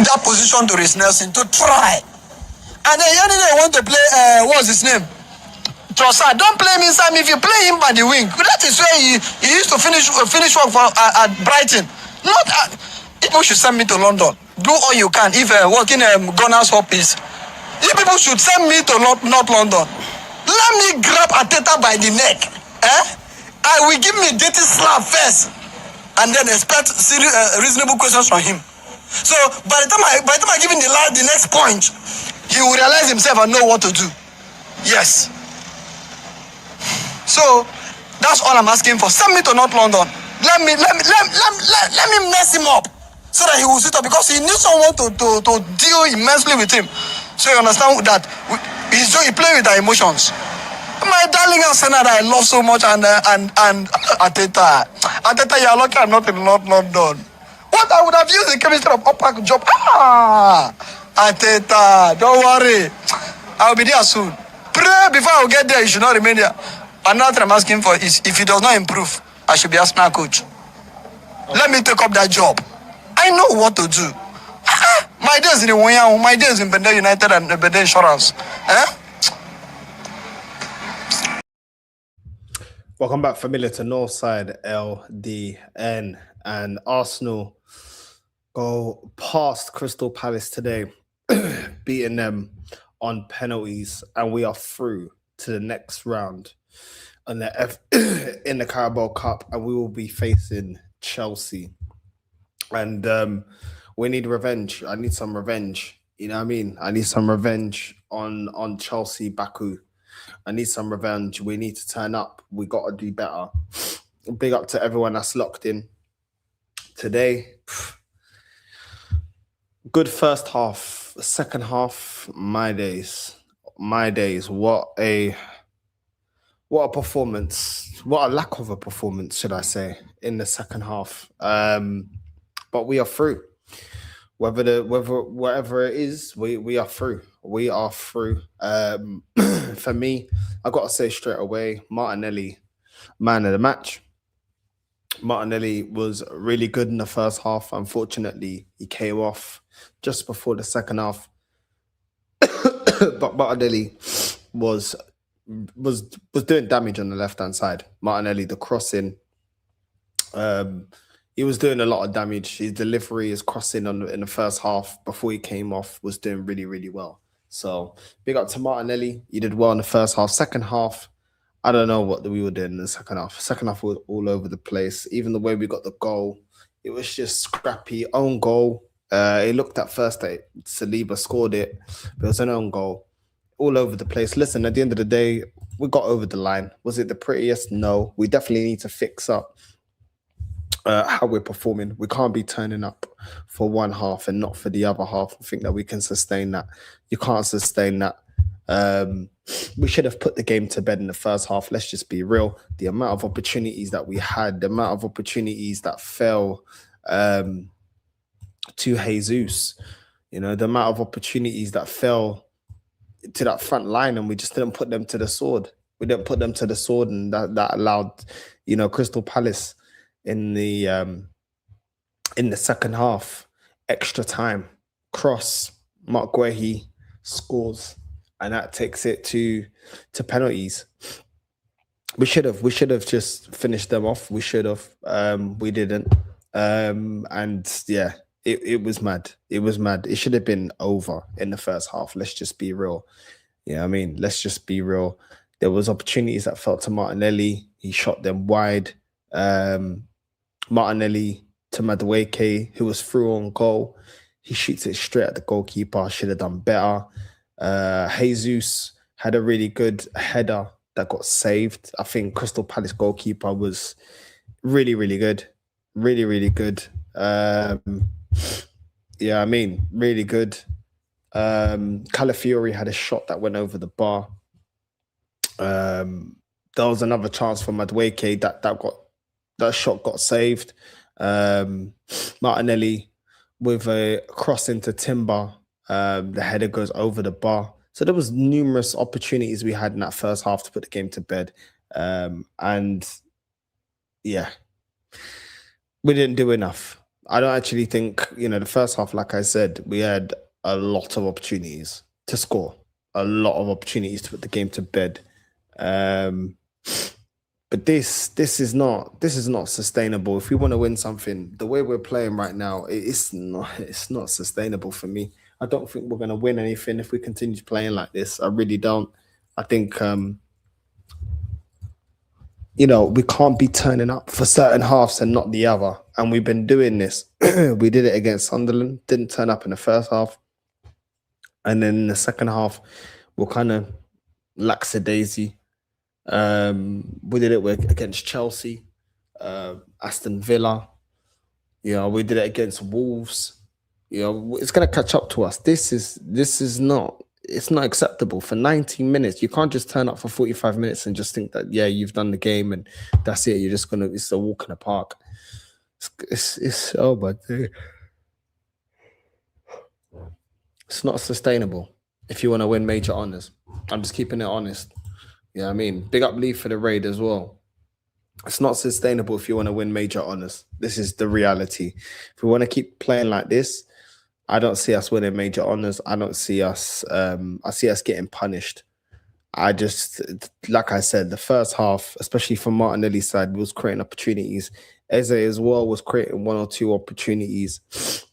that position to Reece Nelson to try. And then yesterday want to play, what's his name? Trossard. Don't play him inside me. If you play him by the wing, that is where he used to finish work for, at Brighton. Not people should send me to London. Do all you can. If working Gunners Hop is, you people should send me to North London. Let me grab Ateta by the neck. I will give me a dirty slap first, and then expect reasonable questions from him. So by the time I give him the next point, he will realize himself and know what to do. Yes. So that's all I'm asking for. Send me to North London. Let me mess him up so that he will sit up, because he needs someone to deal immensely with him. So you understand that he playing with our emotions. My darling Arsenal that I love so much, and Ateta, you are lucky I'm not in North London. What I would have used the chemistry of Upper job. Ateta, don't worry. I'll be there soon. Pray before I get there. You should not remain there. Another thing I'm asking for is, if he does not improve, I should be Arsenal coach. Let me take up that job. I know what to do. My days in the Wanyang, my days in Bende United and Bende Insurance. Welcome back, familiar to Northside, LDN, and Arsenal go past Crystal Palace today, beating them on penalties, and we are through to the next round in the Carabao Cup, and we will be facing Chelsea. And we need revenge. I need some revenge. You know what I mean? I need some revenge on Chelsea, Baku. I need some revenge. We need to turn up. We got to do better. Big up to everyone that's locked in today. Good first half. Second half, my days. What a performance. What a lack of a performance, should I say, in the second half. But we are through. Whatever it is, we are through. We are through. For me, I got to say straight away, Martinelli, man of the match. Martinelli was really good in the first half. Unfortunately, he came off just before the second half. But Martinelli was doing damage on the left-hand side. Martinelli, the crossing, he was doing a lot of damage. His delivery, his crossing in the first half before he came off was doing really, really well. So big up to Martinelli. He did well in the first half. Second half, I don't know what we were doing in the second half. Second half was all over the place. Even the way we got the goal, it was just scrappy. Own goal. It looked at first that Saliba scored it, but it was an own goal. All over the place. Listen, at the end of the day, we got over the line. Was it the prettiest? No. We definitely need to fix up how we're performing. We can't be turning up for one half and not for the other half. I think that we can sustain that. You can't sustain that. We should have put the game to bed in the first half. Let's just be real. The amount of opportunities that we had, the amount of opportunities that fell to Jesus, you know, the amount of opportunities that fell to that front line, and we just didn't put them to the sword. We didn't put them to the sword, and that allowed, you know, Crystal Palace in the second half, extra time, cross, Mark Guehi scores, and that takes it to penalties. We should have just finished them off. We should have. We didn't. And yeah, it was mad. It was mad. It should have been over in the first half. Let's just be real. Yeah, I mean, let's just be real. There was opportunities that fell to Martinelli. He shot them wide. Martinelli to Madueke, who was through on goal. He shoots it straight at the goalkeeper. Should have done better. Jesus had a really good header that got saved. I think Crystal Palace goalkeeper was really, really good. Really, really good. Yeah, I mean, really good. Calafiori had a shot that went over the bar. There was another chance for Madueke that shot got saved. Martinelli with a cross into Timber. The header goes over the bar. So there was numerous opportunities we had in that first half to put the game to bed. And yeah, we didn't do enough. I don't actually think, the first half, like I said, we had a lot of opportunities to score, a lot of opportunities to put the game to bed. But this is not sustainable. If we want to win something, the way we're playing right now, it's not sustainable for me. I don't think we're gonna win anything if we continue playing like this. I really don't. I think we can't be turning up for certain halves and not the other. And we've been doing this. We did it against Sunderland, didn't turn up in the first half. And then in the second half, we're kind of lackadaisy. We did it against Chelsea, Aston Villa. We did it against Wolves. It's going to catch up to us. This is not. It's not acceptable for 90 minutes. You can't just turn up for 45 minutes and just think that you've done the game and that's it. You're just gonna. It's a walk in the park. It's oh my God. It's not sustainable if you want to win major honors. I'm just keeping it honest. I mean? Big up Lee for the raid as well. It's not sustainable if you want to win major honors. This is the reality. If we want to keep playing like this, I don't see us winning major honors. I don't see us. I see us getting punished. I just, like I said, the first half, especially from Martinelli's side, was creating opportunities. Eze as well was creating one or two opportunities.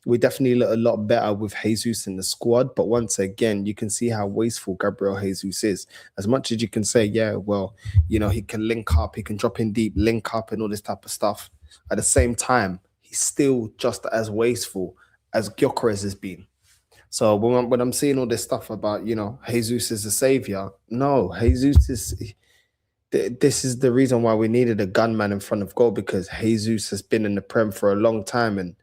We definitely look a lot better with Jesus in the squad, but once again, you can see how wasteful Gabriel Jesus is. As much as you can say, he can link up, he can drop in deep, link up and all this type of stuff. At the same time, he's still just as wasteful as Gyökeres has been. So when I'm seeing all this stuff about, Jesus is a savior, no, Jesus is... This is the reason why we needed a gunman in front of goal, because Jesus has been in the Prem for a long time and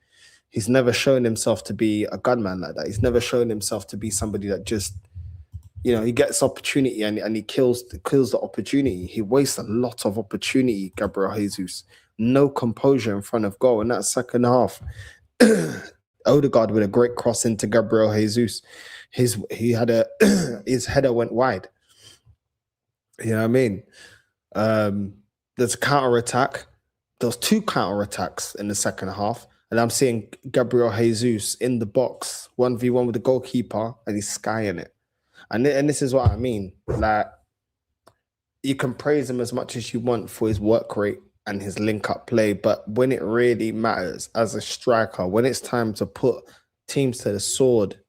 he's never shown himself to be a gunman like that. He's never shown himself to be somebody that just, he gets opportunity and he kills the opportunity. He wastes a lot of opportunity, Gabriel Jesus. No composure in front of goal. In that second half, Ødegaard with a great cross into Gabriel Jesus. His header went wide. You know what I mean? There's a counter-attack. There was 2 counter-attacks in the second half. And I'm seeing Gabriel Jesus in the box, 1v1 with the goalkeeper, and he's skying it. And this is what I mean. Like, you can praise him as much as you want for his work rate and his link-up play, but when it really matters as a striker, when it's time to put teams to the sword,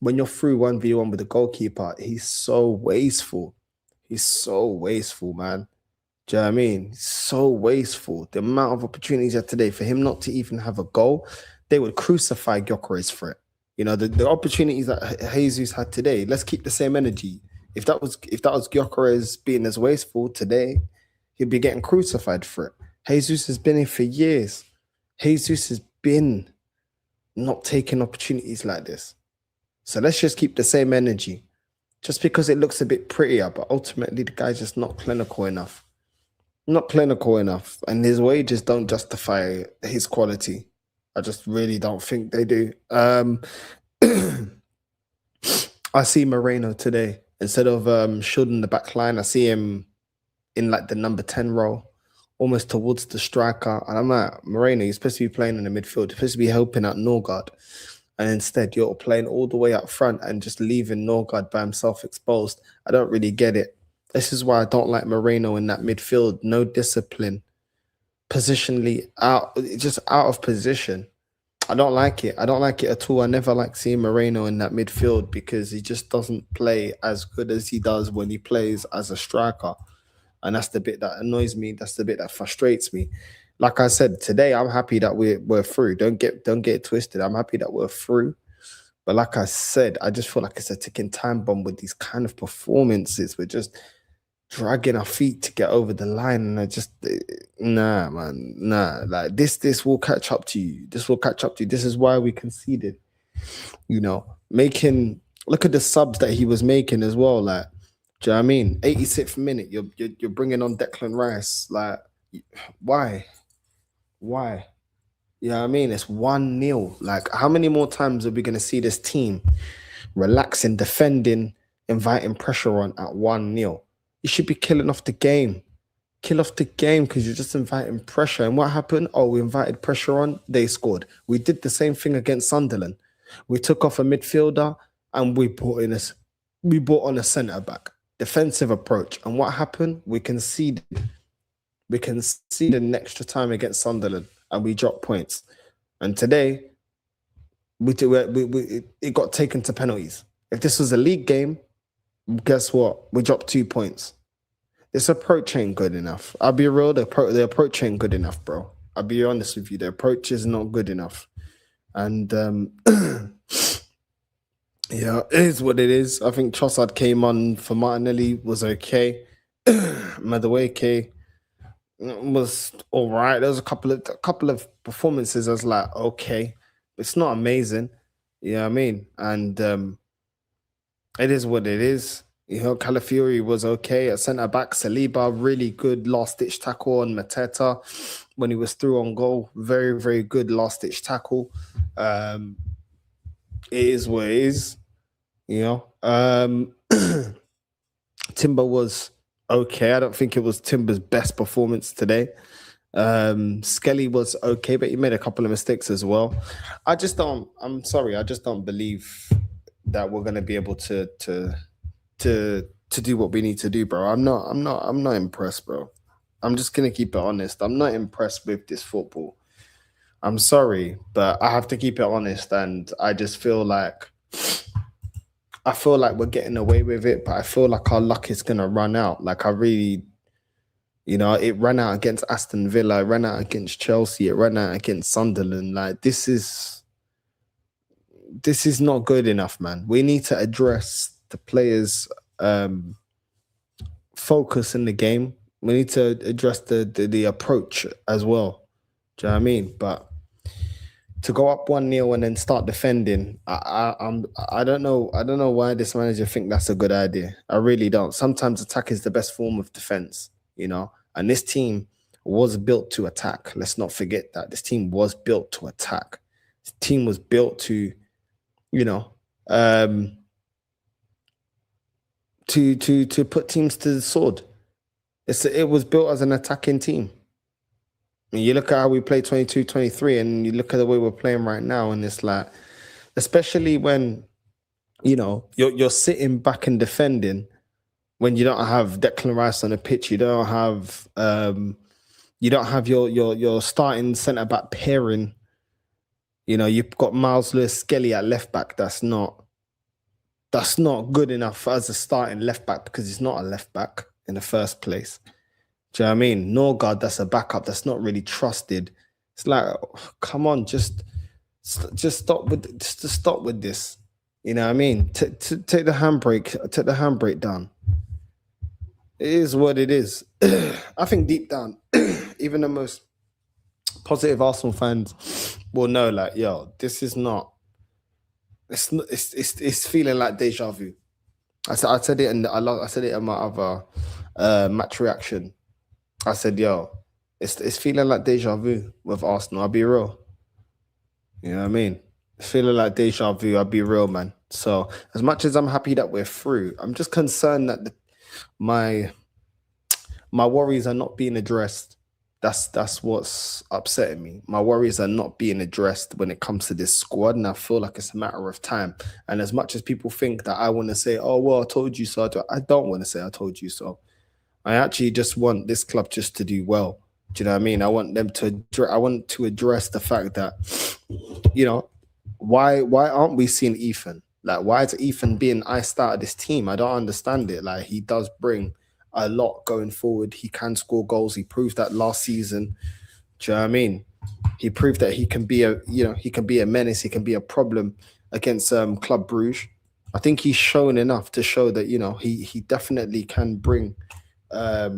when you're through 1v1 with the goalkeeper, he's so wasteful. He's so wasteful, man. Do you know what I mean? So wasteful. The amount of opportunities had today for him not to even have a goal, they would crucify Gyökeres for it. The opportunities that Jesus had today, let's keep the same energy. If that was Gyökeres being as wasteful today, he'd be getting crucified for it. Jesus has been here for years. Jesus has been not taking opportunities like this. So let's just keep the same energy. Just because it looks a bit prettier, but ultimately the guy's just not clinical enough. Not clinical enough. And his wages don't justify his quality. I just really don't think they do. I see Moreno today. Instead of Should in the back line, I see him in like the number 10 role, almost towards the striker. And I'm like, Moreno, you're supposed to be playing in the midfield. You're supposed to be helping out Ødegaard. And instead, you're playing all the way up front and just leaving Ødegaard by himself exposed. I don't really get it. This is why I don't like Moreno in that midfield. No discipline. Positionally, just out of position. I don't like it. I don't like it at all. I never like seeing Moreno in that midfield because he just doesn't play as good as he does when he plays as a striker. And that's the bit that annoys me. That's the bit that frustrates me. Like I said, today I'm happy that we're through. Don't get it twisted. I'm happy that we're through. But like I said, I just feel like it's a ticking time bomb with these kind of performances. We're just dragging our feet to get over the line, and I just nah, man, nah. Like this will catch up to you. This will catch up to you. This is why we conceded. Look at the subs that he was making as well. Like, do you know what I mean? 86th minute, you're bringing on Declan Rice. Like, why? You know what I mean? It's 1-0. Like, how many more times are we going to see this team relaxing, defending, inviting pressure on at 1-0? You should be killing off the game. kill off the game because you're just inviting pressure. And what happened? Oh, we invited pressure on. They scored. We did the same thing against Sunderland. We took off a midfielder and we brought on a centre back. Defensive approach. And what happened? We conceded an extra time against Sunderland and we dropped points. And today, it got taken to penalties. If this was a league game, guess what? We dropped 2 points. This approach ain't good enough. I'll be real, the approach ain't good enough, bro. I'll be honest with you. The approach is not good enough. And yeah, it is what it is. I think Trossard came on for Martinelli, was okay. Madueke was all right. There was a couple of performances I was like, okay. It's not amazing. You know what I mean? And it is what it is. You know, Calafiori was okay at centre-back. Saliba, really good last-ditch tackle on Mateta when he was through on goal. Very, very good last-ditch tackle. It is what it is. You know, Timber was okay. I don't think it was Timber's best performance today. Skelly was okay, but he made a couple of mistakes as well. I'm sorry, I just don't believe that we're gonna be able to do what we need to do, bro. I'm not impressed, bro. I'm just gonna keep it honest. I'm not impressed with this football. I'm sorry, but I have to keep it honest, and I just feel like we're getting away with it, but I feel like our luck is gonna run out. Like I really, you know, it ran out against Aston Villa, it ran out against Chelsea, it ran out against Sunderland. Like this is not good enough, man. We need to address the players' focus in the game. We need to address the approach as well. Do you know what I mean? But to go up 1-0 and then start defending, I don't know why this manager think that's a good idea. I really don't. Sometimes attack is the best form of defense, you know. And this team was built to attack. Let's not forget that this team was built to attack. This team was built to, you know, to put teams to the sword. It was built as an attacking team. And you look at how we played 22-23 and you look at the way we're playing right now, and it's like, especially when, you know, you're sitting back and defending when you don't have Declan Rice on the pitch, you don't have your starting centre-back pairing. You know, you've got Miles Lewis-Skelly at left-back. That's not good enough as a starting left-back because he's not a left-back in the first place. Do you know what I mean? Northside, that's a backup. That's not really trusted. It's like, come on, just stop with this. You know what I mean? Take the handbrake down. It is what it is. I think deep down, even the most positive Arsenal fans will know, like, yo, this is not. It's feeling like deja vu. I said it in my other match reaction. I said, yo, it's feeling like deja vu with Arsenal. I'll be real. You know what I mean? It's feeling like deja vu. I'll be real, man. So as much as I'm happy that we're through, I'm just concerned that my worries are not being addressed. That's what's upsetting me. My worries are not being addressed when it comes to this squad, and I feel like it's a matter of time. And as much as people think that I want to say, oh, well, I told you so, I don't want to say I told you so. I actually just want this club just to do well. Do you know what I mean? I want to address the fact that, you know, why aren't we seeing Ethan? Like, why is Ethan being iced out of this team? I don't understand it. Like, he does bring a lot going forward. He can score goals. He proved that last season. Do you know what I mean? He proved that he can be a menace. He can be a problem against Club Brugge. I think he's shown enough to show that, you know, he definitely can bring a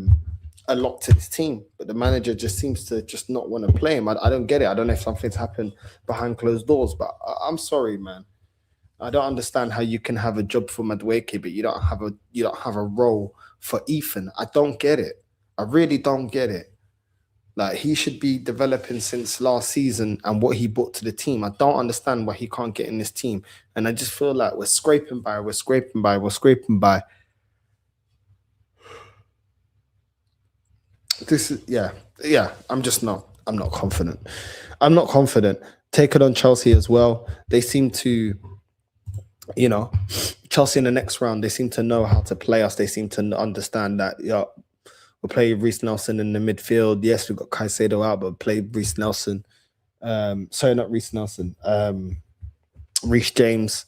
lot to this team. But the manager just seems to just not want to play him. I don't get it. I don't know if something's happened behind closed doors, but I'm sorry, man. I don't understand how you can have a job for Madueke, but you don't have a role for Ethan. I don't get it. I really don't get it. Like, he should be developing since last season and what he brought to the team. I don't understand why he can't get in this team. And I just feel like we're scraping by. This is yeah. I'm just not. I'm not confident. I'm not confident. Take it on Chelsea as well. They seem to, you know, Chelsea in the next round. They seem to know how to play us. They seem to understand that. Yeah, we'll play Reece Nelson in the midfield. Yes, we've got Caicedo out, but play Reece Nelson. Sorry, not Reece Nelson. Reece James,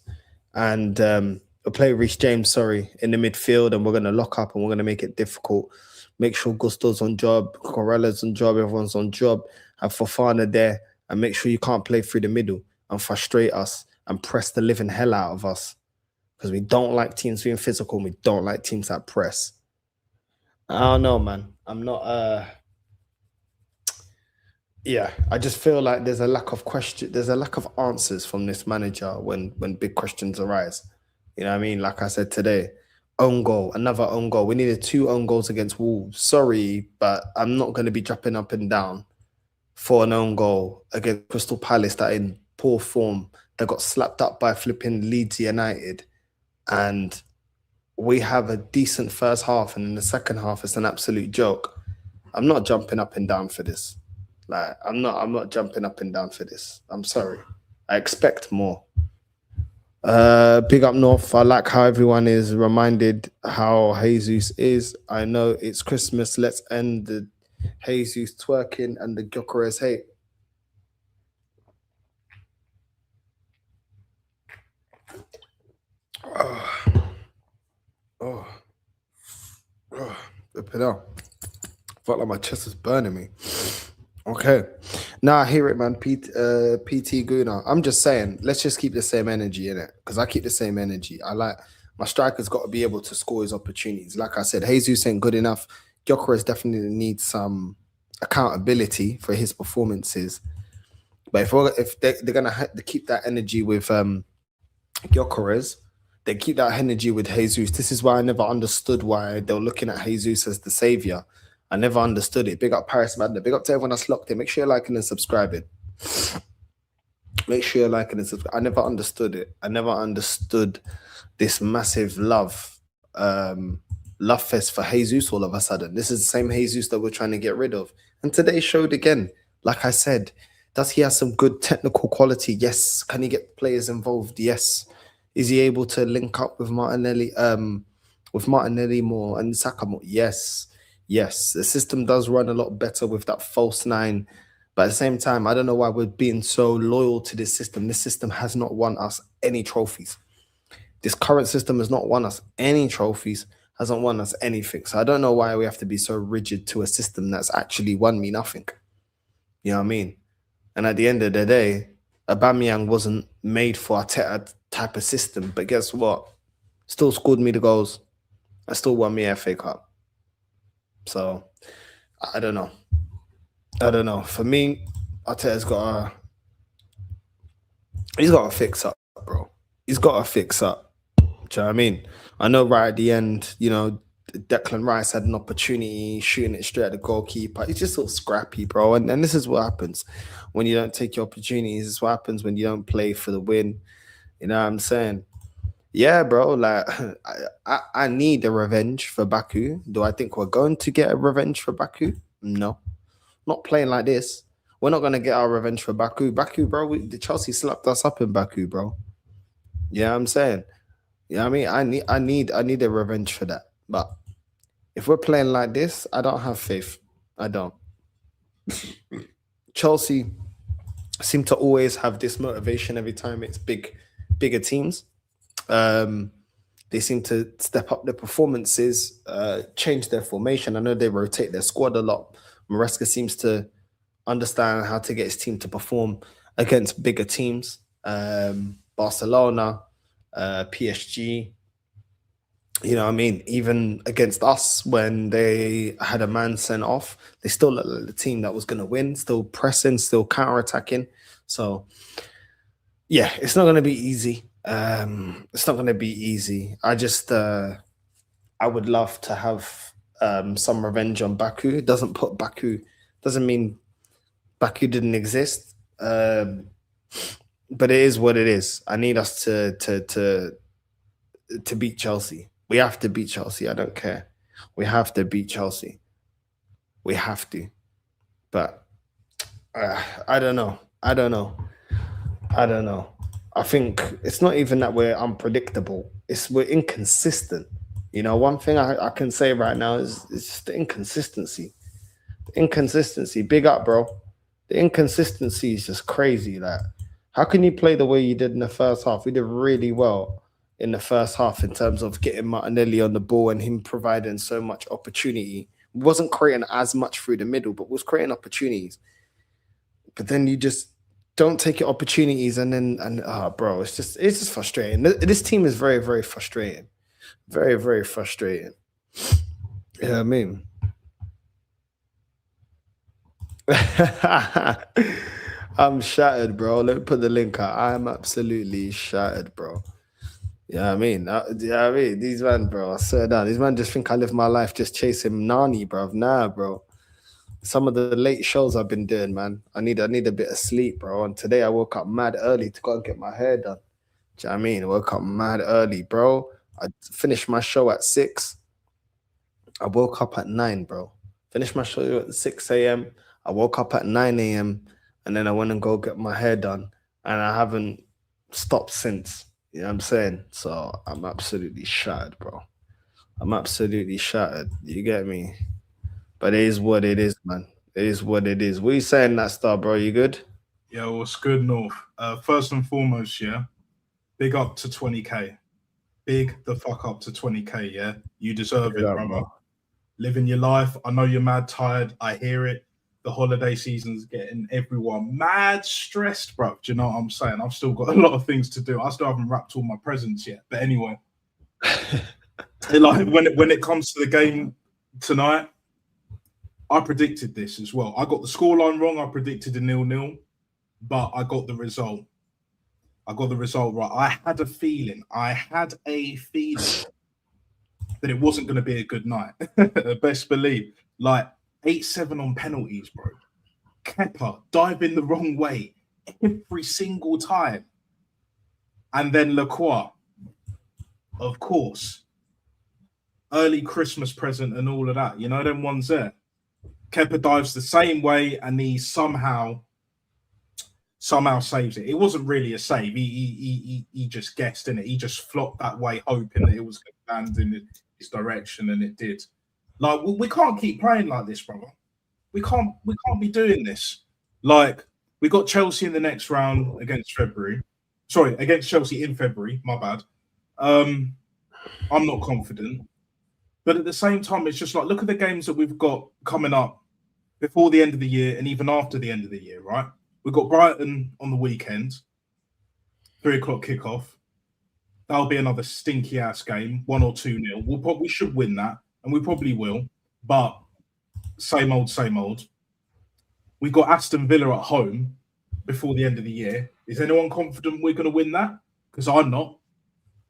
and we'll play Reece James. Sorry, in the midfield, and we're going to lock up and we're going to make it difficult. Make sure Gusto's on job, Corella's on job, everyone's on job. Have Fofana there, and make sure you can't play through the middle and frustrate us and press the living hell out of us, because we don't like teams being physical. And we don't like teams that press. I don't know, man. I'm not. Yeah, I just feel like there's a lack of question. There's a lack of answers from this manager when big questions arise. You know what I mean? Like I said today, own goal, another own goal. We needed 2 own goals against Wolves. Sorry, but I'm not going to be jumping up and down for an own goal against Crystal Palace that in poor form, that got slapped up by flipping Leeds United, and we have a decent first half, and in the second half it's an absolute joke. I'm not jumping up and down for this. Like I'm not jumping up and down for this. I'm sorry. I expect more. Big up North. I like how everyone is reminded how Jesus is. I know it's Christmas. Let's end the Jesus twerking and the Gyökeres hate. Flip it out. Felt like my chest was burning me. Okay. Now I hear it, man. PT Guna. I'm just saying, let's just keep the same energy in it, because I keep the same energy. I like my striker's got to be able to score his opportunities. Like I said, Jesus ain't good enough. Gyökeres definitely needs some accountability for his performances. But if they're gonna keep that energy with Gyökeres, they keep that energy with Jesus. This is why I never understood why they were looking at Jesus as the savior. I never understood it. Big up Paris Madden. Big up to everyone that's locked in. Make sure you're liking and subscribing. Make sure you're liking and subscribing. I never understood it. I never understood this massive love fest for Jesus all of a sudden. This is the same Jesus that we're trying to get rid of. And today showed again, like I said, does he have some good technical quality? Yes. Can he get players involved? Yes. Is he able to link up with Martinelli more and Saka more? Yes. Yes. The system does run a lot better with that false 9. But at the same time, I don't know why we're being so loyal to this system. This system has not won us any trophies. This current system has not won us any trophies, hasn't won us anything. So I don't know why we have to be so rigid to a system that's actually won me nothing. You know what I mean? And at the end of the day, Aubameyang wasn't made for a type of system. But guess what? Still scored me the goals. I still won me FA Cup. So I don't know. For me, Arteta's got to fix up, bro. He's got to fix up. Do you know what I mean? I know right at the end, you know, Declan Rice had an opportunity shooting it straight at the goalkeeper. He's just sort of scrappy, bro. And this is what happens when you don't take your opportunities. This is what happens when you don't play for the win. You know what I'm saying? Yeah, bro. Like, I need a revenge for Baku. Do I think we're going to get a revenge for Baku? No. Not playing like this. We're not going to get our revenge for Baku. Baku, bro, the Chelsea slapped us up in Baku, bro. Yeah, I'm saying. Yeah, I mean, I need a revenge for that. But if we're playing like this, I don't have faith. I don't. Chelsea seem to always have this motivation every time it's bigger teams. They seem to step up their performances, change their formation. I know they rotate their squad a lot. Maresca seems to understand how to get his team to perform against bigger teams. Barcelona, PSG, you know what I mean? Even against us, when they had a man sent off, they still looked like the team that was going to win, still pressing, still counter-attacking. So, yeah, it's not going to be easy. It's not going to be easy. I just, I would love to have some revenge on Baku. It doesn't mean Baku didn't exist. But it is what it is. I need us to beat Chelsea. We have to beat Chelsea. I don't care. We have to beat Chelsea. We have to. But I don't know. I think it's not even that we're unpredictable. We're inconsistent. One thing I can say right now is it's just the inconsistency. Inconsistency. Big up, bro. The inconsistency is just crazy. Like, how can you play the way you did in the first half? We did really well in the first half in terms of getting Martinelli on the ball and him providing so much opportunity. We wasn't creating as much through the middle, but was creating opportunities. But then you just don't take your opportunities, bro, it's just frustrating. This team is very, very frustrating. Very, very frustrating. Yeah, I mean. I'm shattered, bro. Let me put the link out. I'm absolutely shattered, bro. Yeah, I mean, these men, bro, I swear down. These men just think I live my life just chasing Nani, bro. Nah, bro. Some of the late shows I've been doing, man. I need a bit of sleep, bro. And today I woke up mad early to go and get my hair done. Do you know what I mean? I woke up mad early, bro. I finished my show at 6. I woke up at 9, bro. Finished my show at 6 a.m. I woke up at 9 a.m. and then I went and go get my hair done. And I haven't stopped since. You know what I'm saying? So I'm absolutely shattered, bro. I'm absolutely shattered. You get me? But it is what it is, man. It is what it is. What are you saying, that star, bro? You good? Yeah, what's good, North? First and foremost, yeah, big up to 20K. Big the fuck up to 20K, yeah? You deserve it, brother. Living your life. I know you're mad tired. I hear it. The holiday season's getting everyone mad stressed, bro. Do you know what I'm saying? I've still got a lot of things to do. I still haven't wrapped all my presents yet. But anyway, like when it comes to the game tonight, I predicted this as well. I got the scoreline wrong. I predicted a 0-0, but I got the result. I got the result right. I had a feeling that it wasn't going to be a good night. Best believe. Like 8-7 on penalties, bro. Kepa diving the wrong way every single time. And then Lacroix, of course. Early Christmas present and all of that. You know them ones there. Kepa dives the same way and he somehow saves it. It wasn't really a save. He just guessed, innit? He just flopped that way, hoping that it was going to land in his direction, and it did. Like, we can't keep playing like this, brother. We can't be doing this. Like, we got Chelsea in the next round against Chelsea in February. My bad. I'm not confident. But at the same time, it's just like, look at the games that we've got coming up before the end of the year and even after the end of the year, right? We've got Brighton on the weekend, 3 o'clock kickoff. That'll be another stinky-ass game, 1 or 2-0. We should win that, and we probably will, but same old, same old. We got Aston Villa at home before the end of the year. Is anyone confident we're going to win that? Because I'm not.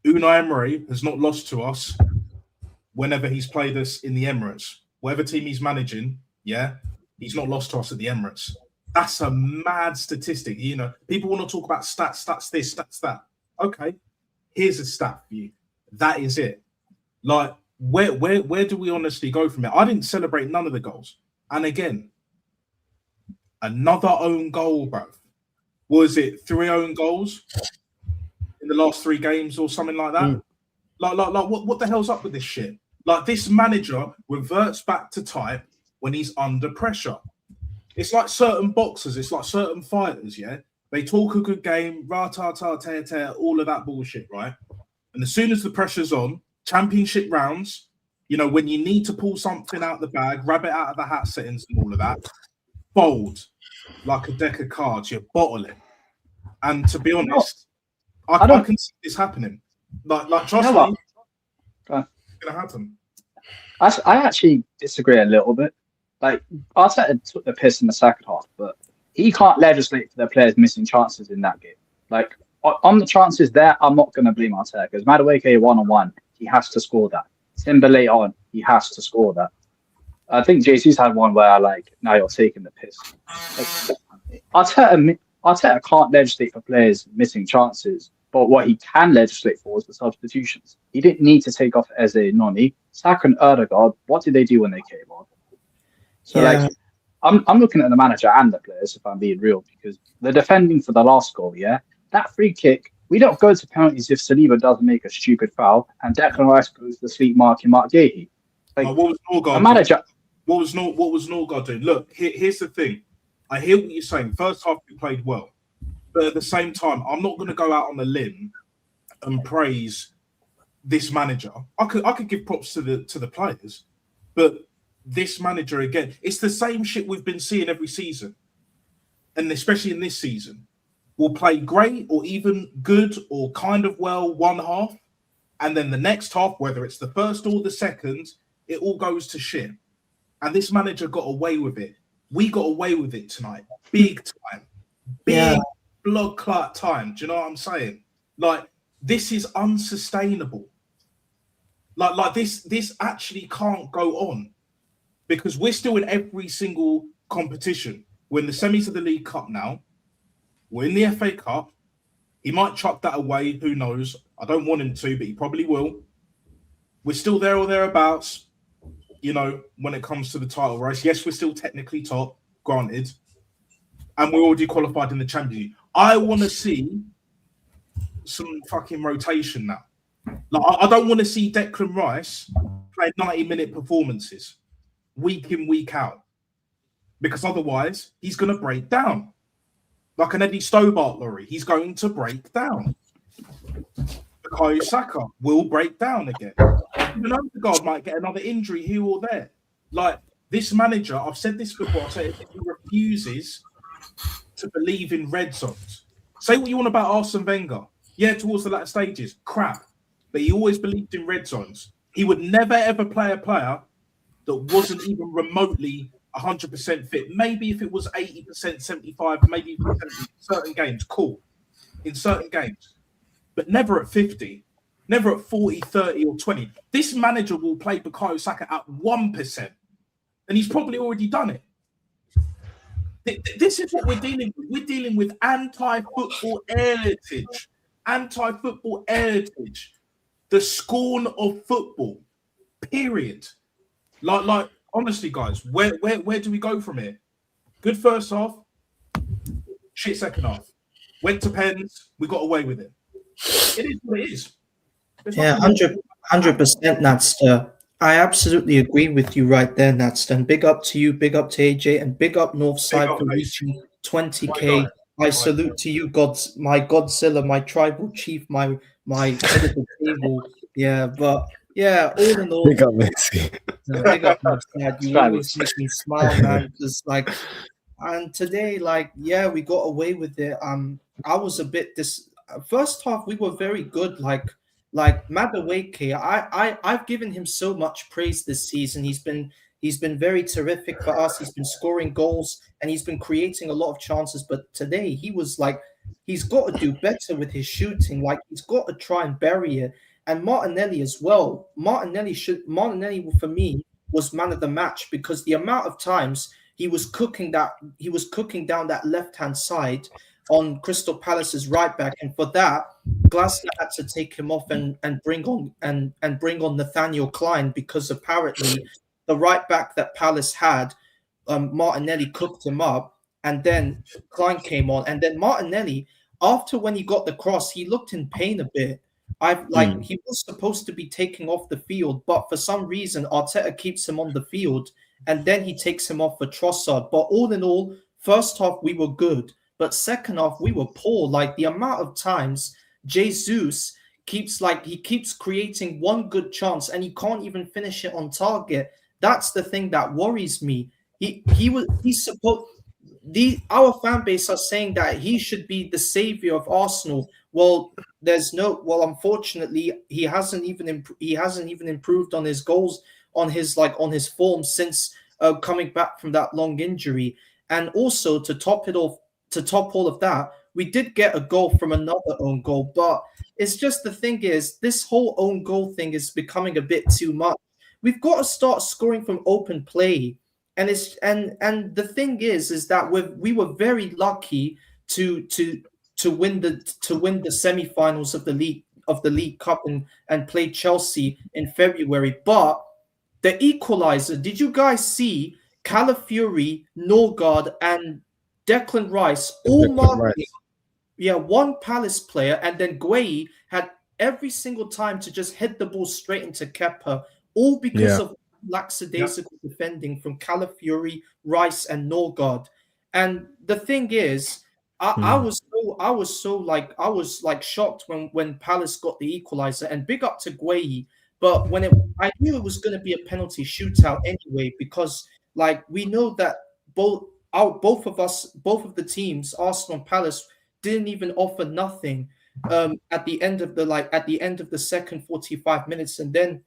Unai Emery has not lost to us whenever he's played us in the Emirates. Whatever team he's managing, yeah, he's not lost to us at the Emirates. That's a mad statistic. You know, people want to talk about stats this, stats that. Okay, here's a stat for you. That is it. Like, where do we honestly go from it? I didn't celebrate none of the goals. And again, another own goal, bro. Was it 3 own goals in the last 3 games or something like that? Like what the hell's up with this shit? Like, this manager reverts back to type when he's under pressure. It's like certain boxers, it's like certain fighters, yeah? They talk a good game, ra-ta-ta-ta-ta, all of that bullshit, right? And as soon as the pressure's on, championship rounds, you know, when you need to pull something out the bag, grab it out of the hat settings and all of that, fold like a deck of cards, you bottle it. And to be honest, I can see this happening. Like trust me, it's going to happen. I actually disagree a little bit. Like, Arteta took the piss in the second half, but he can't legislate for the players missing chances in that game. Like, on the chances there, I'm not going to blame Arteta, because Madueke 1-on-1, he has to score that. Timber later on, he has to score that. I think JC's had one where, like, now you're taking the piss. Like, Arteta can't legislate for players missing chances, but what he can legislate for is the substitutions. He didn't need to take off Eze, Noni, Saka and Ødegaard. What did they do when they came on? So like, I'm looking at the manager and the players, if I'm being real, because the defending for the last goal, that free kick, we don't go to penalties if Saliba doesn't make a stupid foul and Declan Rice goes to sleep marking Mark Gahey. Like, what was Ødegaard a manager. What was Northside doing? Look, here's the thing. I hear what you're saying. First half we played well, but at the same time, I'm not going to go out on a limb and praise this manager. I could give props to the players, but this manager again, it's the same shit we've been seeing every season, and especially in this season, we'll play great or even good or kind of well one half, and then the next half, whether it's the first or the second, it all goes to shit. And this manager got away with it. We got away with it tonight, big time, big blood clot time. Do you know what I'm saying? Like, this is unsustainable. Like this actually can't go on, because we're still in every single competition. We're in the semis of the League Cup now. We're in the FA Cup. He might chuck that away. Who knows? I don't want him to, but he probably will. We're still there or thereabouts, you know, when it comes to the title race. Yes, we're still technically top, granted. And we're already qualified in the Champions League. I want to see some fucking rotation now. Like, I don't want to see Declan Rice play 90-minute performances week in, week out, because otherwise he's going to break down. Like an Eddie Stobart lorry, he's going to break down. Because Saka will break down again. Even Ødegaard might get another injury here or there. Like, this manager, I've said this before, I've said he refuses to believe in red zones. Say what you want about Arsene Wenger. Yeah, towards the latter stages, crap. But he always believed in red zones. He would never, ever play a player that wasn't even remotely 100% fit. Maybe if it was 80%, 75, maybe even 70, certain games, cool. In certain games. But never at 50. Never at 40, 30 or 20. This manager will play Bukayo Saka at 1%. And he's probably already done it. This is what we're dealing with. We're dealing with anti-football heritage. Anti-football heritage. The scorn of football. Period. Like honestly, guys, where do we go from here? Good first half, shit second half. Went to pens, we got away with it. It is what it is. Yeah, 100%, Natster. I absolutely agree with you right there, Natster. And big up to you, big up to AJ, and big up Northside for reaching 20K. I salute to you, my Godzilla, my tribal chief, my head of the table. Yeah, but yeah, all in all, Big up, Messi. Big up, Northside. You always make me smile, man. Just like, and today, like, yeah, we got away with it. I was a bit first half we were very good. Like Madueke, I've given him so much praise this season. He's been very terrific for us. He's been scoring goals and he's been creating a lot of chances. But today he was like, he's got to do better with his shooting. Like, he's got to try and bury it. And Martinelli as well. Martinelli for me was man of the match, because the amount of times he was cooking down that left-hand side on Crystal Palace's right back, and for that, Glasner had to take him off and bring on Nathaniel Klein, because apparently the right back that Palace had, Martinelli cooked him up, and then Klein came on, and then Martinelli, after when he got the cross, he looked in pain a bit. He was supposed to be taking off the field, but for some reason Arteta keeps him on the field, and then he takes him off for Trossard. But all in all, first half we were good, but second half we were poor. Like, the amount of times Jesus keeps creating one good chance and he can't even finish it on target. That's the thing that worries me. Our fan base are saying that he should be the savior of Arsenal. Well, unfortunately, he hasn't even improved on his goals, on his form since coming back from that long injury. And also, to top all of that, we did get a goal from another own goal. But it's just, the thing is, this whole own goal thing is becoming a bit too much. We've got to start scoring from open play. And the thing is that we were very lucky to win the semi-finals of the League Cup and play Chelsea in February. But the equalizer, did you guys see Calafiori, Northside, and Declan Rice all marking one Palace player, and then Gueye had every single time to just hit the ball straight into Kepa, all because of lackadaisical defending from Calafiori, Rice, and Northside. And the thing is, I was shocked when Palace got the equalizer, and big up to Gueye. But I knew it was going to be a penalty shootout anyway, because like we know that both of the teams, Arsenal and Palace, didn't even offer nothing at the end of the second 45 minutes, and then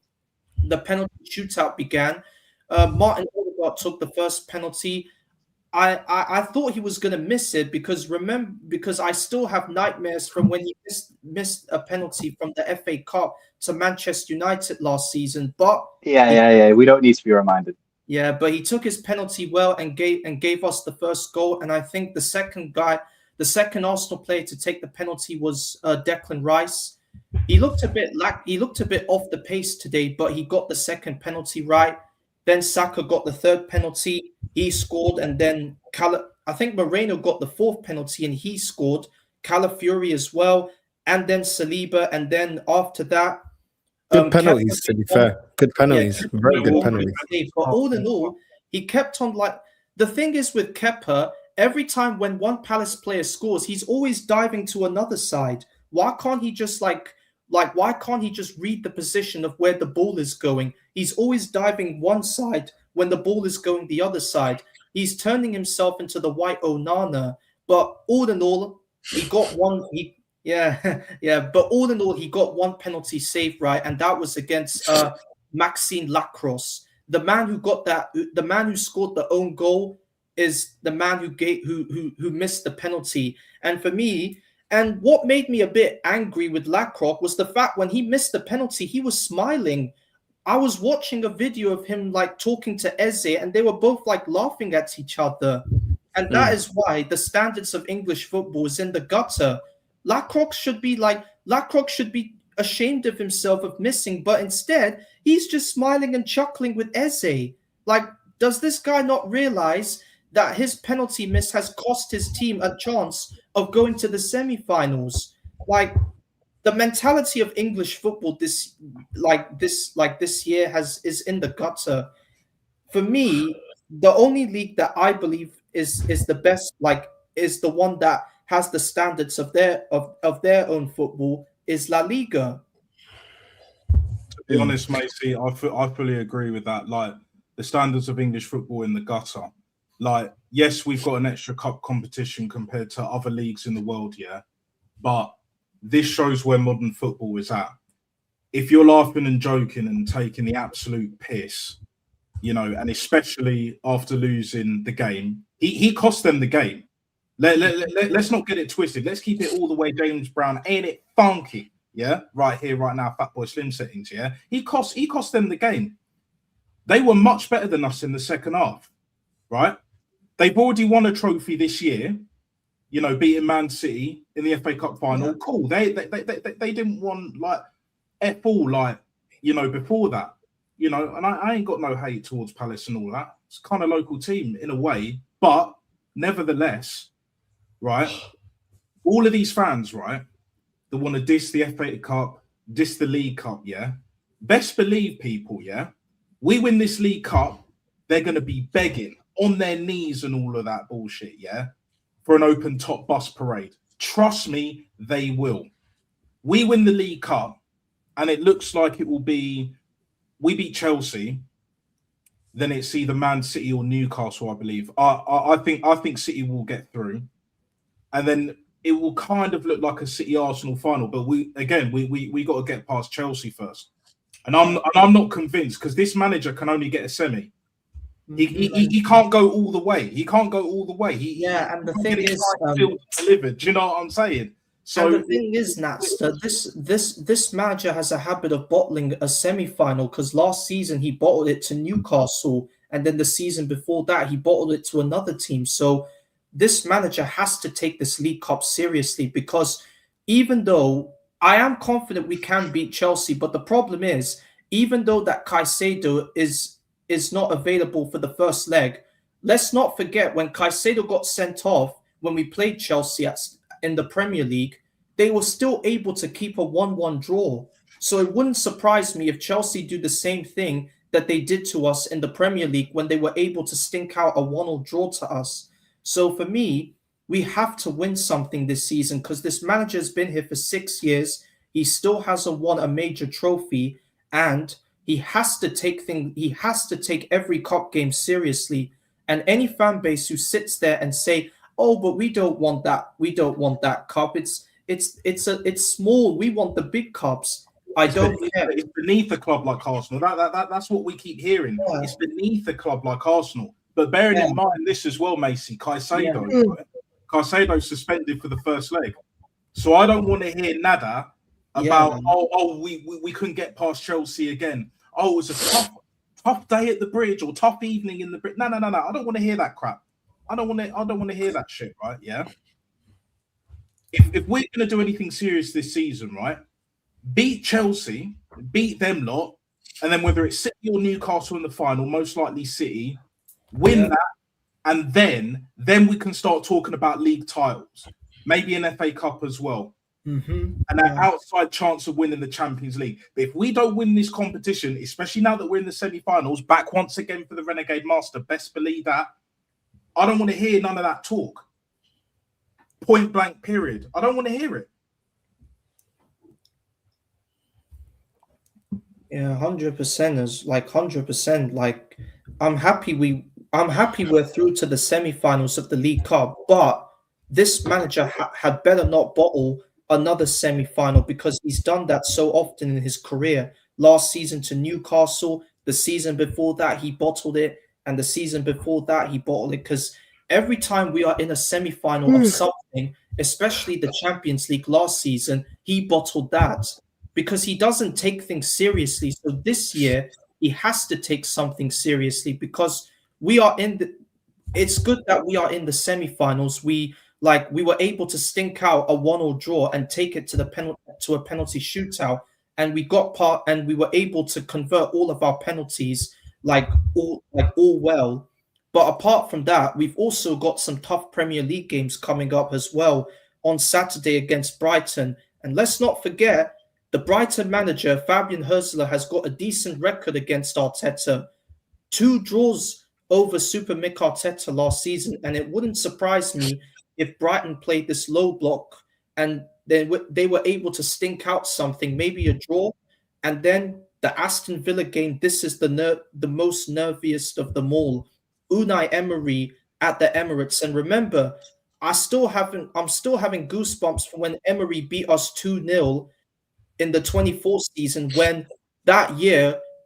the penalty shootout began. Martin Ødegaard took the first penalty. I thought he was going to miss it because I still have nightmares from when he missed a penalty from the FA Cup to Manchester United last season. But we don't need to be reminded. Yeah, but he took his penalty well and gave us the first goal. And I think the second Arsenal player to take the penalty was Declan Rice. He looked a bit off the pace today, but he got the second penalty right. Then Saka got the third penalty, he scored, and then I think Moreno got the fourth penalty and he scored. Calafiori as well, and then Saliba, and then after that, good penalties. To be fair, good penalties, very good penalties. But all in all, he kept on the thing is with Kepa, every time when one Palace player scores, he's always diving to another side. Why can't he just why can't he just read the position of where the ball is going? He's always diving one side when the ball is going the other side. He's turning himself into the white Onana. But all in all, he got one. But all in all, he got one penalty save right, and that was against Maxime Lacrosse. The man who scored the own goal is the man who missed the penalty. And for me, and what made me a bit angry with Lacroix was the fact when he missed the penalty, he was smiling. I was watching a video of him talking to Eze, and they were both laughing at each other. And that is why the standards of English football is in the gutter. Lacroix should be ashamed of himself of missing, but instead he's just smiling and chuckling with Eze. Does this guy not realize that his penalty miss has cost his team a chance of going to the semi-finals? The mentality of English football this year is in the gutter. For me, the only league that I believe is the best, is the one that has the standards of their own football, is La Liga. To be honest, Macy, I fully agree with that. The standards of English football in the gutter. Yes, we've got an extra cup competition compared to other leagues in the world, but this shows where modern football is at. If you're laughing and joking and taking the absolute piss, and especially after losing the game, he cost them the game. Let's not get it twisted. Let's keep it all the way James Brown. Ain't it funky? Yeah, right here, right now, Fatboy Slim settings. Yeah, he cost them the game. They were much better than us in the second half, right? They've already won a trophy this year, beating Man City in the FA Cup final. Yeah. Cool. They didn't want F all before that, and I ain't got no hate towards Palace and all that. It's kind of local team in a way, but nevertheless, right? All of these fans, right, that want to diss the FA Cup, diss the League Cup, best believe people, we win this League Cup, they're going to be begging on their knees and all of that bullshit, for an open top bus parade. Trust me, they will. We win the League Cup, and it looks like it will be, we beat Chelsea, then it's either Man City or Newcastle, I believe. I think City will get through, and then it will kind of look like a City Arsenal final. But we got to get past Chelsea first, and I'm not convinced because this manager can only get a semi. He can't go all the way. He can't go all the way. And the thing is, delivered. Do you know what I'm saying? So the thing is, Nats, this manager has a habit of bottling a semi-final because last season he bottled it to Newcastle, and then the season before that he bottled it to another team. So this manager has to take this League Cup seriously, because even though I am confident we can beat Chelsea, but the problem is, even though that Caicedo is not available for the first leg, let's not forget when Caicedo got sent off when we played Chelsea in the Premier League, they were still able to keep a 1-1 draw. So it wouldn't surprise me if Chelsea do the same thing that they did to us in the Premier League when they were able to stink out a 1-1 draw to us. So for me, we have to win something this season because this manager's been here for 6 years. He still hasn't won a major trophy, and he has to take every cup game seriously. And any fan base who sits there and say, "Oh, but we don't want that cup. It's small. We want the big cups." I don't care. It's beneath a club like Arsenal. That's what we keep hearing. Yeah. It's beneath a club like Arsenal. But bearing in mind this as well, Macy, Caicedo, right? Caicedo's suspended for the first leg. So I don't want to hear nada about we couldn't get past Chelsea again. Oh, it was a tough day at the bridge or tough evening in the bridge. No. I don't want to hear that crap. I don't want to hear that shit, right? Yeah. If we're gonna do anything serious this season, right? Beat Chelsea, beat them lot, and then whether it's City or Newcastle in the final, most likely City, win that, and then we can start talking about league titles, maybe an FA Cup as well, and an outside chance of winning the Champions League. But if we don't win this competition, especially now that we're in the semi-finals, back once again for the Renegade Master, best believe that, I don't want to hear none of that talk. Point blank, period. I don't want to hear it. Yeah, 100% is like 100%. Like, I'm happy we're through to the semi-finals of the League Cup, but this manager had better not bottle another semi-final because he's done that so often in his career. Last season to Newcastle, the season before that he bottled it, and the season before that he bottled it. Because every time we are in a semi-final of something, especially the Champions League last season, he bottled that. Because he doesn't take things seriously. So this year, he has to take something seriously because we are it's good that we are in the semi-finals. We were able to stink out a 1-1 draw and take it to a penalty shootout. And we were able to convert all of our penalties all well. But apart from that, we've also got some tough Premier League games coming up as well on Saturday against Brighton. And let's not forget, the Brighton manager, Fabian Hürzeler, has got a decent record against Arteta. 2 draws over Super Mick Arteta last season, and it wouldn't surprise me if Brighton played this low block and then they were able to stink out something, maybe a draw. And then the Aston Villa game, this is the most nerviest of them all. Unai Emery at the Emirates. And remember, I'm still having goosebumps from when Emery beat us 2-0 in the 24 season, when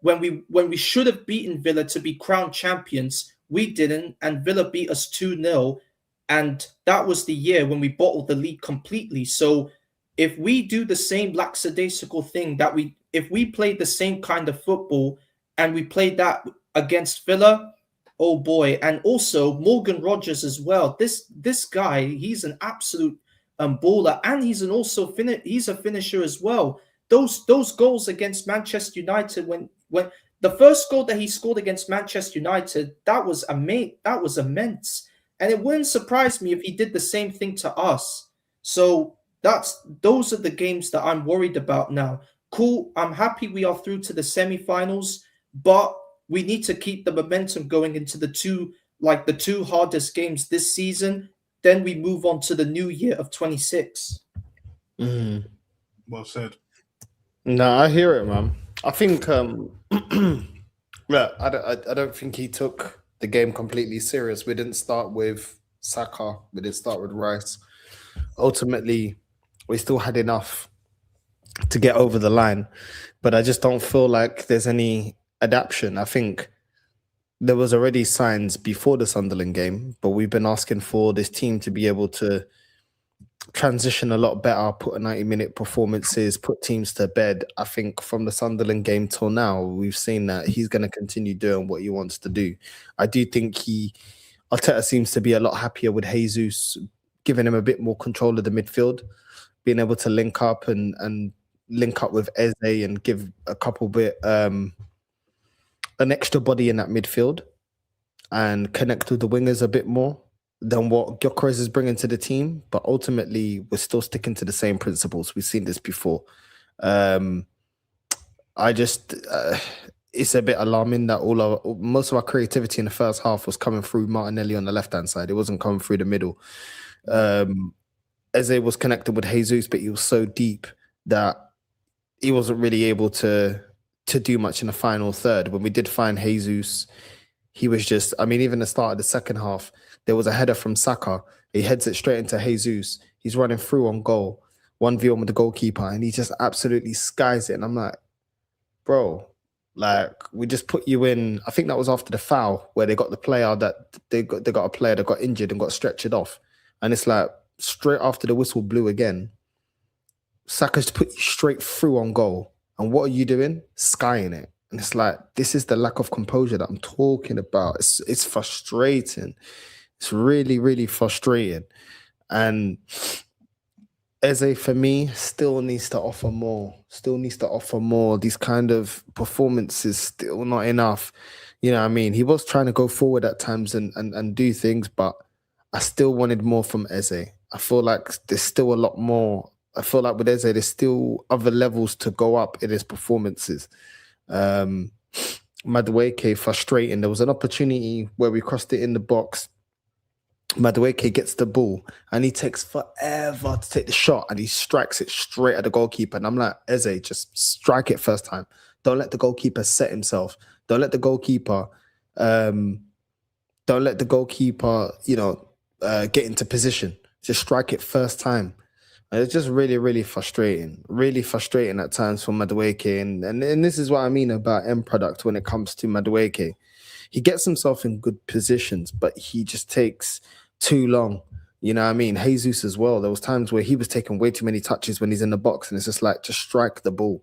we should have beaten Villa to be crowned champions, we didn't, and Villa beat us 2-0, and that was the year when we bottled the league completely. So if we do the same lackadaisical thing if we played the same kind of football and we played that against Villa, oh boy. And also Morgan Rogers as well. This guy, he's an absolute baller, and he's a finisher as well. Those goals against Manchester United, when the first goal that he scored against Manchester United, that was immense, and it wouldn't surprise me if he did the same thing to us. So those are the games that I'm worried about now. Cool, I'm happy we are through to the semi-finals, but we need to keep the momentum going into the two hardest games this season. Then we move on to the new year of 26. Well said. No, I hear it, man. I think, look, I don't think he took the game completely serious. We didn't start with Saka. We didn't start with Rice. Ultimately, we still had enough to get over the line, but I just don't feel like there's any adaptation. I think there was already signs before the Sunderland game, but we've been asking for this team to be able to transition a lot better, put a 90-minute performances, put teams to bed. I think from the Sunderland game till now, we've seen that he's going to continue doing what he wants to do. I do think Arteta seems to be a lot happier with Jesus, giving him a bit more control of the midfield, being able to link up and link up with Eze and give a couple bit an extra body in that midfield. and connect with the wingers a bit more than what Gyökeres is bringing to the team. But ultimately, we're still sticking to the same principles. We've seen this before. It's a bit alarming that most of our creativity in the first half was coming through Martinelli on the left-hand side. It wasn't coming through the middle. Eze was connected with Jesus, but he was so deep that he wasn't really able to do much in the final third. When we did find Jesus, he was just, even the start of the second half, there was a header from Saka. He heads it straight into Jesus. He's running through on goal, 1v1 with the goalkeeper, and he just absolutely skies it. And I'm like, bro, like, we just put you in. I think that was after the foul where they got the player that they got a player that got injured and got stretchered off. And it's like straight after the whistle blew again, Saka's put you straight through on goal. And what are you doing? Skying it. And it's like, this is the lack of composure that I'm talking about. It's frustrating. It's really, really frustrating. And Eze, for me, still needs to offer more. These kind of performances still not enough. You know what I mean? He was trying to go forward at times and do things, but I still wanted more from Eze. I feel like there's still a lot more. I feel like with Eze, there's still other levels to go up in his performances. Madueke, frustrating. There was an opportunity where we crossed it in the box. Madueke gets the ball and he takes forever to take the shot and he strikes it straight at the goalkeeper. And I'm like, Eze, just strike it first time. Don't let the goalkeeper set himself. Don't let the goalkeeper, get into position. Just strike it first time. And it's just really, really frustrating. Really frustrating at times for Madueke. And this is what I mean about end product when it comes to Madueke. He gets himself in good positions, but he just takes too long. You know what I mean? Jesus as well. There was times where he was taking way too many touches when he's in the box, and it's just like, just strike the ball.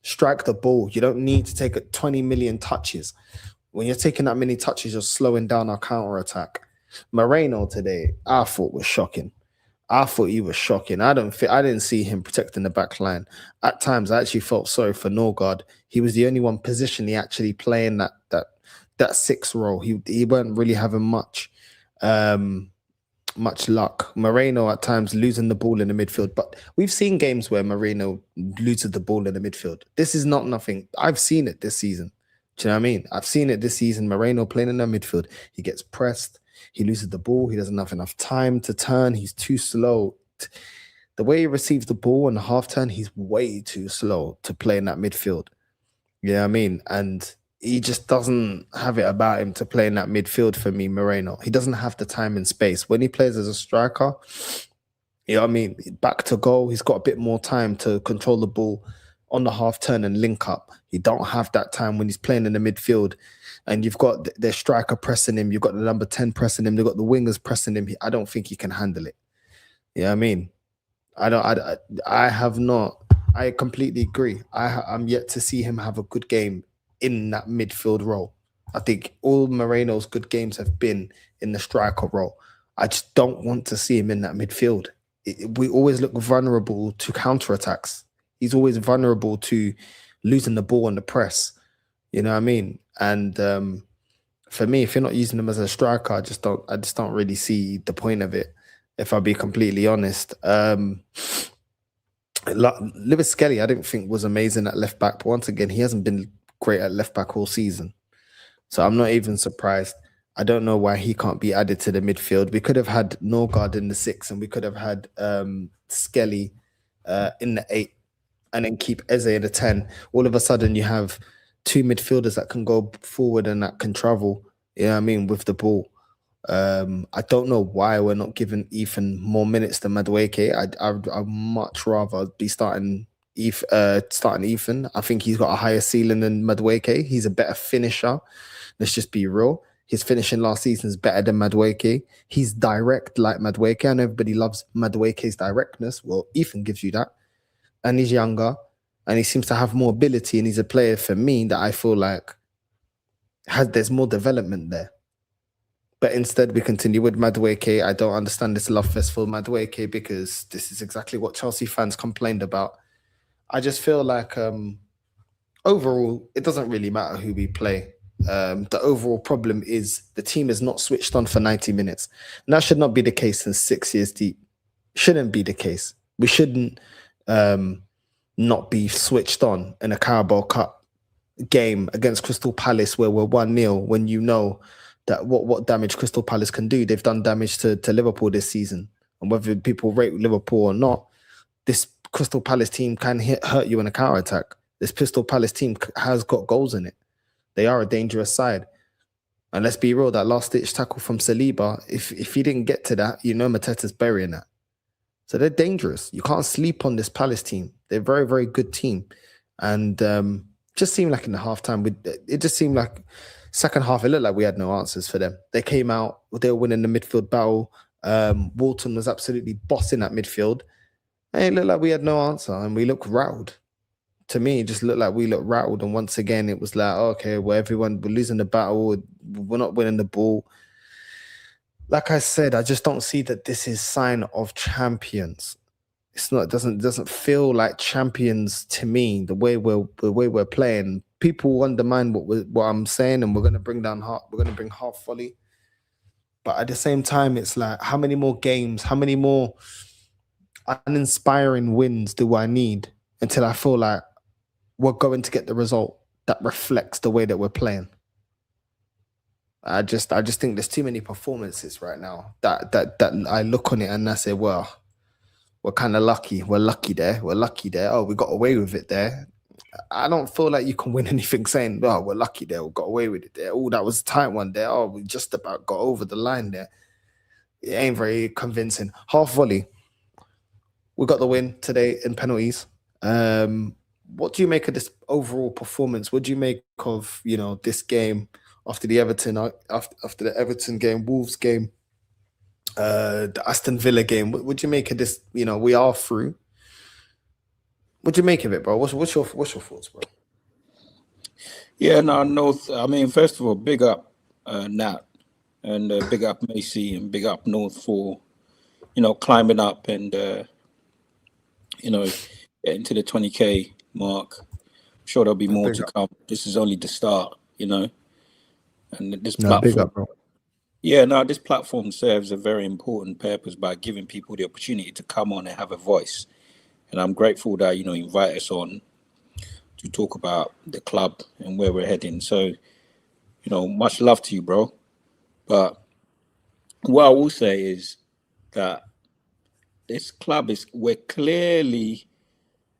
Strike the ball. You don't need to take 20 million touches. When you're taking that many touches, you're slowing down our counter-attack. Moreno today, I thought was shocking. I thought he was shocking. I didn't see him protecting the back line. At times, I actually felt sorry for Ødegaard. He was the only one positionally actually playing that six role. He weren't really having much luck. Moreno at times losing the ball in the midfield, but we've seen games where Moreno loses the ball in the midfield. This is not nothing. I've seen it this season. Do you know what I mean? I've seen it this season. Moreno playing in the midfield. He gets pressed. He loses the ball. He doesn't have enough time to turn. He's too slow. The way he receives the ball in the half turn, he's way too slow to play in that midfield. You know what I mean? And he just doesn't have it about him to play in that midfield for me, Moreno. He doesn't have the time and space. When he plays as a striker, you know what I mean? Back to goal, he's got a bit more time to control the ball on the half turn and link up. He don't have that time when he's playing in the midfield. And you've got the striker pressing him. You've got the number 10 pressing him. They've got the wingers pressing him. I don't think he can handle it. You know what I mean? I completely agree. I'm yet to see him have a good game in that midfield role. I think all Moreno's good games have been in the striker role. I just don't want to see him in that midfield. We always look vulnerable to counterattacks. He's always vulnerable to losing the ball on the press. You know what I mean? And for me, if you're not using him as a striker, I just don't really see the point of it, if I'll be completely honest. Lewis Skelly, I didn't think was amazing at left back, but once again, he hasn't been great at left back all season. So I'm not even surprised. I don't know why he can't be added to the midfield. We could have had Ødegaard in the 6 and we could have had Skelly in the 8 and then keep Eze in the 10. All of a sudden you have 2 midfielders that can go forward and that can travel, you know what I mean, with the ball. I don't know why we're not giving Ethan more minutes than Madueke. I'd much rather be starting Ethan. I think he's got a higher ceiling than Madueke. He's a better finisher. Let's just be real. His finishing last season is better than Madueke. He's direct like Madueke, and everybody loves Madueke's directness. Well, Ethan gives you that. And he's younger, and he seems to have more ability, and he's a player for me that I feel like there's more development there. But instead, we continue with Madueke. I don't understand this love fest for Madueke because this is exactly what Chelsea fans complained about. I just feel like overall, it doesn't really matter who we play. the overall problem is the team is not switched on for 90 minutes. And that should not be the case in 6 years deep. Shouldn't be the case. We shouldn't not be switched on in a Carabao Cup game against Crystal Palace where we're 1-0 when you know that what damage Crystal Palace can do. They've done damage to Liverpool this season. And whether people rate Liverpool or not, this Crystal Palace team can hurt you in a counter-attack. This Crystal Palace team has got goals in it. They are a dangerous side. And let's be real, that last-ditch tackle from Saliba, if he didn't get to that, you know Mateta's burying that. So they're dangerous. You can't sleep on this Palace team. They're a very, very good team. And just seemed like in the halftime, it just seemed like second half, it looked like we had no answers for them. They came out, they were winning the midfield battle. Walton was absolutely bossing that midfield. And it looked like we had no answer and we looked rattled. To me, it just looked like we looked rattled. And once again, it was like, okay, well, we're losing the battle. We're not winning the ball. Like I said, I just don't see that this is sign of champions. It's not. It doesn't feel like champions to me. The way we're playing, people will undermine what I'm saying, and we're gonna bring half volley. But at the same time, it's like, how many more games, how many more uninspiring wins do I need until I feel like we're going to get the result that reflects the way that we're playing? I just think there's too many performances right now that I look on it and I say, well, we're kind of lucky. We're lucky there. Oh, we got away with it there. I don't feel like you can win anything saying, oh, we're lucky there. We got away with it there. Oh, that was a tight one there. Oh, we just about got over the line there. It ain't very convincing. Half volley. We got the win today in penalties. What do you make of this overall performance? What do you make of, this game after the Everton game, Wolves game, the Aston Villa game? What do you make of this? We are through. What do you make of it, bro? What's your thoughts, bro? Yeah, no. I mean, first of all, big up Nat and big up Macy and big up North for climbing up and getting to the 20K mark. I'm sure there'll be more to come. This is only the start, and this platform. Big up, bro. Yeah, no, this platform serves a very important purpose by giving people the opportunity to come on and have a voice. And I'm grateful that, invite us on to talk about the club and where we're heading. So, much love to you, bro. But what I will say is that this club we're clearly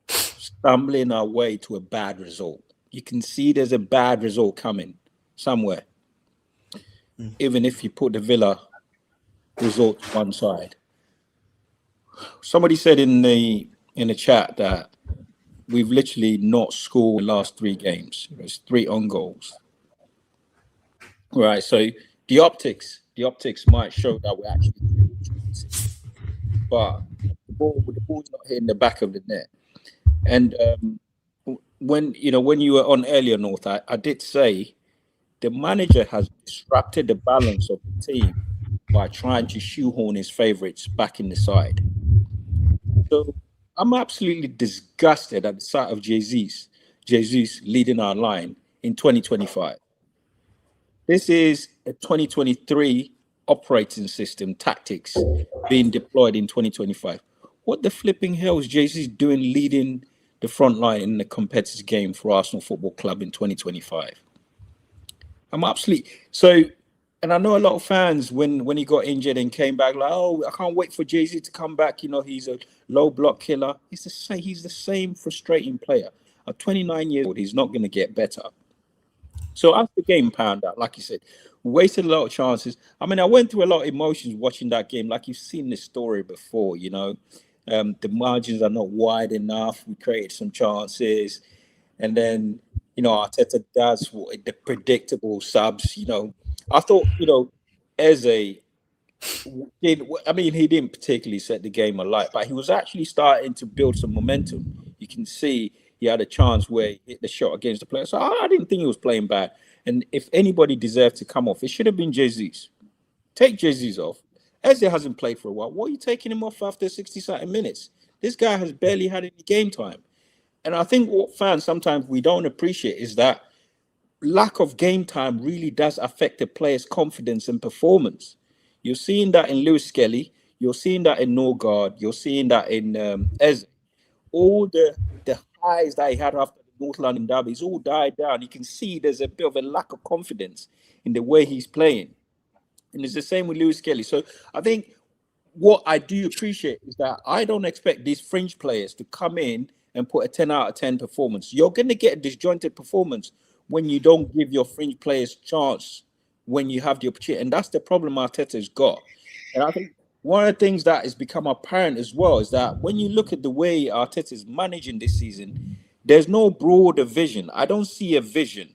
stumbling our way to a bad result. You can see there's a bad result coming somewhere. Even if you put the Villa result to one side. Somebody said in the chat that we've literally not scored the last 3 games. There's 3 on goals. Right, so the optics might show that we're actually, but the ball's not hitting the back of the net. And when you were on earlier, North, I did say the manager has disrupted the balance of the team by trying to shoehorn his favourites back in the side. So I'm absolutely disgusted at the sight of Jesus leading our line in 2025. This is a 2023 operating system tactics being deployed in 2025. What the flipping hell is Jesus doing leading the front line in the competitive game for Arsenal Football Club in 2025? I'm absolutely so, and I know a lot of fans when he got injured and came back, like, oh, I can't wait for Jay-Z to come back. He's a low block killer. He's the same frustrating player. At 29 years old, he's not going to get better. So as the game panned out, like you said, we wasted a lot of chances. I mean, I went through a lot of emotions watching that game. Like you've seen this story before, the margins are not wide enough. We created some chances, and then Arteta does the predictable subs. I thought, Eze, he didn't particularly set the game alight, but he was actually starting to build some momentum. You can see he had a chance where he hit the shot against the player. So I didn't think he was playing bad. And if anybody deserved to come off, it should have been Jesus. Take Jesus off. Eze hasn't played for a while. What are you taking him off after 60-something minutes? This guy has barely had any game time. And I think what fans sometimes we don't appreciate is that lack of game time really does affect the player's confidence and performance. You're seeing that in Lewis Skelly, you're seeing that in Northside, you're seeing that in Eze. All the highs that he had after the North London derby, it's all died down. You can see there's a bit of a lack of confidence in the way he's playing. And it's the same with Lewis Skelly. So I think what I do appreciate is that I don't expect these fringe players to come in and put a 10 out of 10 performance. You're going to get a disjointed performance when you don't give your fringe players chance when you have the opportunity. And that's the problem Arteta's got. And I think one of the things that has become apparent as well is that when you look at the way Arteta is managing this season, there's no broader vision. I don't see a vision.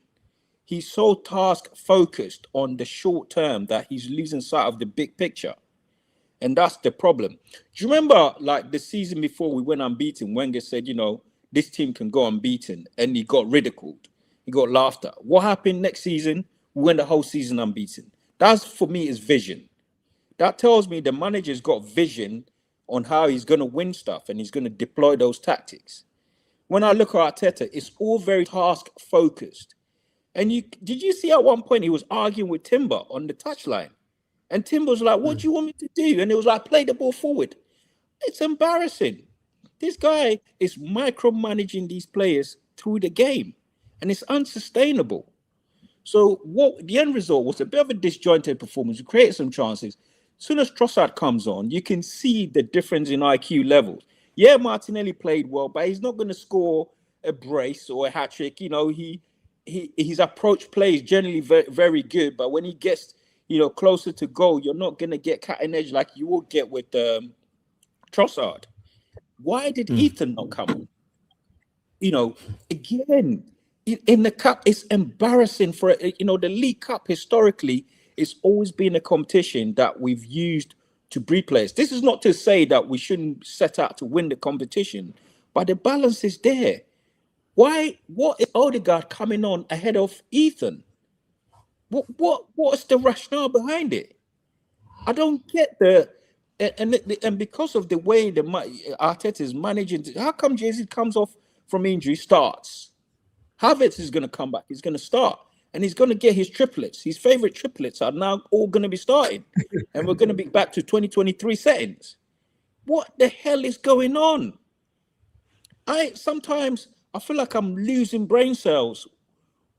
He's so task-focused on the short term that he's losing sight of the big picture. And that's the problem. Do you remember, like, the season before we went unbeaten, Wenger said, you know, this team can go unbeaten, and he got ridiculed. He got laughed at. What happened next season? We went the whole season unbeaten. That's, for me, is vision. That tells me the manager's got vision on how he's going to win stuff, and he's going to deploy those tactics. When I look at Arteta, it's all very task-focused. And did you see at one point he was arguing with Timber on the touchline? And Timber was like, what do you want me to do? And it was like, play the ball forward. It's embarrassing. This guy is micromanaging these players through the game. And it's unsustainable. So what the end result was a bit of a disjointed performance. We created some chances. As soon as Trossard comes on, you can see the difference in IQ levels. Yeah, Martinelli played well, but he's not going to score a brace or a hat-trick. You know, his approach play is generally very, very good. But when he gets, you know, closer to goal, you're not going to get cutting edge like you would get with Trossard. Why did Ethan not come on? You know, again, in the cup, it's embarrassing for, you know, the League Cup historically, it's always been a competition that we've used to breed players. This is not to say that we shouldn't set out to win the competition, but the balance is there. What is Ødegaard coming on ahead of Ethan? What's the rationale behind it? I don't get and because of the way the Arteta is managing, how come Jesus comes off from injury, starts? Havertz is going to come back. He's going to start, and he's going to get his triplets. His favorite triplets are now all going to be starting, and we're going to be back to 2023 settings. What the hell is going on? Sometimes I feel like I'm losing brain cells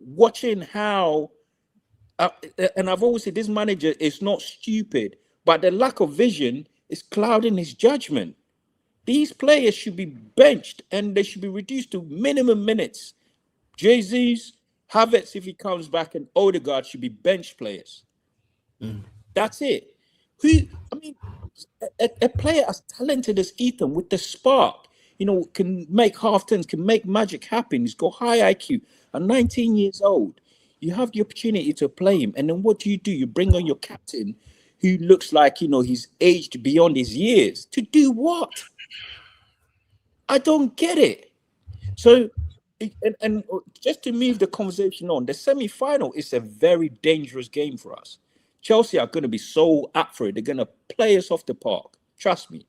watching how. And I've always said this manager is not stupid, but the lack of vision is clouding his judgment. These players should be benched and they should be reduced to minimum minutes. Jesus, Havertz, if he comes back, and Ødegaard should be bench players. That's it. A player as talented as Ethan with the spark, you know, can make half turns, can make magic happen. He's got high IQ. At 19 years old, you have the opportunity to play him. And then what do? You bring on your captain who looks like, you know, he's aged beyond his years. To do what? I don't get it. So, and just to move the conversation on, the semi-final is a very dangerous game for us. Chelsea are going to be so up for it. They're going to play us off the park. Trust me.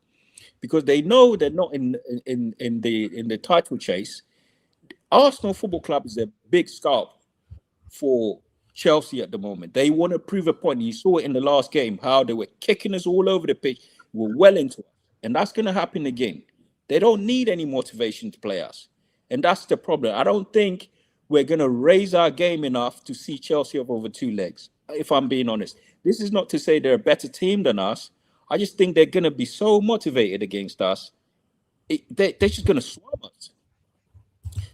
Because they know they're not in the title chase. Arsenal Football Club is a big scalp for Chelsea at the moment. They want to prove a point. You saw it in the last game, how they were kicking us all over the pitch. We're well into it. And that's going to happen again. They don't need any motivation to play us. And that's the problem. I don't think we're going to raise our game enough to see Chelsea up over two legs, if I'm being honest. This is not to say they're a better team than us. I just think they're going to be so motivated against us. They're just going to swarm us.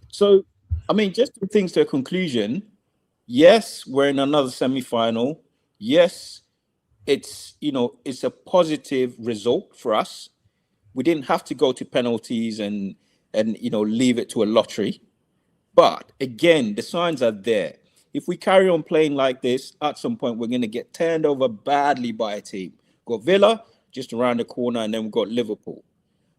So, I mean, just to things to a conclusion, yes, we're in another semi-final. Yes, it's a positive result for us. We didn't have to go to penalties and leave it to a lottery. But again, the signs are there. If we carry on playing like this, at some point we're going to get turned over badly by a team. Got Villa just around the corner, and then we've got Liverpool.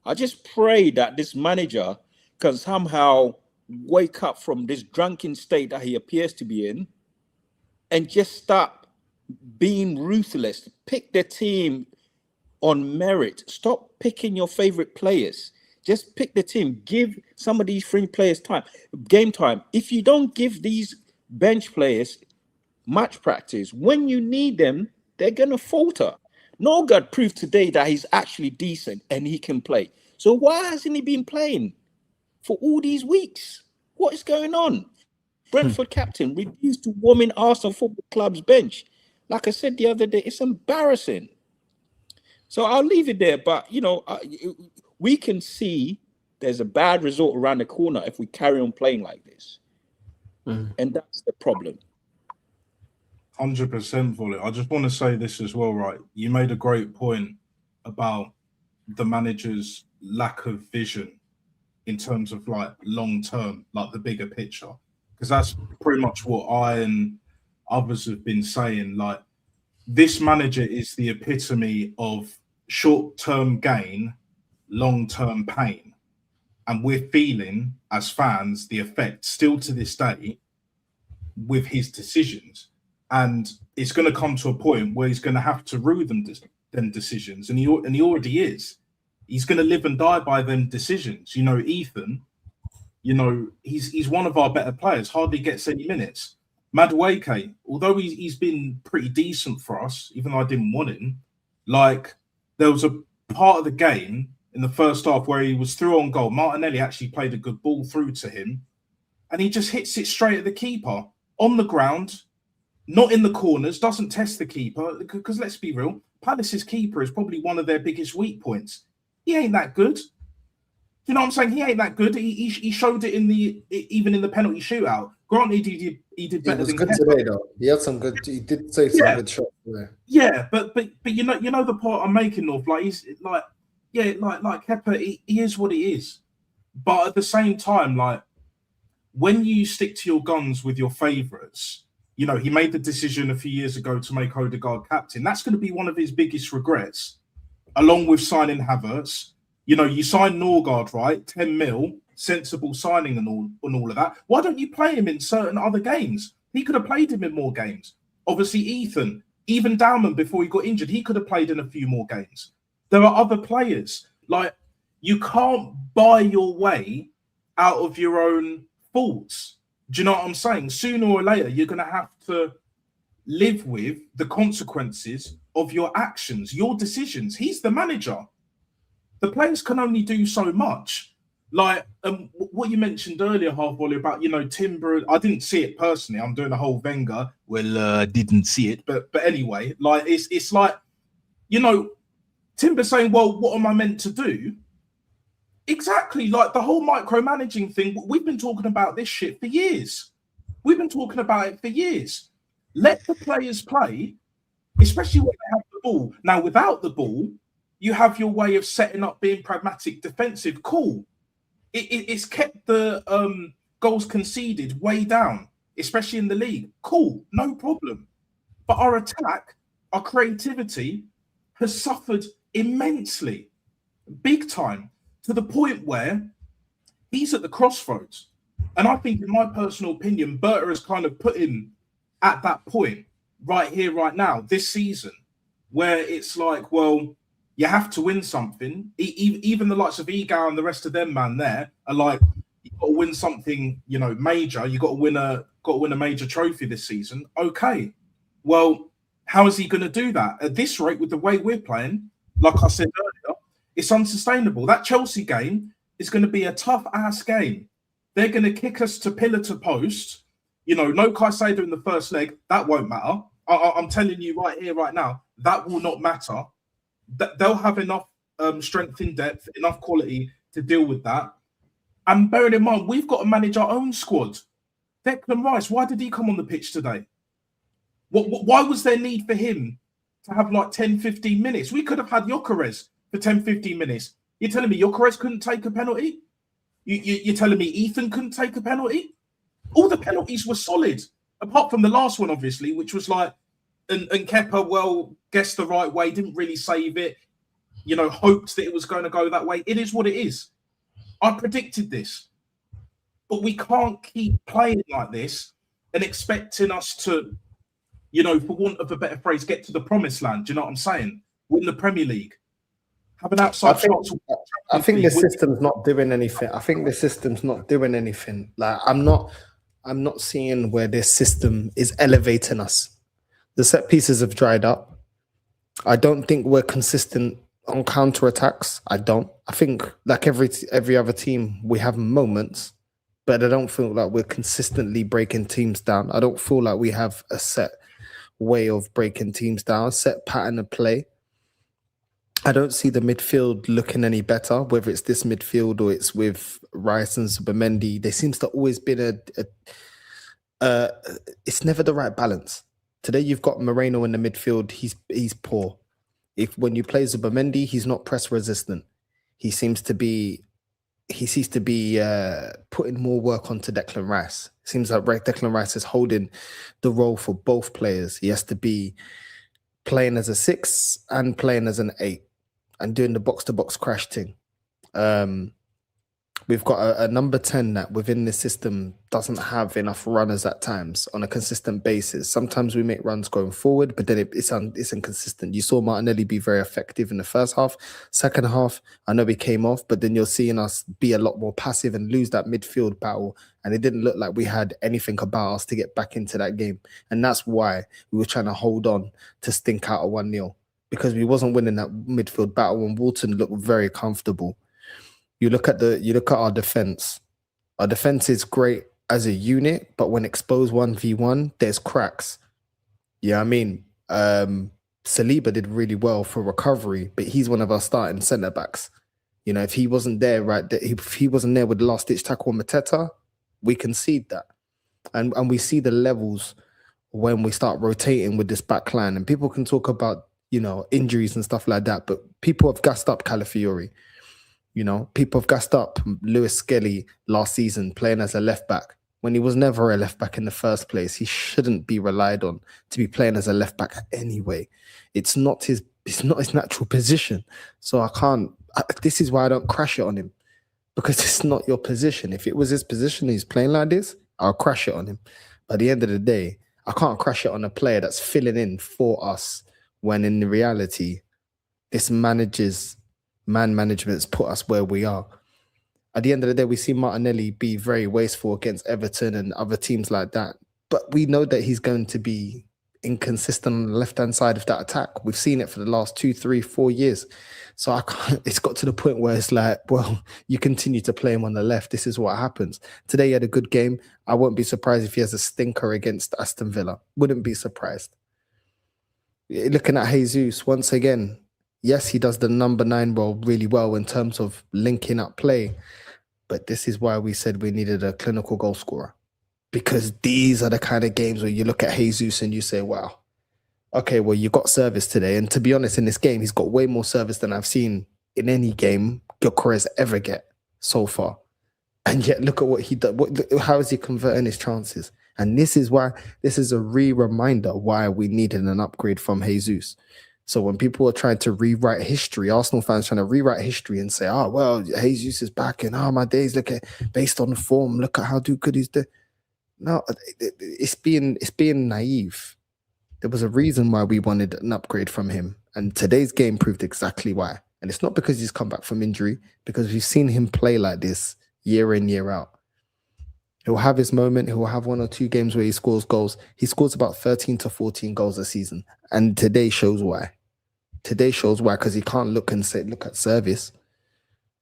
I just pray that this manager can somehow wake up from this drunken state that he appears to be in and just stop being ruthless. Pick the team on merit. Stop picking your favorite players. Just pick the team. Give some of these fringe players game time. If you don't give these bench players, match practice, when you need them, they're going to falter. Northside proved today that he's actually decent and he can play. So why hasn't he been playing for all these weeks? What is going on? Brentford captain refused to warm in Arsenal Football Club's bench. Like I said the other day, it's embarrassing. So I'll leave it there. But, you know, we can see there's a bad result around the corner if we carry on playing like this. And that's the problem. 100% Volley. I just want to say this as well, right? You made a great point about the manager's lack of vision in terms of like long term, like the bigger picture. Because that's pretty much what I and others have been saying. Like, this manager is the epitome of short-term gain, long-term pain. And we're feeling, as fans, the effect still to this day with his decisions. And it's going to come to a point where he's going to have to rue them decisions. And he already is. He's going to live and die by them decisions. You know, Ethan, you know, he's one of our better players, hardly gets any minutes. Madueke, although he's been pretty decent for us, even though I didn't want him, like, there was a part of the game in the first half where he was through on goal. Martinelli actually played a good ball through to him, and he just hits it straight at the keeper, on the ground, not in the corners, doesn't test the keeper, because let's be real, Palace's keeper is probably one of their biggest weak points. He ain't that good. You know what I'm saying? He ain't that good. He showed it even in the penalty shootout. Granted, he did better. He was good today, though. He had some good. He did say some good shots there. Yeah, but you know the part I'm making of, like, he's like, yeah, like Kepa, he is what he is. But at the same time, like, when you stick to your guns with your favourites, you know, he made the decision a few years ago to make Ødegaard captain. That's going to be one of his biggest regrets, along with signing Havertz. You know, you signed Northside, right? 10 mil, sensible signing and all of that. Why don't you play him in certain other games? He could have played him in more games. Obviously, Ethan, even Dowman, before he got injured, he could have played in a few more games. There are other players. Like, you can't buy your way out of your own faults. Do you know what I'm saying? Sooner or later, you're going to have to live with the consequences of your actions, your decisions. He's the manager. The players can only do so much. Like, what you mentioned earlier, Half Volley, about, you know, Timber. I didn't see it personally. I'm doing a whole Wenger. Well, didn't see it. But anyway, like, it's like, you know, Timber saying, well, what am I meant to do? Exactly. Like, the whole micromanaging thing. We've been talking about this shit for years. We've been talking about it for years. Let the players play, especially when they have the ball. Now, without the ball, you have your way of setting up, being pragmatic, defensive. Cool. It's kept the goals conceded way down, especially in the league. Cool. No problem. But our attack, our creativity has suffered immensely, big time, to the point where he's at the crossroads. And I think, in my personal opinion, Berta has kind of put him at that point right here, right now, this season, where it's like, well, you have to win something. Even the likes of Ødegaard and the rest of them, man, there are like, you got to win something, you know, major. You got to win a major trophy this season. Okay, well, how is he going to do that at this rate with the way we're playing? Like I said earlier, it's unsustainable. That Chelsea game is going to be a tough ass game. They're going to kick us to pillar to post. You know, no Caicedo in the first leg. That won't matter. I'm telling you right here, right now, that will not matter. They'll have enough strength in depth, enough quality to deal with that. And bearing in mind, we've got to manage our own squad. Declan Rice, why did he come on the pitch today? Why was there need for him to have like 10, 15 minutes? We could have had Gyökeres for 10, 15 minutes. You're telling me Gyökeres couldn't take a penalty? You're telling me Ethan couldn't take a penalty? All the penalties were solid, apart from the last one, obviously, which was like, and Kepa, well, guessed the right way, didn't really save it, you know, hoped that it was going to go that way. It is what it is. I predicted this. But we can't keep playing like this and expecting us to, you know, for want of a better phrase, get to the promised land. Do you know what I'm saying? Win the Premier League. Have an outside shot. I think the system's not doing anything. Like, I'm I'm not seeing where this system is elevating us. The set pieces have dried up. I don't think we're consistent on counter attacks. I don't. I think like every other team, we have moments, but I don't feel like we're consistently breaking teams down. I don't feel like we have a set way of breaking teams down, set pattern of play. I don't see the midfield looking any better, whether it's this midfield or it's with Rice and Zubimendi. There seems to always been it's never the right balance. Today you've got Moreno in the midfield. He's poor. When you play Zubimendi, he's not press resistant. He seems to be putting more work onto Declan Rice. Seems like Declan Rice is holding the role for both players. He has to be playing as a 6 and playing as an 8 and doing the box-to-box crash thing. We've got a number 10 that within the system doesn't have enough runners at times on a consistent basis. Sometimes we make runs going forward, but then it's inconsistent. You saw Martinelli be very effective in the first half. Second half, I know he came off, but then you're seeing us be a lot more passive and lose that midfield battle. And it didn't look like we had anything about us to get back into that game. And that's why we were trying to hold on to stink out a 1-0, because we wasn't winning that midfield battle and Walton looked very comfortable. You look at our defense. Our defense is great as a unit, but when exposed 1v1, there's cracks. Yeah, I mean, Saliba did really well for recovery, but he's one of our starting centre backs. You know, if he wasn't there, if he wasn't there with the last ditch tackle on Mateta, we concede that, and we see the levels when we start rotating with this back line. And people can talk about injuries and stuff like that, but people have gassed up Calafiori. People have gassed up Lewis Skelly last season playing as a left back when he was never a left back in the first place. He shouldn't be relied on to be playing as a left back anyway. It's not his natural position. So this is why I don't crash it on him, because it's not your position. If it was his position, he's playing like this, I'll crash it on him. But at the end of the day, I can't crash it on a player that's filling in for us when in reality, this man management's put us where we are. At the end of the day, we see Martinelli be very wasteful against Everton and other teams like that. But we know that he's going to be inconsistent on the left-hand side of that attack. We've seen it for the last 2, 3, 4 years. So it's got to the point where it's like, well, you continue to play him on the left. This is what happens. Today he had a good game. I won't be surprised if he has a stinker against Aston Villa. Wouldn't be surprised. Looking at Jesus, once again, yes, he does the number 9 role really well in terms of linking up play. But this is why we said we needed a clinical goal scorer. Because these are the kind of games where you look at Jesus and you say, wow, okay, well, you got service today. And to be honest, in this game, he's got way more service than I've seen in any game Gyökeres ever get so far. And yet, look at what he does. How is he converting his chances? And this is a reminder why we needed an upgrade from Jesus. So when people are trying to rewrite history, Arsenal fans trying to rewrite history and say, oh, well, Jesus is back and my days, look at, based on the form, look at how good he's doing. No, it's being naive. There was a reason why we wanted an upgrade from him. And today's game proved exactly why. And it's not because he's come back from injury, because we've seen him play like this year in, year out. He'll have his moment. He'll have 1 or 2 games where he scores goals. He scores about 13 to 14 goals a season. And today shows why. Today shows why, because he can't look and say, look at service.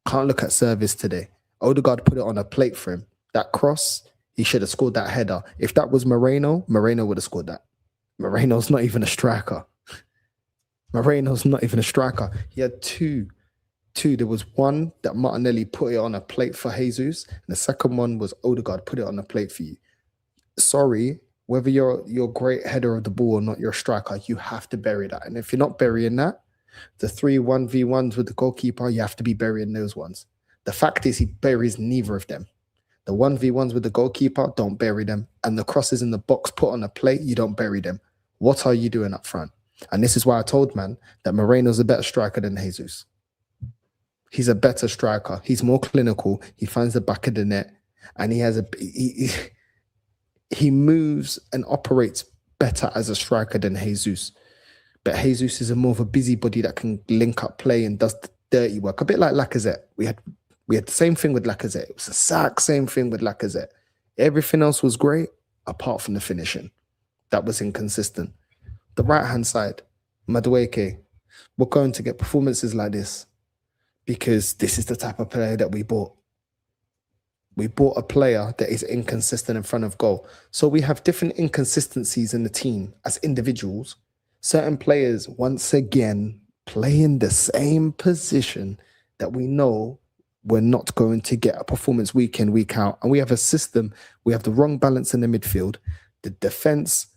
Can't look at service today. Ødegaard put it on a plate for him. That cross, he should have scored that header. If that was Moreno would have scored that. Moreno's not even a striker. He had two. There was one that Martinelli put it on a plate for Jesus, and the second one was Ødegaard put it on a plate for you. Sorry, whether you're great header of the ball or not, you're a striker, you have to bury that. And if you're not burying that, the 3 1v1s with the goalkeeper, you have to be burying those ones. The fact is he buries neither of them. The 1v1s with the goalkeeper, don't bury them. And the crosses in the box put on a plate, you don't bury them. What are you doing up front? And this is why I told man that Moreno's a better striker than Jesus. He's a better striker. He's more clinical. He finds the back of the net, and he moves and operates better as a striker than Jesus. But Jesus is more of a busybody that can link up play and does the dirty work. A bit like Lacazette. We had the same thing with Lacazette. It was the exact same thing with Lacazette. Everything else was great, apart from the finishing. That was inconsistent. The right-hand side, Madueke, we're going to get performances like this because this is the type of player that we bought. We bought a player that is inconsistent in front of goal. So we have different inconsistencies in the team as individuals. Certain players, once again, playing the same position that we know we're not going to get a performance week in, week out. And we have a system, we have the wrong balance in the midfield. The defense,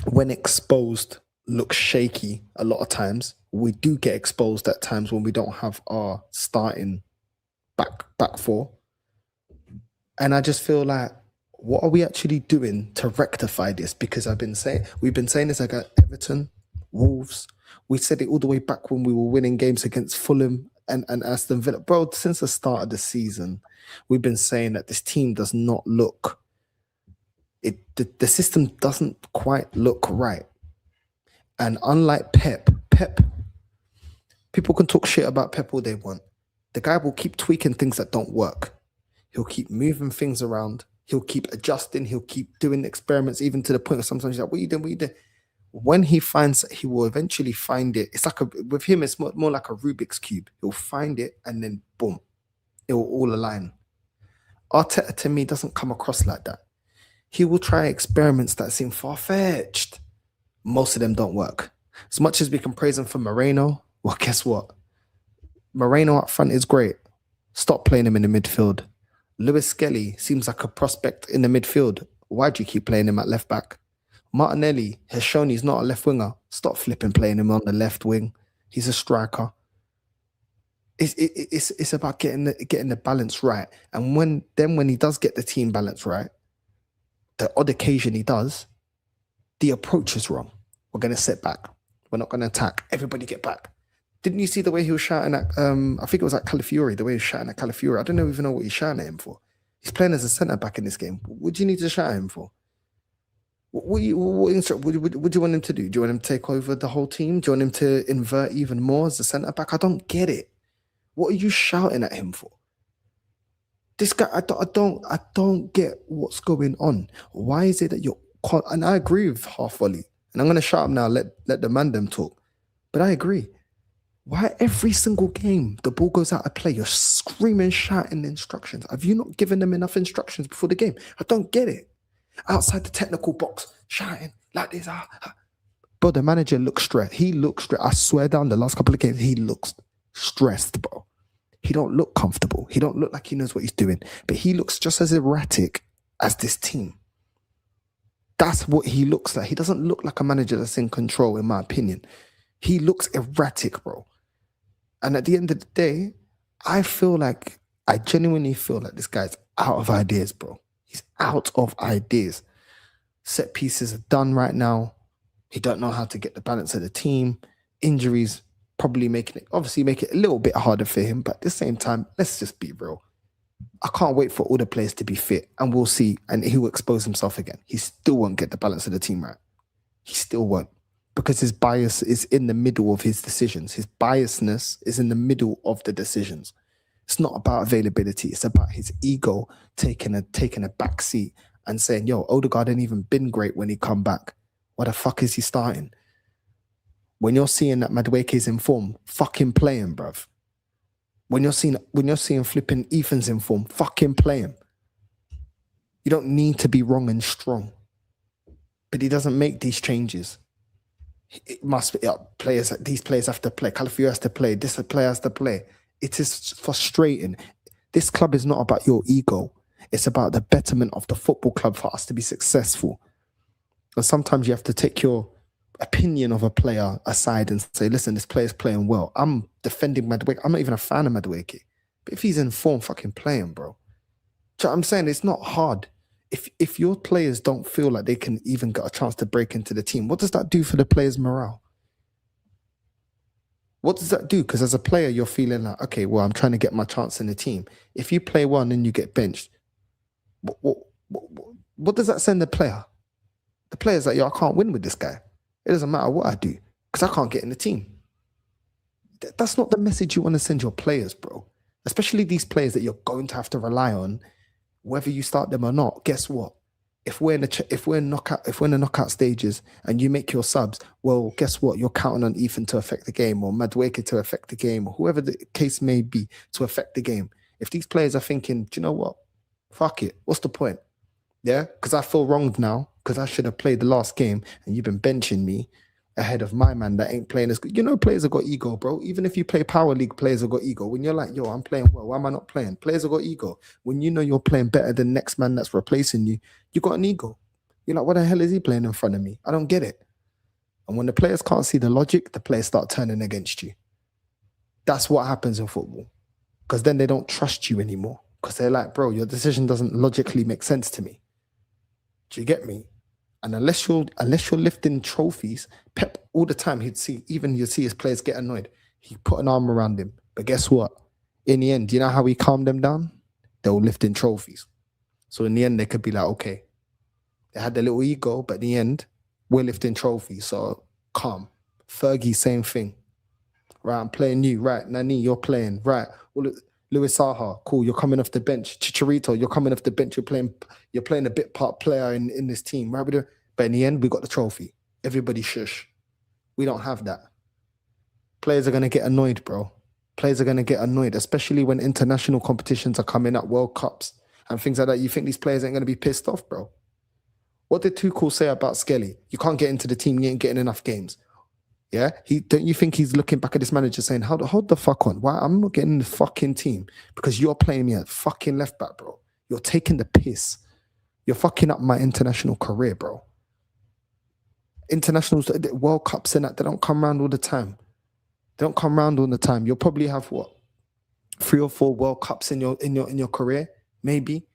when exposed, looks shaky a lot of times. We do get exposed at times when we don't have our starting back four. And I just feel like, what are we actually doing to rectify this? Because we've been saying this against Everton, Wolves. We said it all the way back when we were winning games against Fulham and Aston Villa. Bro, since the start of the season, we've been saying that this team does not look, the system doesn't quite look right. And unlike Pep, people can talk shit about Pep all they want. The guy will keep tweaking things that don't work. He'll keep moving things around. He'll keep adjusting. He'll keep doing experiments, even to the point of sometimes you're like, what are you doing? When he finds it, he will eventually find it. It's like with him, it's more like a Rubik's Cube. He'll find it and then boom, it will all align. Arteta, to me, doesn't come across like that. He will try experiments that seem far-fetched. Most of them don't work. As much as we can praise him for Moreno, well, guess what? Moreno up front is great. Stop playing him in the midfield. Lewis Skelly seems like a prospect in the midfield. Why do you keep playing him at left back? Martinelli has shown he's not a left winger. Stop flipping playing him on the left wing. He's a striker. It's about getting the balance right. And when he does get the team balance right, the odd occasion he does, the approach is wrong. We're going to sit back. We're not going to attack. Everybody get back. Didn't you see the way he was shouting at, I think it was at Calafiori, the way he was shouting at Calafiori? I don't even know what he's shouting at him for. He's playing as a centre-back in this game. What do you need to shout at him for? What do you want him to do? Do you want him to take over the whole team? Do you want him to invert even more as a centre-back? I don't get it. What are you shouting at him for? This guy, I don't get what's going on. Why is it that you're... And I agree with Half Volley. And I'm going to shut up now, let the man them talk. But I agree. Why every single game the ball goes out of play, you're screaming, shouting instructions? Have you not given them enough instructions before the game? I don't get it. Outside the technical box, shouting like this. Bro, the manager looks stressed. He looks stressed. I swear down, the last couple of games, he looks stressed, bro. He don't look comfortable. He don't look like he knows what he's doing. But he looks just as erratic as this team. That's what he looks like. He doesn't look like a manager that's in control, in my opinion. He looks erratic, bro. And at the end of the day, I genuinely feel like this guy's out of ideas, bro. He's out of ideas. Set pieces are done right now. He don't know how to get the balance of the team. Injuries probably make it a little bit harder for him. But at the same time, let's just be real. I can't wait for all the players to be fit, and we'll see. And he will expose himself again. He still won't get the balance of the team right. He still won't. Because his bias is in the middle of his decisions. His biasness is in the middle of the decisions. It's not about availability. It's about his ego taking a back seat and saying, yo, Ødegaard ain't even been great when he come back. What the fuck is he starting? When you're seeing that Madueke's in form, fucking play him, bruv. When you're seeing flipping Ethan's in form, fucking play him. You don't need to be wrong and strong. But he doesn't make these changes. It must be these players have to play. Calafiori has to play. This player has to play. It is frustrating. This club is not about your ego. It's about the betterment of the football club for us to be successful. And sometimes you have to take your opinion of a player aside and say, listen, this player's playing well. I'm defending Madueke. I'm not even a fan of Madueke. But if he's in form, fucking play him, bro. So I'm saying it's not hard. If your players don't feel like they can even get a chance to break into the team, what does that do for the players' morale? What does that do? Because as a player, you're feeling like, okay, well, I'm trying to get my chance in the team. If you play one and you get benched, what does that send the player? The player's like, yo, I can't win with this guy. It doesn't matter what I do because I can't get in the team. That's not the message you want to send your players, bro. Especially these players that you're going to have to rely on whether you start them or not, guess what? If we're in the knockout stages and you make your subs, well, guess what? You're counting on Ethan to affect the game, or Madueke to affect the game, or whoever the case may be to affect the game. If these players are thinking, do you know what? Fuck it. What's the point? Yeah, because I feel wronged now because I should have played the last game and you've been benching me ahead of my man that ain't playing as good. You know, players have got ego, bro. Even if you play Power League, players have got ego. When you're like, yo, I'm playing well, why am I not playing? Players have got ego. When you know you're playing better than next man that's replacing you, you got an ego. You're like, what the hell is he playing in front of me? I don't get it. And when the players can't see the logic, the players start turning against you. That's what happens in football. Because then they don't trust you anymore. Because they're like, bro, your decision doesn't logically make sense to me. Do you get me? And unless you're lifting trophies, Pep all the time you'd see his players get annoyed. He put an arm around him. But guess what? In the end, do you know how he calmed them down? They were lifting trophies. So in the end, they could be like, okay, they had their little ego, but in the end, we're lifting trophies. So calm. Fergie, same thing. Right, I'm playing you. Right, Nani, you're playing. Right. Well, Luis Saha, cool, you're coming off the bench. Chicharito, you're coming off the bench. You're playing a bit part player in this team, right? But in the end, we got the trophy. Everybody shush. We don't have that. Players are going to get annoyed, bro. Players are going to get annoyed, especially when international competitions are coming up, World Cups and things like that. You think these players ain't going to be pissed off, bro? What did Tuchel say about Skelly? You can't get into the team, you ain't getting enough games. Yeah, don't you think he's looking back at this manager saying, hold the fuck on? Why I'm not getting in the fucking team? Because you're playing me at fucking left back, bro. You're taking the piss. You're fucking up my international career, bro. Internationals, World Cups and that, they don't come around all the time. They don't come around all the time. You'll probably have 3 or 4 World Cups in your career, maybe.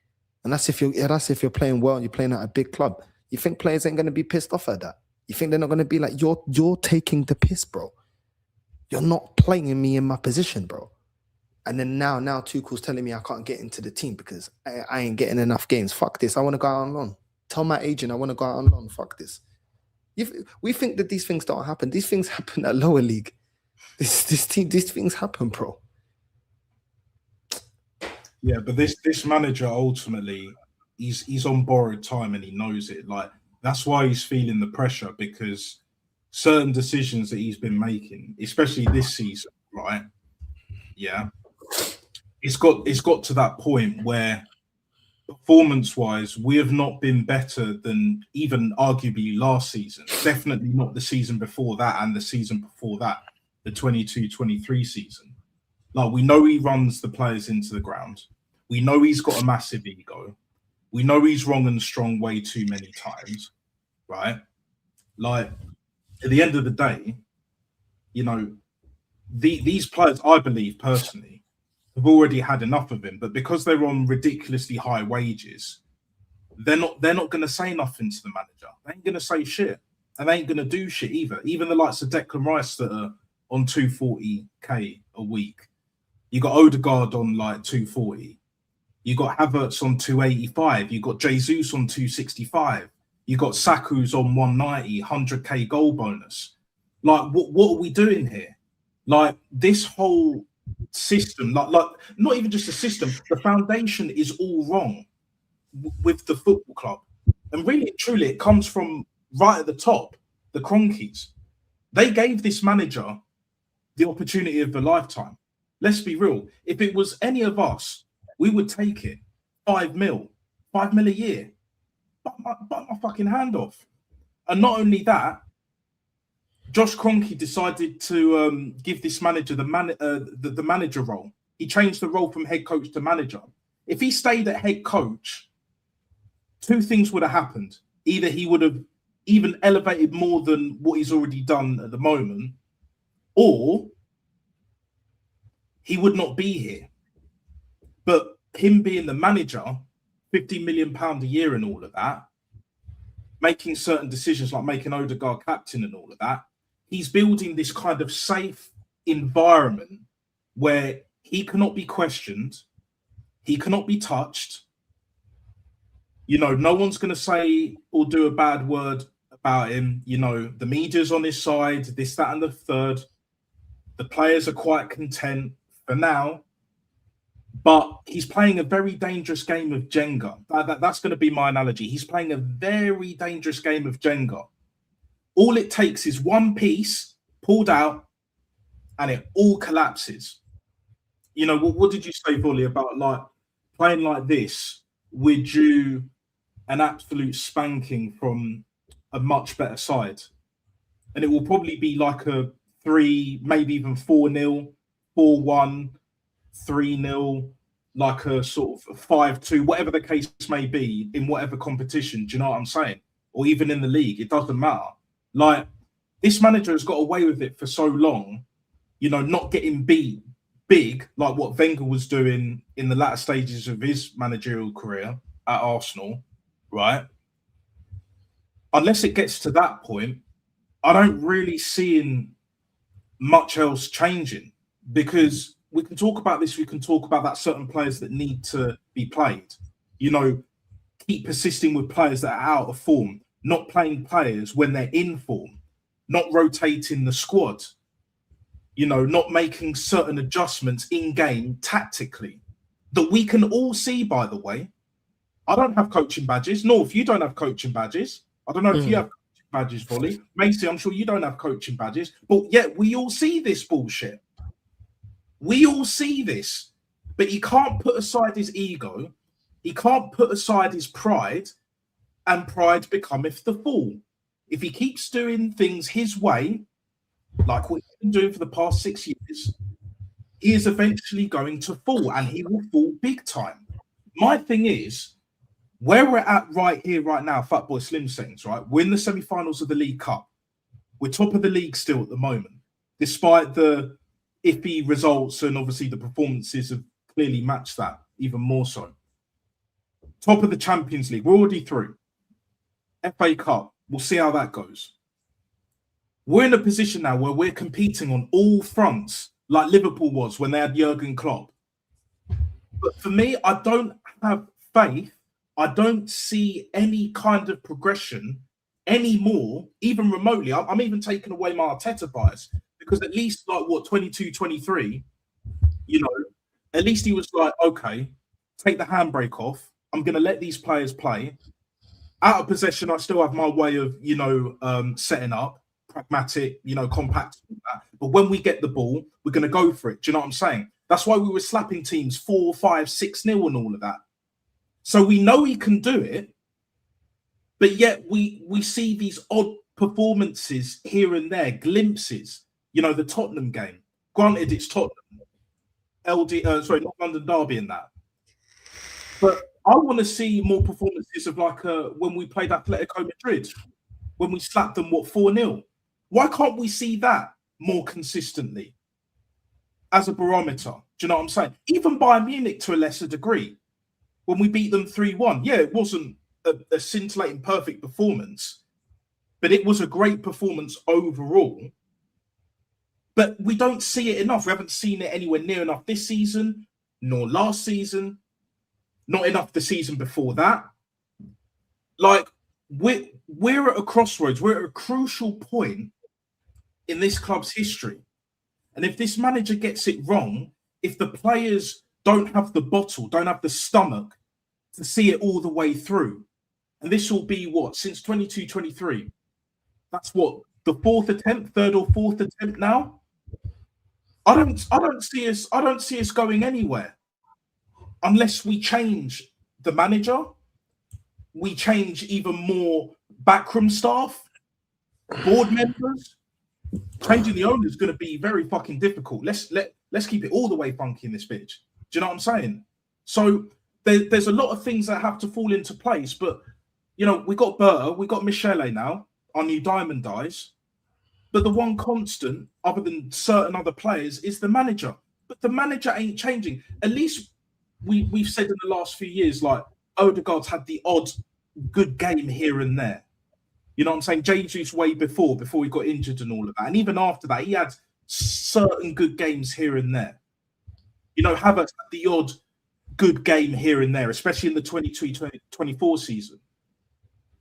And that's if you're playing well and you're playing at a big club. You think players ain't gonna be pissed off at that? You think they're not going to be like, you're taking the piss, bro. You're not playing me in my position, bro. And then now Tuchel's telling me I can't get into the team because I ain't getting enough games. Fuck this. I want to go out on loan. Tell my agent I want to go out on loan. Fuck this. We think that these things don't happen. These things happen at lower league. These things happen, bro. Yeah, but this manager ultimately, he's on borrowed time and he knows it. Like, that's why he's feeling the pressure, because certain decisions that he's been making, especially this season, right? Yeah. It's got to that point where performance-wise, we have not been better than even arguably last season. Definitely not the season before that and the season before that, the 22-23 season. Like, we know he runs the players into the ground. We know he's got a massive ego. We know he's wrong and strong way too many times, right? Like, at the end of the day, you know, these players, I believe personally, have already had enough of him. But because they're on ridiculously high wages, they're not going to say nothing to the manager. They ain't going to say shit, and they ain't going to do shit either. Even the likes of Declan Rice that are on 240k a week. You got Ødegaard on like 240. You got Havertz on 285. You got Jesus on 265. You got Saka's on 190, 100k goal bonus. Like, what are we doing here? Like, this whole system, like not even just the system, the foundation is all wrong with the football club. And really and truly, it comes from right at the top, the Cronkies. They gave this manager the opportunity of a lifetime. Let's be real. If it was any of us, we would take it. 5 mil a year. But my fucking hand off. And not only that, Josh Kroenke decided to give this manager the manager role. He changed the role from head coach to manager. If he stayed at head coach, 2 things would have happened. Either he would have even elevated more than what he's already done at the moment, or he would not be here. But him being the manager, £50 million a year and all of that, making certain decisions like making Ødegaard captain and all of that, he's building this kind of safe environment where he cannot be questioned, he cannot be touched. You know, no one's going to say or do a bad word about him. You know, the media's on his side, this, that, and the third. The players are quite content for now. but he's playing a very dangerous game of Jenga. That's going to be my analogy. He's playing a very dangerous game of Jenga. All it takes is one piece pulled out and it all collapses. You know, what did you say, Volley, about like playing like this with you an absolute spanking from a much better side? And it will probably be like a 3, maybe even 4-0, 4-1, 3-0, like a sort of 5-2, whatever the case may be in whatever competition. Do you know what I'm saying? Or even in the league, it doesn't matter. Like, this manager has got away with it for so long, you know, not getting beat big like what Wenger was doing in the latter stages of his managerial career at Arsenal, right? Unless it gets to that point, I don't really see much else changing, because we can talk about this, we can talk about that certain players that need to be played. You know, keep persisting with players that are out of form, not playing players when they're in form, not rotating the squad, you know, not making certain adjustments in-game tactically that we can all see, by the way. I don't have coaching badges. North, you don't have coaching badges. I don't know if you have coaching badges, Volley. Macy, I'm sure you don't have coaching badges. But yet we all see this bullshit. We all see this. But he can't put aside his ego. He can't put aside his pride. And pride becometh the fall. If he keeps doing things his way, like what he's been doing for the past 6 years, he is eventually going to fall, and he will fall big time. My thing is, where we're at right here, right now, Fatboy Slim Settings, right? We're in the semi-finals of the League Cup. We're top of the league still at the moment, despite the iffy results, and obviously the performances have clearly matched that, even more so. Top of the Champions League, we're already through. FA Cup, we'll see how that goes. We're in a position now where we're competing on all fronts, like Liverpool was when they had Jurgen Klopp. But for me, I don't have faith. I don't see any kind of progression anymore, even remotely. I'm even taking away my Arteta bias, because at least like 22, 23, you know, at least he was like, okay, take the handbrake off. I'm going to let these players play. Out of possession, I still have my way of, you know, setting up. Pragmatic, you know, compact. But when we get the ball, we're going to go for it. Do you know what I'm saying? That's why we were slapping teams 4, 5, 6-0 and all of that. So we know he can do it, but yet we see these odd performances here and there, glimpses. You know, the Tottenham game. Granted, it's Tottenham, not London Derby in that. But I want to see more performances of like when we played Atletico Madrid, when we slapped them 4-0. Why can't we see that more consistently as a barometer? Do you know what I'm saying? Even Bayern Munich to a lesser degree, when we beat them 3-1. Yeah, it wasn't a scintillating perfect performance, but it was a great performance overall. But we don't see it enough. We haven't seen it anywhere near enough this season, nor last season, not enough the season before that. Like, we're at a crossroads. We're at a crucial point in this club's history. And if this manager gets it wrong, if the players don't have the bottle, don't have the stomach to see it all the way through, and this will be what, since 22, 23, that's what, the third or fourth attempt now. I don't see us going anywhere unless we change the manager, we change even more backroom staff, board members. Changing the owner is going to be very fucking difficult. Let's keep it all the way funky in this bitch. Do you know what I'm saying? So there's a lot of things that have to fall into place. But you know, we got Berta, we got Michele now, our new Diamond Eyes. But the one constant, other than certain other players, is the manager. But the manager ain't changing. At least we've said in the last few years, like Ødegaard's had the odd good game here and there. You know what I'm saying? Jesus way before he got injured and all of that. And even after that, he had certain good games here and there. You know, Havertz had the odd good game here and there, especially in the 23-24 season.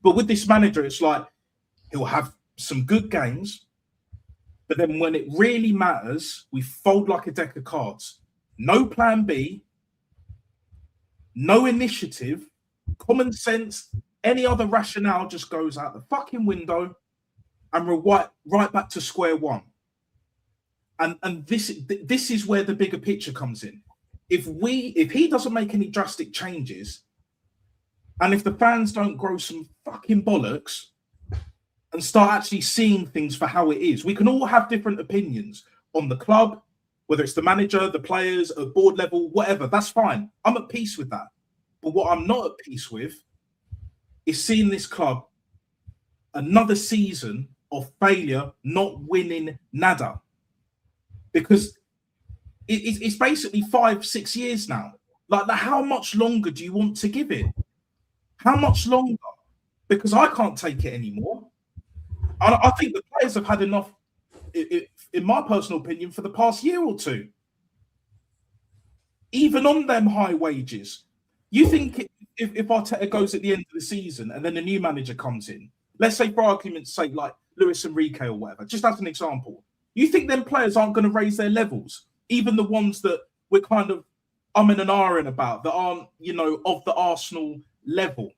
But with this manager, it's like he'll have some good games, but then when it really matters, we fold like a deck of cards. No plan B, no initiative, common sense, any other rationale just goes out the fucking window, and we're right back to square one. And this is where the bigger picture comes in. If he doesn't make any drastic changes, and if the fans don't grow some fucking bollocks and start actually seeing things for how it is, we can all have different opinions on the club, whether it's the manager, the players, at board level, whatever. That's fine. I'm at peace with that. But what I'm not at peace with is seeing this club another season of failure, not winning nada. Because it's basically 5-6 years now. Like, how much longer do you want to give it? How much longer? Because I can't take it anymore. I think the players have had enough, in my personal opinion, for the past year or two. Even on them high wages. You think if Arteta goes at the end of the season and then a new manager comes in, let's say for argument's sake, like Luis Enrique or whatever, just as an example, you think them players aren't going to raise their levels? Even the ones that we're kind of umming and ahhing about, that aren't, of the Arsenal level,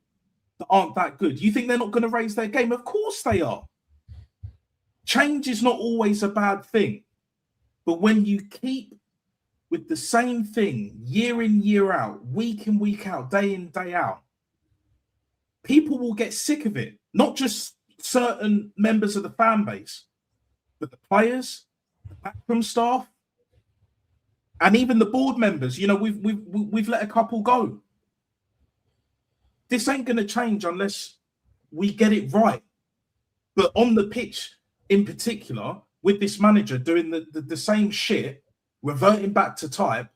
that aren't that good. You think they're not going to raise their game? Of course they are. Change is not always a bad thing. But when you keep with the same thing year in, year out, week in, week out, day in, day out, people will get sick of it. Not just certain members of the fan base, but the players, the backroom staff, and even the board members. We've let a couple go. This ain't going to change unless we get it right. But on the pitch, in particular, with this manager doing the same shit, reverting back to type,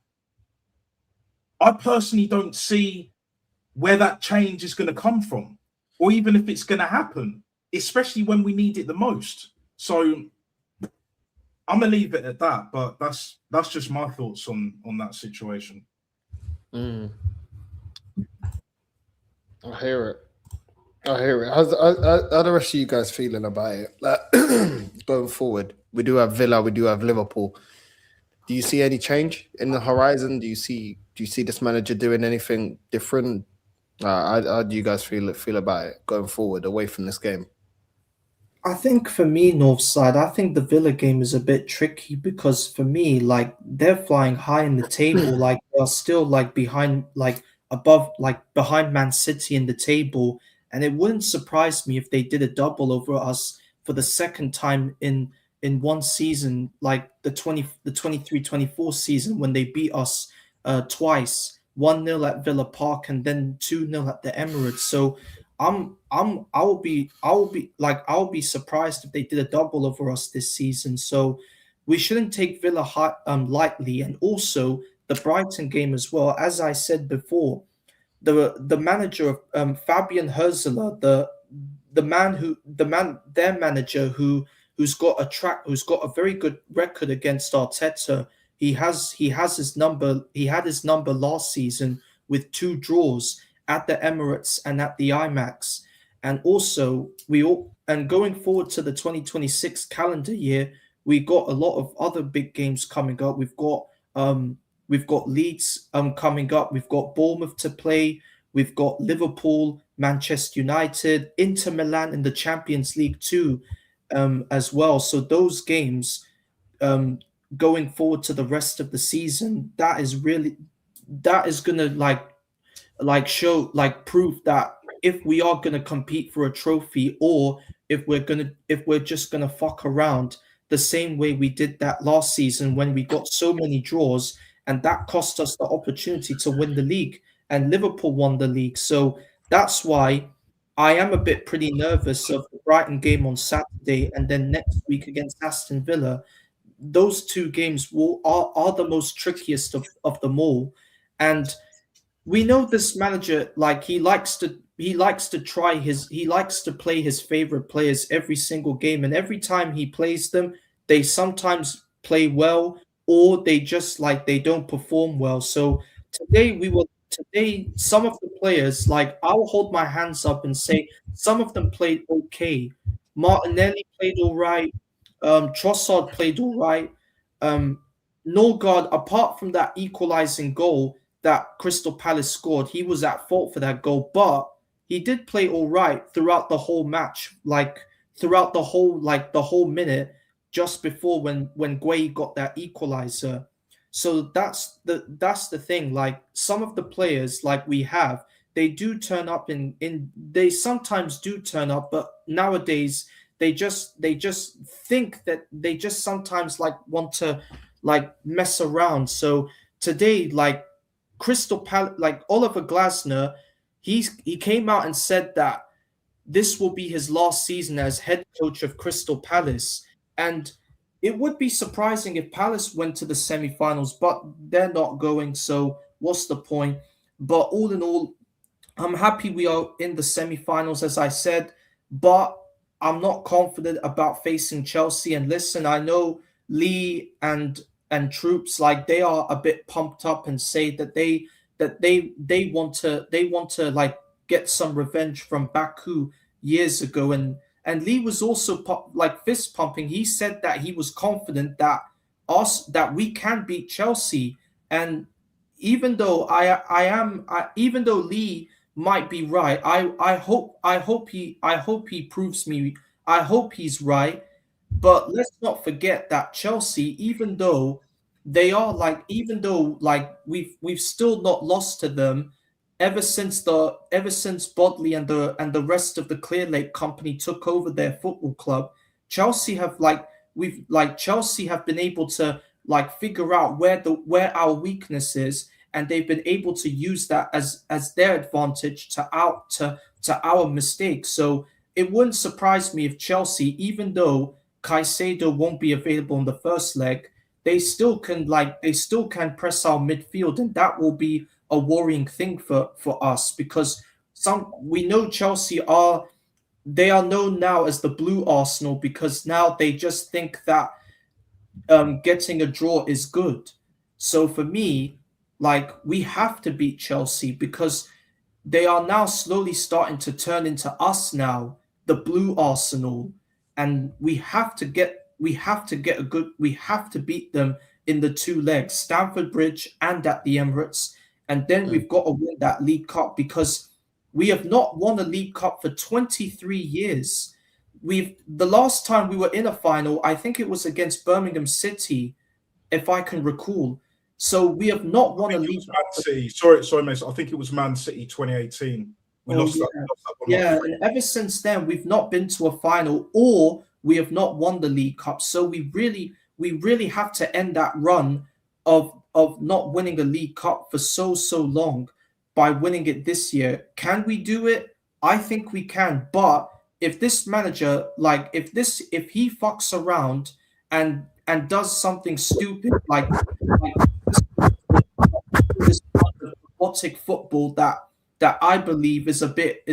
I personally don't see where that change is going to come from, or even if it's going to happen, especially when we need it the most. So I'm gonna leave it at that, but that's just my thoughts on that situation. I hear it. How's the rest of you guys feeling about it? Like, going forward, we do have Villa, we do have Liverpool. Do you see any change in the horizon? Do you see this manager doing anything different? How do you guys feel about it going forward, away from this game? I think for me, Northside, I think the Villa game is a bit tricky because for me, like, they're flying high in the table, like they're still behind Man City in the table, and it wouldn't surprise me if they did a double over us for the second time in one season, like the 23-24 season, when they beat us twice, 1-0 at Villa Park and then 2-0 at the Emirates. So I'll be surprised if they did a double over us this season. So we shouldn't take Villa lightly. And also the Brighton game as well. As I said before, the manager of Fabian Hürzeler, their manager who's got a very good record against Arteta. He had his number last season with 2 draws at the Emirates and at the IMAX. And also going forward to the 2026 calendar year, we got a lot of other big games coming up. We've got Leeds coming up. We've got Bournemouth to play. We've got Liverpool, Manchester United, Inter Milan in the Champions League too, as well. So those games, going forward to the rest of the season, that is gonna prove that if we are gonna compete for a trophy, or if we're just gonna fuck around the same way we did that last season when we got so many draws, and that cost us the opportunity to win the league, and Liverpool won the league. So that's why I am a bit pretty nervous of the Brighton game on Saturday, and then next week against Aston Villa. Those 2 games are the most trickiest of them all. And we know this manager, he likes to play his favorite players every single game, and every time he plays them, they sometimes play well, or they just they don't perform well. So today some of the players, I'll hold my hands up and say some of them played okay. Martinelli played all right. Trossard played all right. Northside, apart from that equalizing goal, that Crystal Palace scored, he was at fault for that goal, but he did play all right throughout the whole match, like throughout the whole minute just before when Gueye got that equalizer. So that's the thing. Like some of the players like we have, they do turn up they sometimes do turn up, but nowadays they just think that they just sometimes like want to like mess around. So today, like Crystal Palace, like Oliver Glasner, he came out and said that this will be his last season as head coach of Crystal Palace. And it would be surprising if Palace went to the semi-finals, but they're not going, so what's the point? But all in all, I'm happy we are in the semi-finals, as I said, but I'm not confident about facing Chelsea. And listen, I know Lee and Troops, like they are a bit pumped up and say that they want to like get some revenge from Baku years ago, and Lee was also like fist pumping. He said that he was confident that we can beat Chelsea, and even though even though Lee might be right, I hope he proves me. I hope he's right. But let's not forget that Chelsea, even though we've still not lost to them ever since Bodley and the rest of the Clear Lake company took over their football club. Chelsea have been able to like figure out where our weakness is, and they've been able to use that as their advantage to our mistakes. So it wouldn't surprise me if Chelsea, even though Caicedo won't be available in the first leg, they still can press our midfield, and that will be a worrying thing for us, because we know Chelsea are known now as the Blue Arsenal, because now they just think that getting a draw is good. So for me, like, we have to beat Chelsea, because they are now slowly starting to turn into us now, the Blue Arsenal, and we have to beat them in the two legs, Stamford Bridge and at the Emirates. And then we've got to win that League Cup, because we have not won a League Cup for 23 years. The last time we were in a final, I think it was against Birmingham City, if I can recall. So we have not won a League Cup. City. Sorry, Mason. I think it was Man City 2018. We lost that one. Yeah, and ever since then, we've not been to a final, or we have not won the League Cup. So we really have to end that run of not winning a League Cup for so long by winning it this year. Can we do it? I think we can. But if this manager, like if he fucks around and does something stupid like this robotic football that I believe is a bit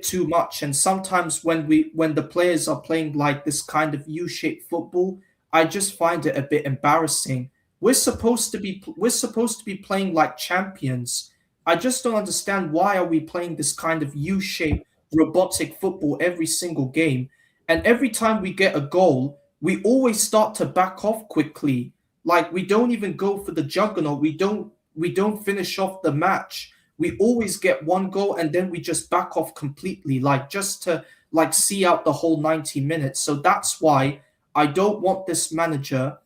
too much. And sometimes when the players are playing like this kind of U-shaped football, I just find it a bit embarrassing. We're supposed to be playing like champions. I just don't understand, why are we playing this kind of U-shaped robotic football every single game? And every time we get a goal, we always start to back off quickly. Like, we don't even go for the juggernaut. We don't finish off the match. We always get one goal and then we just back off completely, like just to like see out the whole 90 minutes. So that's why I don't want this manager.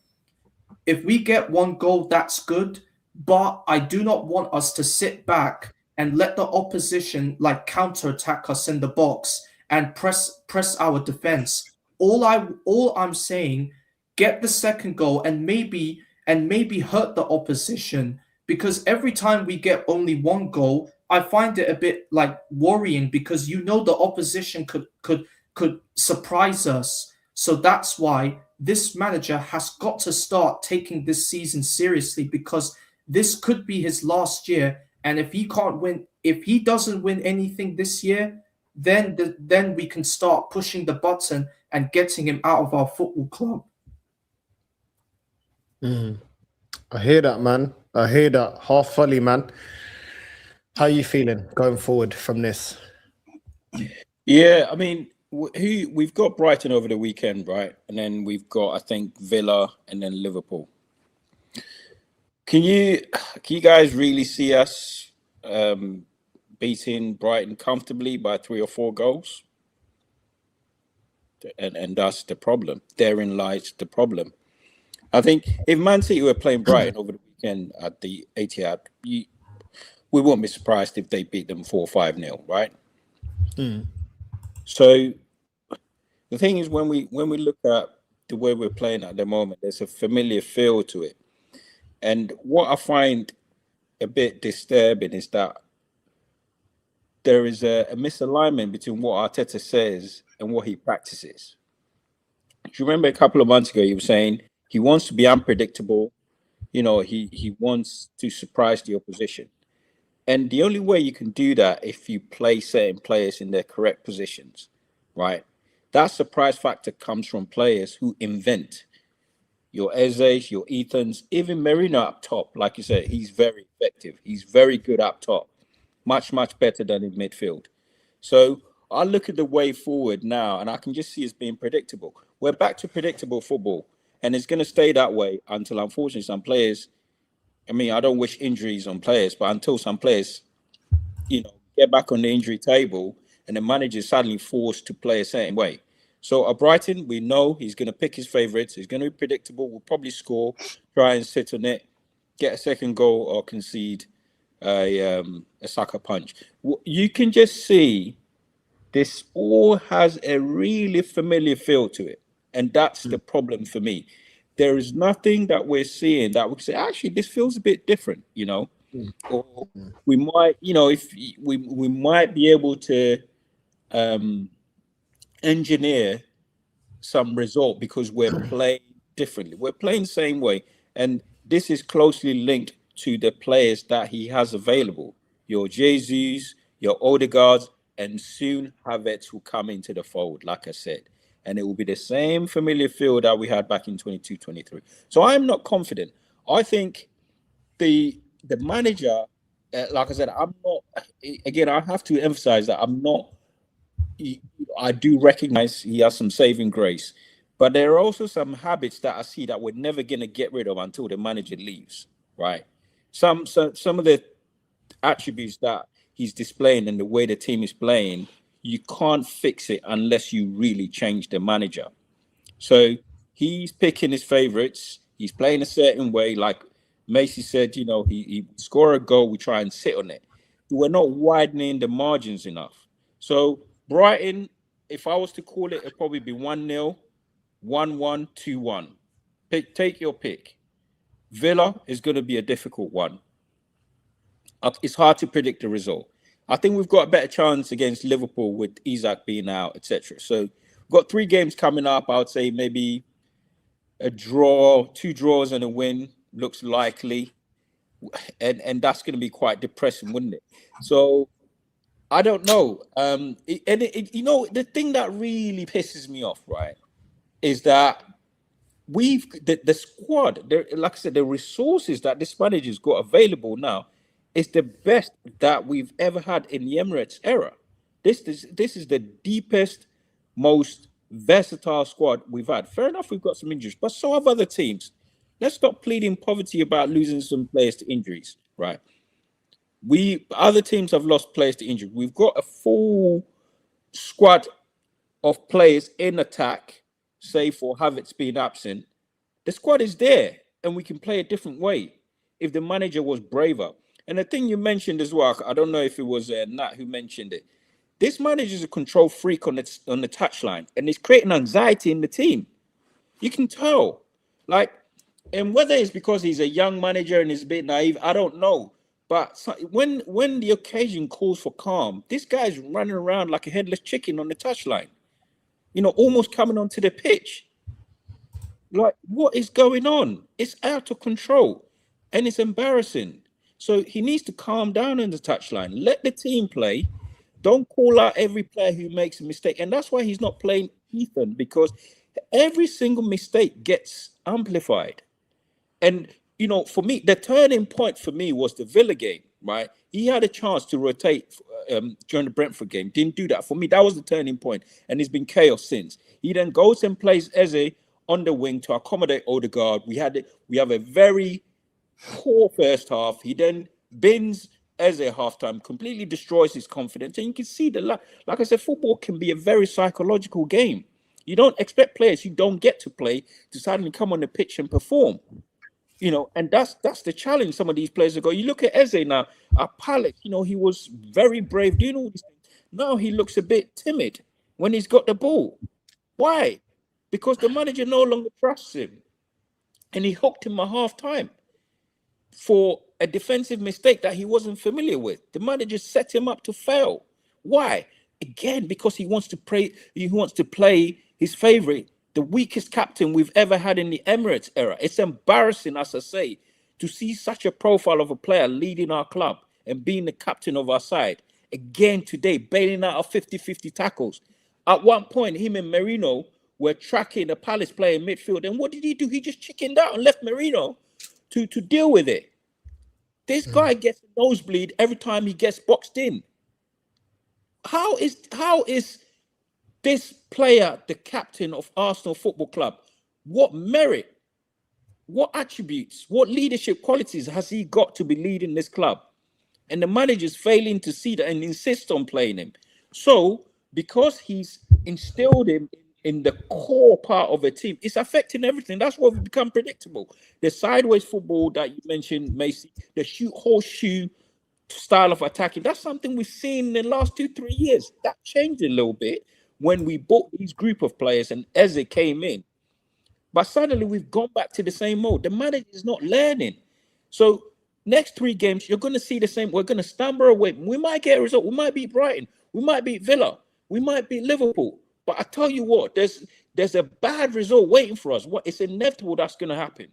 If we get one goal, that's good, but I do not want us to sit back and let the opposition like counterattack us in the box and press our defense. All I'm saying, get the second goal and maybe hurt the opposition, because every time we get only one goal, I find it a bit like worrying, because the opposition could surprise us. So that's why this manager has got to start taking this season seriously, because this could be his last year. And if he doesn't win anything this year, then we can start pushing the button and getting him out of our football club. I hear that, man. I hear that. Half fully, man. How are you feeling going forward from this? Yeah, I mean, we've got Brighton over the weekend, right? And then we've got, I think, Villa and then Liverpool. Can you guys really see us beating Brighton comfortably by 3 or 4 goals? And that's the problem. Therein lies the problem. I think if Man City were playing Brighton over the weekend at the Etihad, we won't be surprised if they beat them 4-5-0, right? So the thing is, when we look at the way we're playing at the moment, there's a familiar feel to it. And what I find a bit disturbing is that there is a misalignment between what Arteta says and what he practices. Do you remember a couple of months ago, he was saying he wants to be unpredictable. You know, he wants to surprise the opposition. And the only way you can do that if you play certain players in their correct positions, right? That surprise factor comes from players who invent. Your Eze's, your Ethans, even Merino up top. Like you said, he's very effective. He's very good up top. Much, much better than in midfield. So I look at the way forward now, and I can just see it's being predictable. We're back to predictable football, and it's going to stay that way until, unfortunately, some players, I mean, I don't wish injuries on players, but until some players, you know, get back on the injury table and the manager is suddenly forced to play a certain way. So at Brighton, we know he's going to pick his favourites. He's going to be predictable. We'll probably score, try and sit on it, get a second goal or concede a Saka punch. You can just see this all has a really familiar feel to it. And that's the problem for me. There is nothing that we're seeing that we can say, actually, this feels a bit different, you know. Or we might, you know, if we might be able to engineer some result because we're playing differently. We're playing the same way. And this is closely linked to the players that he has available. Your Jesus, your Ødegaard, and soon Havertz will come into the fold, like I said. And it will be the same familiar feel that we had back in 22-23. So I'm not confident. I think the manager, like I said, I'm not, again, I have to emphasize that I'm not, I do recognize he has some saving grace, but there are also some habits that I see that we're never going to get rid of until the manager leaves, right? Some of the attributes that he's displaying and the way the team is playing, you can't fix it unless you really change the manager. So he's picking his favorites. He's playing a certain way. Like Macy said, you know, he score a goal, we try and sit on it. We're not widening the margins enough. So Brighton, if I was to call it, it'd probably be 1-0, 1-1, 2-1. Take your pick. Villa is going to be a difficult one. It's hard to predict the result. I think we've got a better chance against Liverpool with Isak being out, etc. So we've got 3 games coming up. I would say maybe a draw, 2 draws and a win looks likely. And that's going to be quite depressing, wouldn't it? So I don't know. You know, the thing that really pisses me off, right, is that the squad, like I said, the resources that this manager's got available now is the best that we've ever had in the Emirates era. This is the deepest, most versatile squad we've had. Fair enough, we've got some injuries, but so have other teams. Let's stop pleading poverty about losing some players to injuries, right? Other teams have lost players to injury. We've got a full squad of players in attack, save for Havertz being absent. The squad is there, and we can play a different way if the manager was braver. And the thing you mentioned as well, I don't know if it was Nat who mentioned it. This manager is a control freak on the touchline, and it's creating anxiety in the team. You can tell, like, and whether it's because he's a young manager and he's a bit naive, I don't know. But when the occasion calls for calm, this guy's running around like a headless chicken on the touchline, you know, almost coming onto the pitch. Like, what is going on? It's out of control, and it's embarrassing. So he needs to calm down on the touchline. Let the team play. Don't call out every player who makes a mistake. And that's why he's not playing Ethan, because every single mistake gets amplified. And, you know, for me, the turning point for me was the Villa game, right? He had a chance to rotate during the Brentford game. Didn't do that. For me, that was the turning point. And it's been chaos since. He then goes and plays Eze on the wing to accommodate Ødegaard. We have a very poor first half. He then bins Eze halftime, completely destroys his confidence. And you can see that, like I said, football can be a very psychological game. You don't expect players you don't get to play to suddenly come on the pitch and perform. You know, and that's the challenge some of these players have got. You look at Eze now, at Palace, you know, he was very brave doing all these things. Now he looks a bit timid when he's got the ball. Why? Because the manager no longer trusts him. And he hooked him at half time for a defensive mistake that he wasn't familiar with. The manager set him up to fail. Why? Again, because he wants to play his favorite, the weakest captain we've ever had in the Emirates era. It's embarrassing, as I say, to see such a profile of a player leading our club and being the captain of our side. Again today, bailing out of 50-50 tackles. At one point, him and Merino were tracking a Palace player in midfield. And what did he do? He just chickened out and left Merino to deal with it. This guy gets a nosebleed every time he gets boxed in. How is this player the captain of Arsenal Football Club? What merit, what attributes, what leadership qualities has he got to be leading this club? And the manager's failing to see that and insist on playing him. So, because he's instilled him in the core part of a team, it's affecting everything. That's why we've become predictable. The sideways football that you mentioned, Macy, the horseshoe style of attacking, that's something we've seen in the last 2-3 years. That changed a little bit when we bought these group of players and Eze came in. But suddenly we've gone back to the same mode. The manager is not learning. So next 3 games, you're going to see the same. We're going to stumble away. We might get a result. We might beat Brighton. We might beat Villa. We might beat Liverpool. But I tell you what, there's a bad result waiting for us. It's inevitable that's going to happen.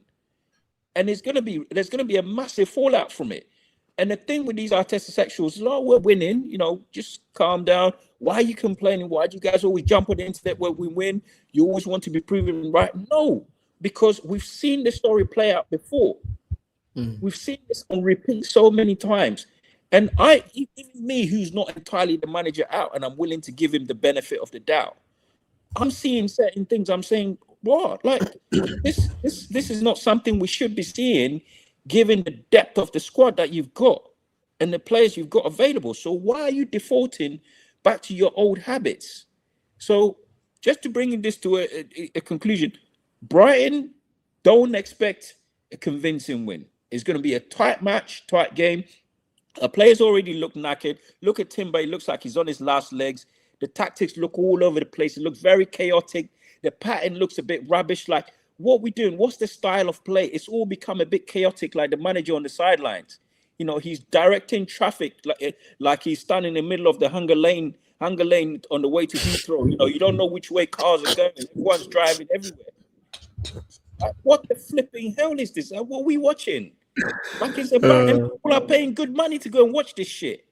And there's going to be a massive fallout from it. And the thing with these Arteta sexuals, we're winning, you know, just calm down. Why are you complaining? Why do you guys always jump on the internet where we win? You always want to be proven right. No, because we've seen the story play out before. We've seen this on repeat so many times. And even me, who's not entirely the manager out, and I'm willing to give him the benefit of the doubt, I'm seeing certain things. I'm saying, what? Like, this is not something we should be seeing, given the depth of the squad that you've got and the players you've got available. So why are you defaulting back to your old habits? So just to bring this to a conclusion, Brighton, don't expect a convincing win. It's going to be a tight match, tight game. The players already look knackered. Look at Timber. He looks like he's on his last legs. The tactics look all over the place. It looks very chaotic. The pattern looks a bit rubbish. Like, what we doing? What's the style of play? It's all become a bit chaotic, like the manager on the sidelines. You know, he's directing traffic like he's standing in the middle of the hunger lane on the way to Heathrow. You know, you don't know which way cars are going. Everyone's driving everywhere. Like, what the flipping hell is this? What are we watching? Like, it's about and people are paying good money to go and watch this shit.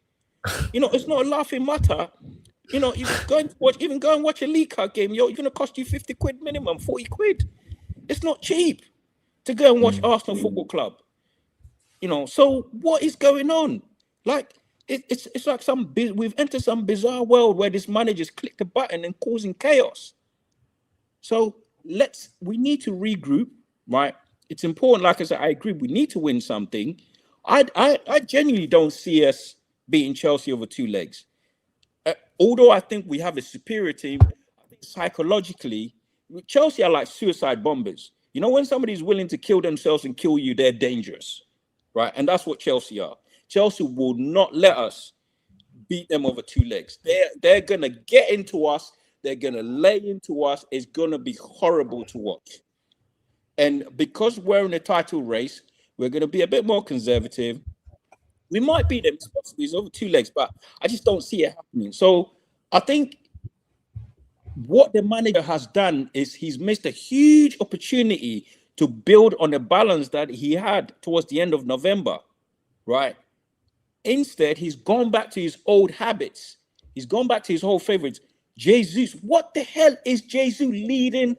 You know, it's not a laughing matter. You know, you go and watch a League Cup game. You're going to cost you 50 quid minimum, 40 quid. It's not cheap to go and watch Arsenal Football Club. You know, so what is going on? Like, it's like we've entered some bizarre world where this manager's clicked a button and causing chaos. So we need to regroup, right? It's important. Like I said, I agree. We need to win something. I genuinely don't see us beating Chelsea over 2 legs. Although I think we have a superior team, I think psychologically, Chelsea are like suicide bombers. You know, when somebody's willing to kill themselves and kill you, they're dangerous, right? And that's what Chelsea are. Chelsea will not let us beat them over 2 legs. They're going to get into us. They're going to lay into us. It's going to be horrible to watch. And because we're in a title race, we're going to be a bit more conservative. We might beat them possibly over 2 legs, but I just don't see it happening. So I think what the manager has done is he's missed a huge opportunity to build on the balance that he had towards the end of November, right? Instead, he's gone back to his old habits. He's gone back to his old favorites. Jesus, what the hell is Jesus leading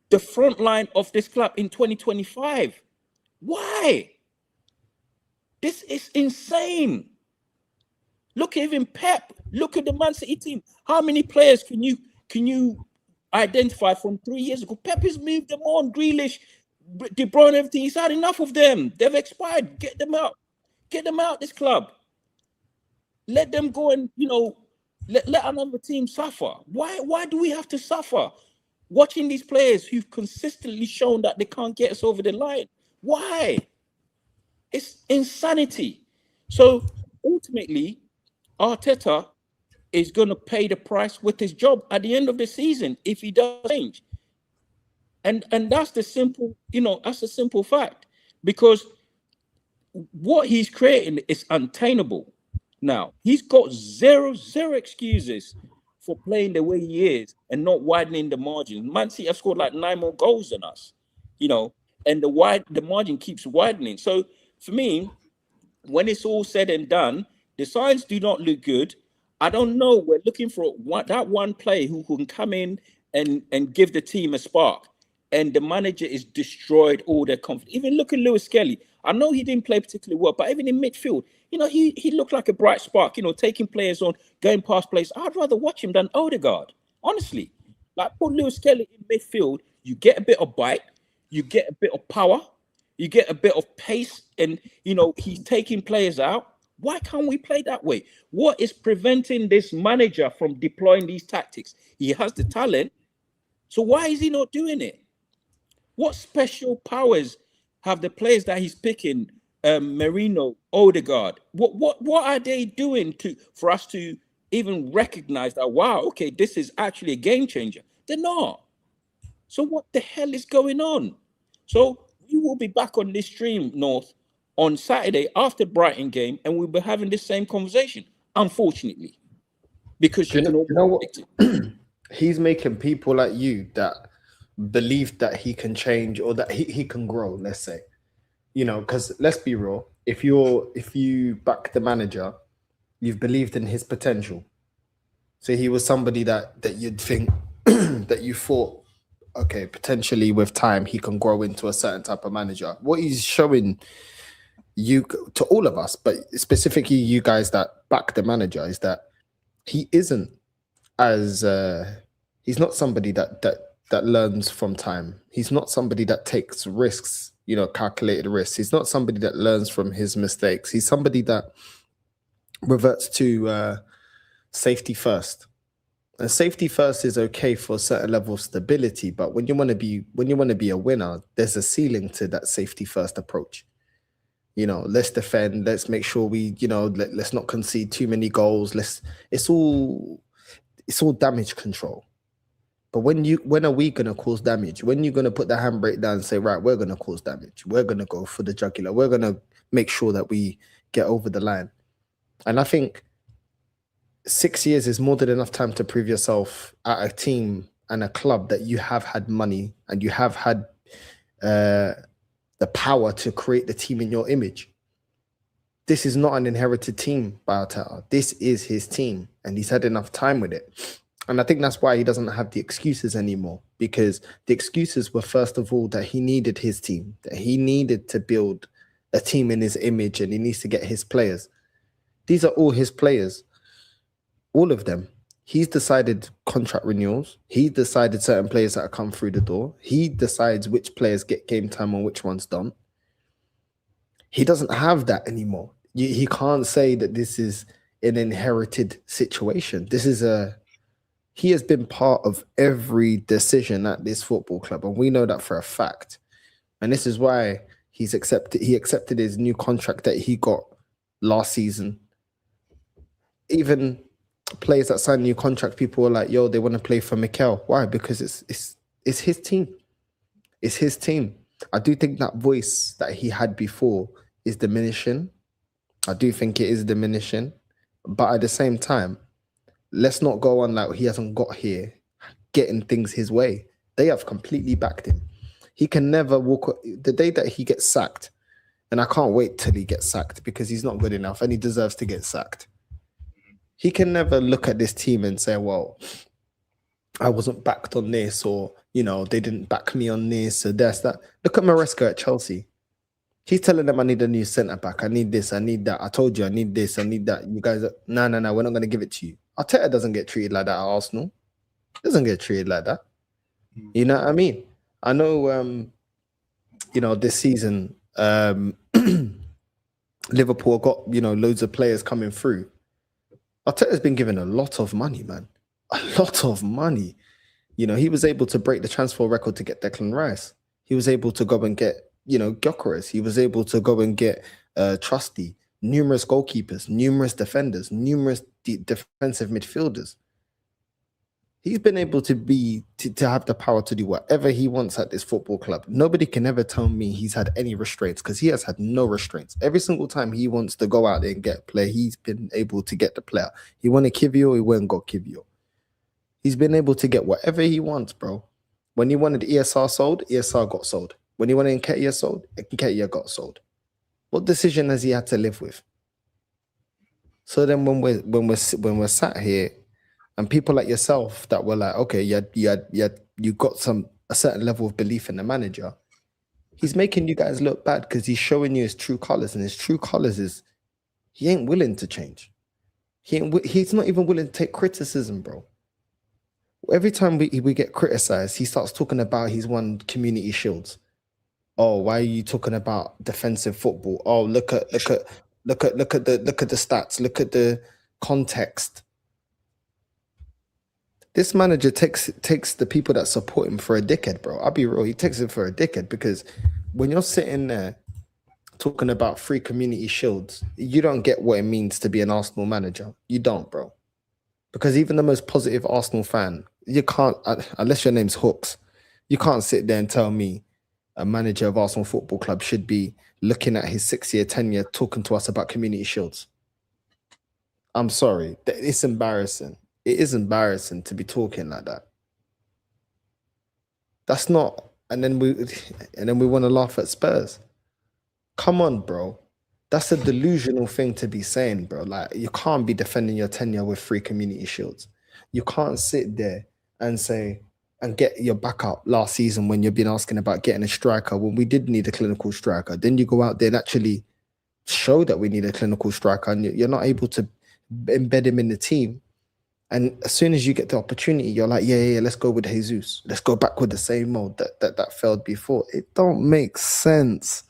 the front line of this club in 2025? Why? This is insane. Look at even Pep. Look at the Man City team. How many players can you identify from 3 years ago? Pep has moved them on. Grealish, De Bruyne, everything. He's had enough of them. They've expired. Get them out. Get them out. This club. Let them go and let another team suffer. Why do we have to suffer? Watching these players who've consistently shown that they can't get us over the line. Why? It's insanity. So ultimately, Arteta is going to pay the price with his job at the end of the season if he does change. And that's the simple, that's a simple fact, because what he's creating is untenable. Now, he's got zero excuses for playing the way he is and not widening the margin. Man City have scored like 9 more goals than us, and the margin keeps widening. So for me, when it's all said and done, the signs do not look good. I don't know. We're looking for that one player who can come in and give the team a spark. And the manager is destroyed all their confidence. Even look at Lewis Kelly. I know he didn't play particularly well, but even in midfield, he looked like a bright spark, taking players on, going past players. I'd rather watch him than Ødegaard, honestly. Like, put Lewis Kelly in midfield, you get a bit of bite, you get a bit of power, you get a bit of pace, and, he's taking players out. Why can't we play that way? What is preventing this manager from deploying these tactics? He has the talent, so why is he not doing it? What special powers have the players that he's picking, Merino, Ødegaard? What are they doing for us to even recognize that, wow, okay, this is actually a game changer? They're not. So what the hell is going on? So we will be back on this stream, North, on Saturday after Brighton game, and we'll be having this same conversation, unfortunately. Because you know what? He's making people like you that believe that he can change or that he can grow, let's say. Because let's be real, if you back the manager, you've believed in his potential. So he was somebody that you'd think that you thought, okay, potentially with time he can grow into a certain type of manager. What he's showing you, to all of us, but specifically you guys that back the manager, is that he isn't as he's not somebody that learns from time. He's not somebody that takes risks, calculated risks. He's not somebody that learns from his mistakes. He's somebody that reverts to safety first. And safety first is okay for a certain level of stability, but when you want to be a winner, there's a ceiling to that safety first approach. Let's defend. Let's make sure we, let's not concede too many goals. It's all damage control. But when are we going to cause damage? When you're going to put the handbrake down and say, right, we're going to cause damage. We're going to go for the jugular. We're going to make sure that we get over the line. And I think 6 years is more than enough time to prove yourself at a team and a club that you have had money and you have had the power to create the team in your image. This is not an inherited team by Arteta. This is his team, and he's had enough time with it. And I think that's why he doesn't have the excuses anymore, because the excuses were, first of all, that he needed his team, that he needed to build a team in his image and he needs to get his players. These are all his players, all of them. He's decided contract renewals. He decided certain players that come through the door. He decides which players get game time and which ones don't. He doesn't have that anymore. He can't say that this is an inherited situation. He has been part of every decision at this football club, and we know that for a fact. And this is why he accepted his new contract that he got last season. Even players that sign new contracts, people were like, yo, they want to play for Mikel. Why? Because it's his team. It's his team. I do think that voice that he had before is diminishing. I do think it is diminishing. But at the same time, let's not go on like he hasn't got here getting things his way. They have completely backed him. He can never walk. The day that he gets sacked, and I can't wait till he gets sacked because he's not good enough and he deserves to get sacked. He can never look at this team and say, well, I wasn't backed on this, or, they didn't back me on this, or that's that. Look at Maresca at Chelsea. He's telling them, I need a new centre-back. I need this, I need that. I told you I need this, I need that. You guys are, no, we're not going to give it to you. Arteta doesn't get treated like that at Arsenal. Doesn't get treated like that. You know what I mean? I know this season, Liverpool got, loads of players coming through. Arteta's been given a lot of money, man. A lot of money. He was able to break the transfer record to get Declan Rice. He was able to go and get, Gyökeres. He was able to go and get Trusty, numerous goalkeepers, numerous defenders, numerous defensive midfielders. He's been able to have the power to do whatever he wants at this football club. Nobody can ever tell me he's had any restraints, because he has had no restraints. Every single time he wants to go out there and get a player, he's been able to get the player. He wanted Kivio, he went and got Kivio. He's been able to get whatever he wants, bro. When he wanted ESR sold, ESR got sold. When he wanted Nketiah sold, Nketiah got sold. What decision has he had to live with? So then when we're sat here, and people like yourself that were like, okay, you got a certain level of belief in the manager, he's making you guys look bad because he's showing you his true colors, and his true colors is he ain't willing to change. He's not even willing to take criticism, bro. Every time we get criticized, he starts talking about he's won community shields. Oh, why are you talking about defensive football? Oh, look at the stats. Look at the context. This manager takes the people that support him for a dickhead, bro. I'll be real. He takes it for a dickhead, because when you're sitting there talking about free community shields, you don't get what it means to be an Arsenal manager. You don't, bro. Because even the most positive Arsenal fan, you can't, unless your name's Hooks, you can't sit there and tell me a manager of Arsenal Football Club should be looking at his 6-year tenure talking to us about community shields. I'm sorry. It's embarrassing. It is embarrassing to be talking like that. That's not, and then we want to laugh at Spurs. Come on, bro. That's a delusional thing to be saying, bro. Like, you can't be defending your tenure with free community shields. You can't sit there and say and get your back up last season when you've been asking about getting a striker when we did need a clinical striker. Then you go out there and actually show that we need a clinical striker, and you're not able to embed him in the team. And as soon as you get the opportunity, you're like, yeah, let's go with Jesus. Let's go back with the same mode that failed before. It don't make sense.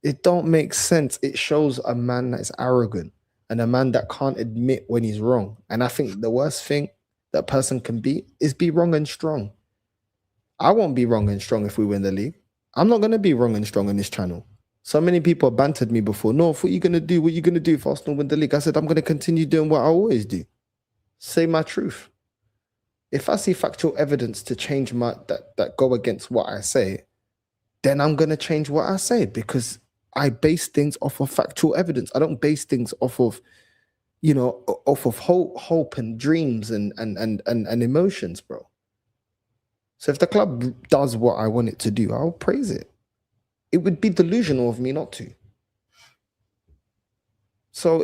It don't make sense. It shows a man that is arrogant and a man that can't admit when he's wrong. And I think the worst thing that person can be is be wrong and strong. I won't be wrong and strong if we win the league. I'm not going to be wrong and strong on this channel. So many people bantered me before. No, what are you going to do? What are you going to do if Arsenal win the league? I said, I'm going to continue doing what I always do. Say my truth. If I see factual evidence to change that go against what I say, then I'm going to change what I say, because I base things off of factual evidence. I don't base things off of, hope and dreams and emotions, bro. So if the club does what I want it to do, I'll praise it. It would be delusional of me not to. So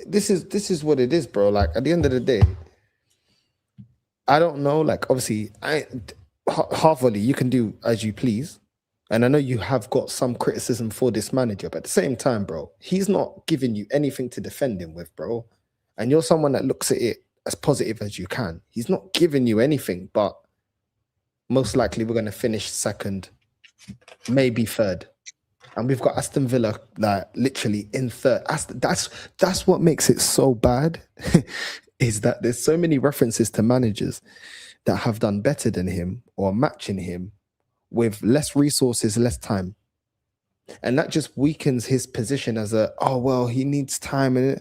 this is what it is, bro. Like, at the end of the day, I don't know. Like, obviously, half volley, you can do as you please. And I know you have got some criticism for this manager, but at the same time, bro, he's not giving you anything to defend him with, bro. And you're someone that looks at it as positive as you can. He's not giving you anything, but most likely we're going to finish second, maybe third. And we've got Aston Villa like literally in third. That's what makes it so bad, is that there's so many references to managers that have done better than him or matching him with less resources, less time. And that just weakens his position as he needs time. And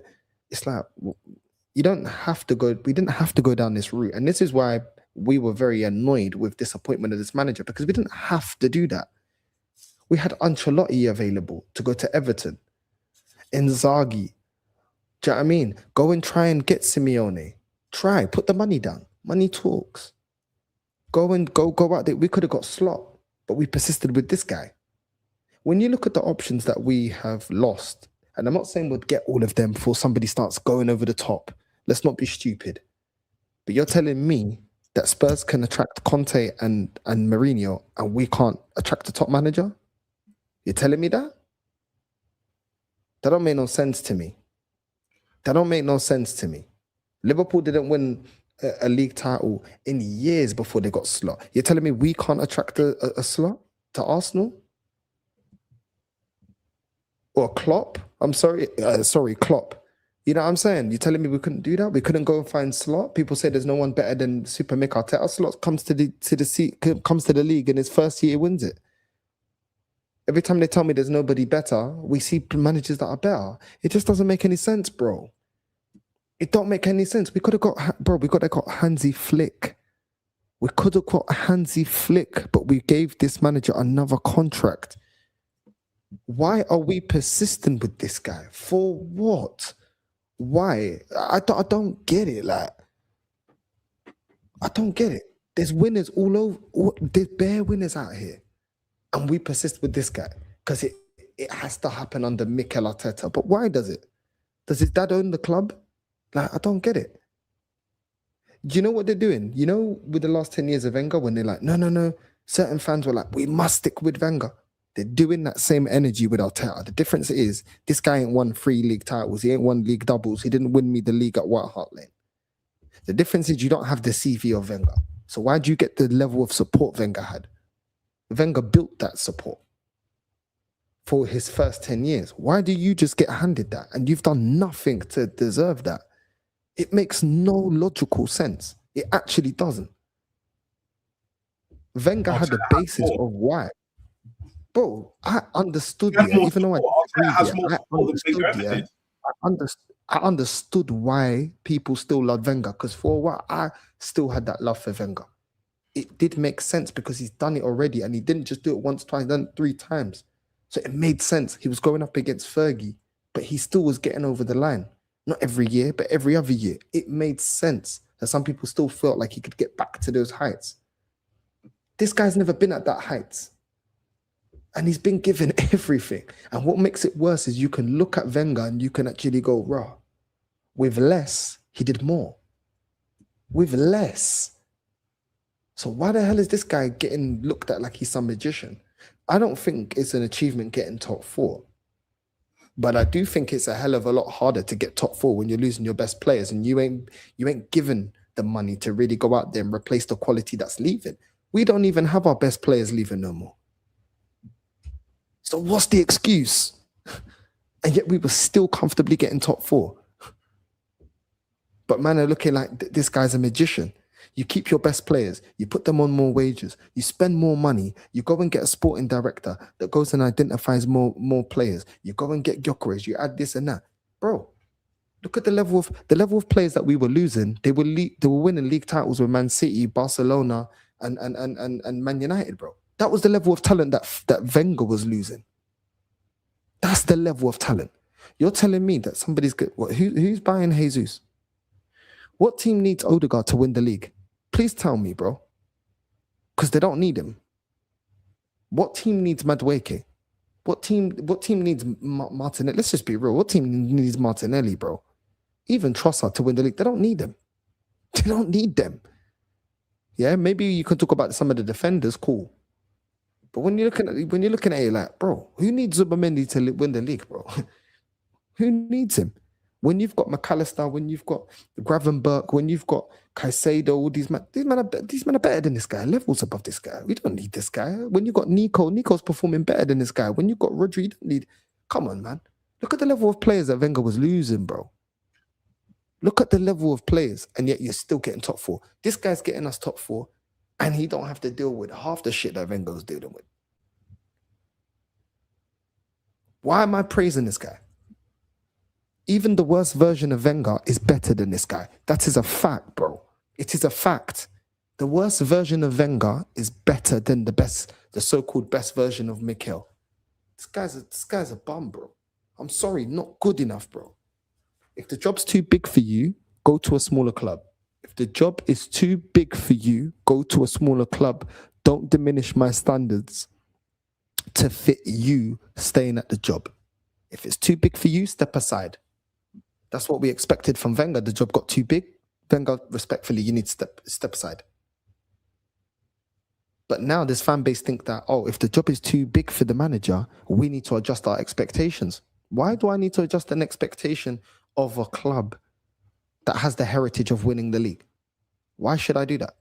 it's like, we didn't have to go down this route. And this is why we were very annoyed with disappointment of this manager, because we didn't have to do that. We had Ancelotti available to go to Everton. Inzaghi. Do you know what I mean? Go and try and get Simeone. Put the money down. Money talks. Go out there. We could have got Slot, but we persisted with this guy. When you look at the options that we have lost, and I'm not saying we'd get all of them before somebody starts going over the top. Let's not be stupid. But you're telling me that Spurs can attract Conte and Mourinho, and we can't attract a top manager? You're telling me that? That don't make no sense to me. Liverpool didn't win a league title in years before they got Slot. You're telling me we can't attract a Slot to Arsenal? Or Klopp. I'm sorry, Klopp. You know what I'm saying? You're telling me we couldn't do that? We couldn't go and find Slot? People say there's no one better than Super Mick Arteta. Slot comes to the league in his first year, wins it. Every time they tell me there's nobody better, we see managers that are better. It just doesn't make any sense, bro. It don't make any sense. We could have got Hansi Flick. We could have got Hansi Flick, but we gave this manager another contract. Why are we persistent with this guy? For what? Why? I don't get it. Like, I don't get it. There's winners all over. There's bare winners out here. And we persist with this guy because it has to happen under Mikel Arteta. But why does it? Does his dad own the club? Like, I don't get it. Do you know what they're doing? You know, with the last 10 years of Wenger, when they're like, no, certain fans were like, we must stick with Wenger. They're doing that same energy with Arteta. The difference is, this guy ain't won 3 league titles. He ain't won league doubles. He didn't win me the league at White Hart Lane. The difference is you don't have the CV of Wenger. So why do you get the level of support Wenger had? Wenger built that support for his first 10 years. Why do you just get handed that? And you've done nothing to deserve that. It makes no logical sense. It actually doesn't. Wenger had the basis of why. Bro, I understood it, even though I understood why people still love Wenger, because for a while, I still had that love for Wenger. It did make sense because he's done it already, and he didn't just do it once, twice, done it 3 times. So it made sense. He was going up against Fergie, but he still was getting over the line. Not every year, but every other year. It made sense that some people still felt like he could get back to those heights. This guy's never been at that heights. And he's been given everything. And what makes it worse is you can look at Wenger and you can actually go, rah, with less, he did more. With less. So why the hell is this guy getting looked at like he's some magician? I don't think it's an achievement getting top 4. But I do think it's a hell of a lot harder to get top 4 when you're losing your best players and you ain't given the money to really go out there and replace the quality that's leaving. We don't even have our best players leaving no more. So what's the excuse? And yet we were still comfortably getting top 4. But man are looking like this guy's a magician. You keep your best players, you put them on more wages, you spend more money, you go and get a sporting director that goes and identifies more players, you go and get Gyökeres, you add this and that. Bro, look at the level of players that we were losing. They were winning league titles with Man City, Barcelona, and Man United, bro. That was the level of talent that Wenger was losing. That's the level of talent. You're telling me that somebody's good. Who's buying Jesus? What team needs Ødegaard to win the league? Please tell me, bro. Because they don't need him. What team needs Madueke? What team needs Martinelli? Let's just be real. What team needs Martinelli, bro? Even Trossard to win the league. They don't need them. They don't need them. Yeah, maybe you can talk about some of the defenders, cool. But when you're looking at it like, bro, who needs Zubamendi to win the league, bro? Who needs him? When you've got McAllister, when you've got Gravenberch, when you've got Caicedo, all these men are better than this guy, levels above this guy. We don't need this guy. When you've got Nico's performing better than this guy. When you've got Rodri, you don't need... Come on, man. Look at the level of players that Wenger was losing, bro. Look at the level of players, and yet you're still getting top 4. This guy's getting us top 4, and he don't have to deal with half the shit that Wenger's dealing with. Why am I praising this guy? Even the worst version of Wenger is better than this guy. That is a fact, bro. It is a fact. The worst version of Wenger is better than the so-called best version of Mikel. This guy's a bum, bro. I'm sorry, not good enough, bro. If the job's too big for you, go to a smaller club. If the job is too big for you, go to a smaller club. Don't diminish my standards to fit you staying at the job. If it's too big for you, step aside. That's what we expected from Wenger. The job got too big. Wenger, respectfully, you need to step aside. But now this fan base think that, if the job is too big for the manager, we need to adjust our expectations. Why do I need to adjust an expectation of a club that has the heritage of winning the league? Why should I do that?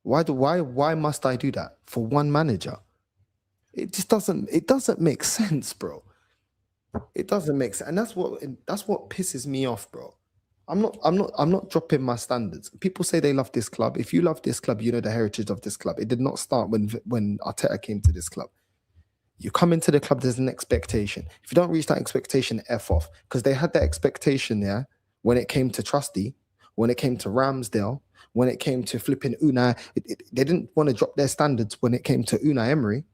Why must I do that for one manager? It just doesn't. It doesn't make sense, bro. It doesn't make sense, and that's what pisses me off, bro. I'm not dropping my standards. People say they love this club. If you love this club, you know the heritage of this club. It did not start when Arteta came to this club. You come into the club, there's an expectation. If you don't reach that expectation, F off. Because they had that expectation there when it came to Trusty, when it came to Ramsdale, when it came to flipping Unai. They didn't want to drop their standards when it came to Unai Emery.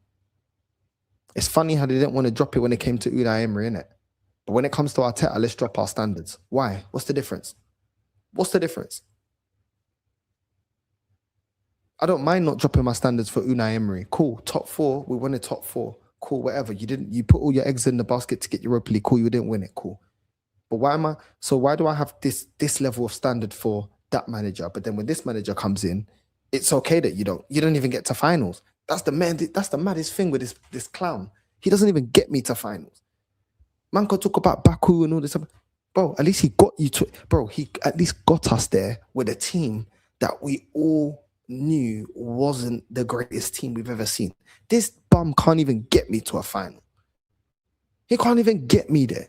It's funny how they didn't want to drop it when it came to Unai Emery, innit? But when it comes to Arteta, let's drop our standards. Why? What's the difference? What's the difference? I don't mind not dropping my standards for Unai Emery. Cool, top 4. We won a top 4. Cool, whatever. You put all your eggs in the basket to get Europa League. Cool, you didn't win it. Cool. But why do I have this level of standard for that manager? But then when this manager comes in, it's okay that you don't even get to finals. That's the maddest thing with this clown. He doesn't even get me to finals. Man could talk about Baku and all this stuff. Bro, at least he got you to... Bro, he at least got us there with a team that we all knew wasn't the greatest team we've ever seen. This bum can't even get me to a final. He can't even get me there.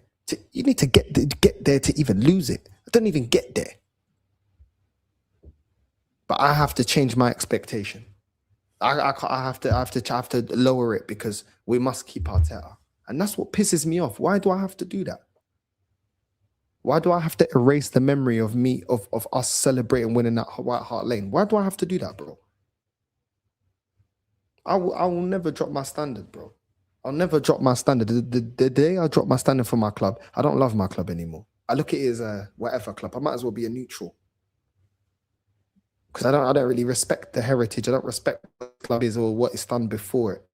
You need to get there to even lose it. I don't even get there. But I have to change my expectation. I have to lower it because we must keep Arteta. And that's what pisses me off. Why do I have to do that? Why do I have to erase the memory of us celebrating winning at White Hart Lane? Why do I have to do that, bro? I will never drop my standard, bro. I'll never drop my standard. The day I drop my standard for my club, I don't love my club anymore. I look at it as a whatever club. I might as well be a neutral. Because I don't really respect the heritage. I don't respect what the club is or what it's done before it.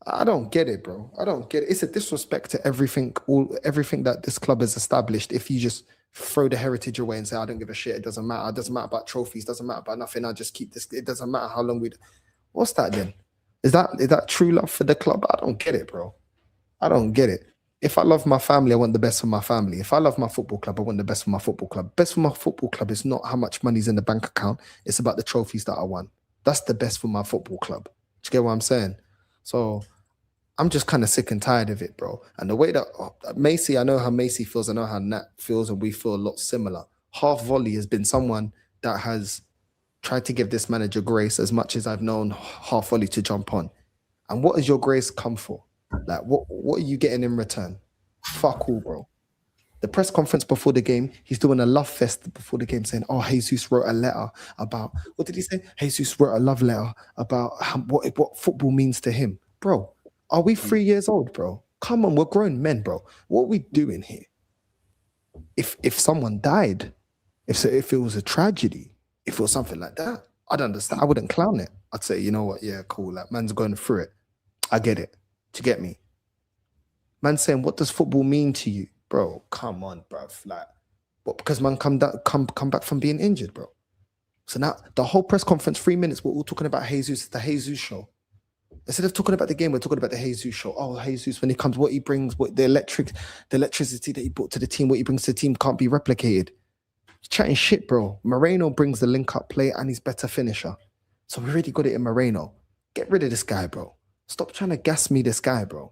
I don't get it, bro. I don't get it. It's a disrespect to everything that this club has established. If you just throw the heritage away and say, I don't give a shit, it doesn't matter. It doesn't matter about trophies, it doesn't matter about nothing. I just keep this. It doesn't matter how long what's that then? Is that true love for the club? I don't get it, bro. I don't get it. If I love my family, I want the best for my family. If I love my football club, I want the best for my football club. Best for my football club is not how much money's in the bank account. It's about the trophies that I won. That's the best for my football club. Do you get what I'm saying? So I'm just kind of sick and tired of it, bro. And the way that Macy, I know how Macy feels, I know how Nat feels, and we feel a lot similar. Half Volley has been someone that has tried to give this manager grace as much as I've known Half Volley to jump on. And what does your grace come for? Like, what are you getting in return? Fuck all, bro. The press conference before the game, he's doing a love fest before the game saying, oh, Jesus wrote a letter about, what did he say? Jesus wrote a love letter about what football means to him. Bro, are we 3 years old, bro? Come on, we're grown men, bro. What are we doing here? If someone died, if it was a tragedy, if it was something like that, I'd understand. I wouldn't clown it. I'd say, you know what? Yeah, cool. Like, man's going through it. I get it. Do you get me? Man saying, what does football mean to you? Bro, come on, bro. Like, what? Because man come back from being injured, bro. So now the whole press conference, 3 minutes, we're all talking about Jesus, the Jesus show. Instead of talking about the game, we're talking about the Jesus show. Oh, Jesus, when he comes, what he brings, what the electricity that he brought to the team, what he brings to the team can't be replicated. Chatting shit, bro. Moreno brings the link-up play and he's better finisher. So we already got it in Moreno. Get rid of this guy, bro. Stop trying to gas me this guy, bro.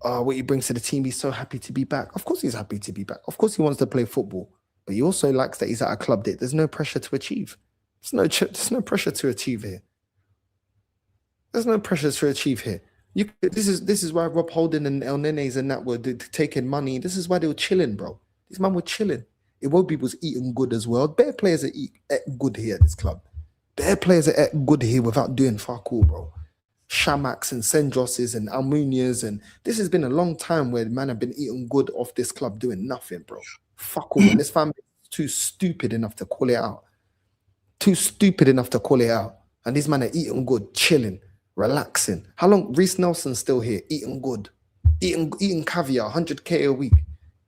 What he brings to the team, he's so happy to be back. Of course he's happy to be back. Of course he wants to play football. But he also likes that he's at a club that there's no pressure to achieve. There's no pressure to achieve here. There's no pressure to achieve here. This is why Rob Holding and El Nenes and that were taking money. This is why they were chilling, bro. These men were chilling. Iwobi was eating good as well. Bare players are eat good here at this club. Bare players are good here without doing fuck all, bro. Shamaks and Sendroses and Almunias, and this has been a long time where man have been eating good off this club doing nothing, bro. Fuck all. And this family is too stupid enough to call it out. Too stupid enough to call it out. And these men are eating good, chilling, relaxing. How long? Reece Nelson's still here, eating good. Eating caviar, 100k a week.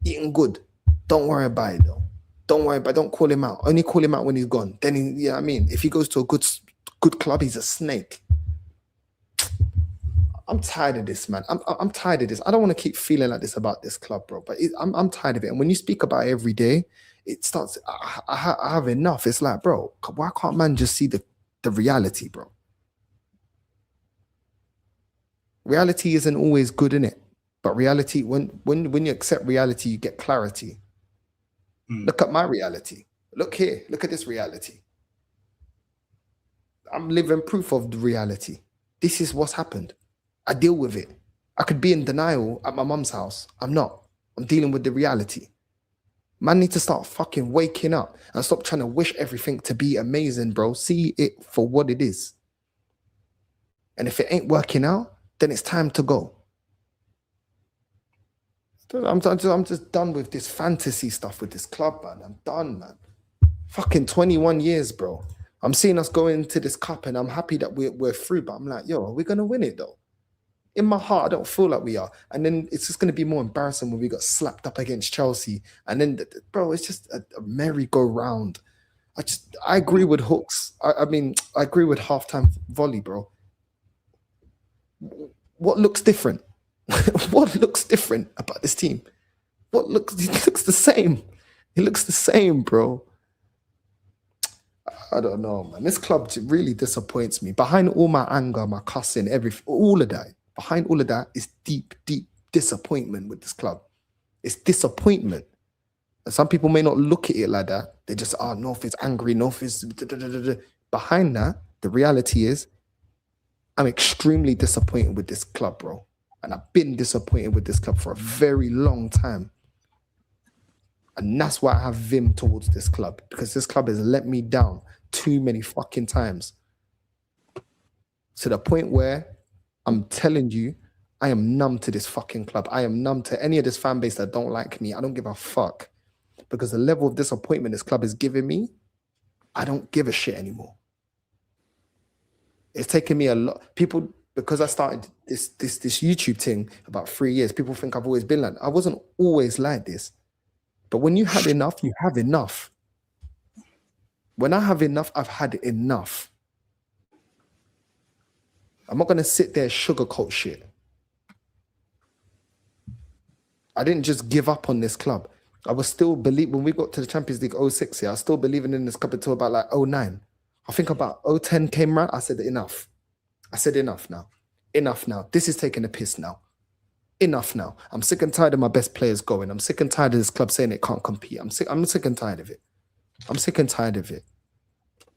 Eating good. Don't worry about it, though. Don't worry about it. Don't call him out. Only call him out when he's gone. Then, you know what I mean? If he goes to a good club, he's a snake. I'm tired of this, man. I'm tired of this. I don't want to keep feeling like this about this club, bro. But I'm tired of it. And when you speak about it every day, it starts. I have enough. It's like, bro, why can't man just see the reality, bro? Reality isn't always good, innit? But reality, when you accept reality, you get clarity. Look at my reality. Look here. Look at this reality. I'm living proof of the reality. This is what's happened. I deal with it. I could be in denial at my mum's house. I'm not. I'm dealing with the reality. Man need to start fucking waking up and stop trying to wish everything to be amazing, bro. See it for what it is. And if it ain't working out, then it's time to go. I'm just done with this fantasy stuff with this club, man. I'm done, man. Fucking 21 years, bro. I'm seeing us go into this cup and I'm happy that we're through, but I'm like, yo, are we going to win it though? In my heart, I don't feel like we are. And then it's just going to be more embarrassing when we got slapped up against Chelsea. And then, bro, it's just a merry-go-round. I agree with Hooks. I agree with halftime volley, bro. What looks different? What looks different about this team? It looks the same. It looks the same, bro. I don't know, man. This club really disappoints me. Behind all my anger, my cussing, all of that, behind all of that is deep, deep disappointment with this club. It's disappointment. And some people may not look at it like that. They just, North is angry, North is... Behind that, the reality is, I'm extremely disappointed with this club, bro. And I've been disappointed with this club for a very long time. And that's why I have vim towards this club. Because this club has let me down too many fucking times. To the point where I'm telling you, I am numb to this fucking club. I am numb to any of this fan base that don't like me. I don't give a fuck. Because the level of disappointment this club is giving me, I don't give a shit anymore. It's taken me a lot. People, because I started this YouTube thing about 3 years, people think I've always been like that. I wasn't always like this. But when you had enough, you have enough. When I have enough, I've had enough. I'm not going to sit there and sugarcoat shit. I didn't just give up on this club. I was still when we got to the Champions League 06 here, I was still believing in this club until about like 09. I think about 010 came around. I said, enough. I said, enough now. Enough now. This is taking a piss now. Enough now. I'm sick and tired of my best players going. I'm sick and tired of this club saying it can't compete. I'm sick and tired of it. I'm sick and tired of it.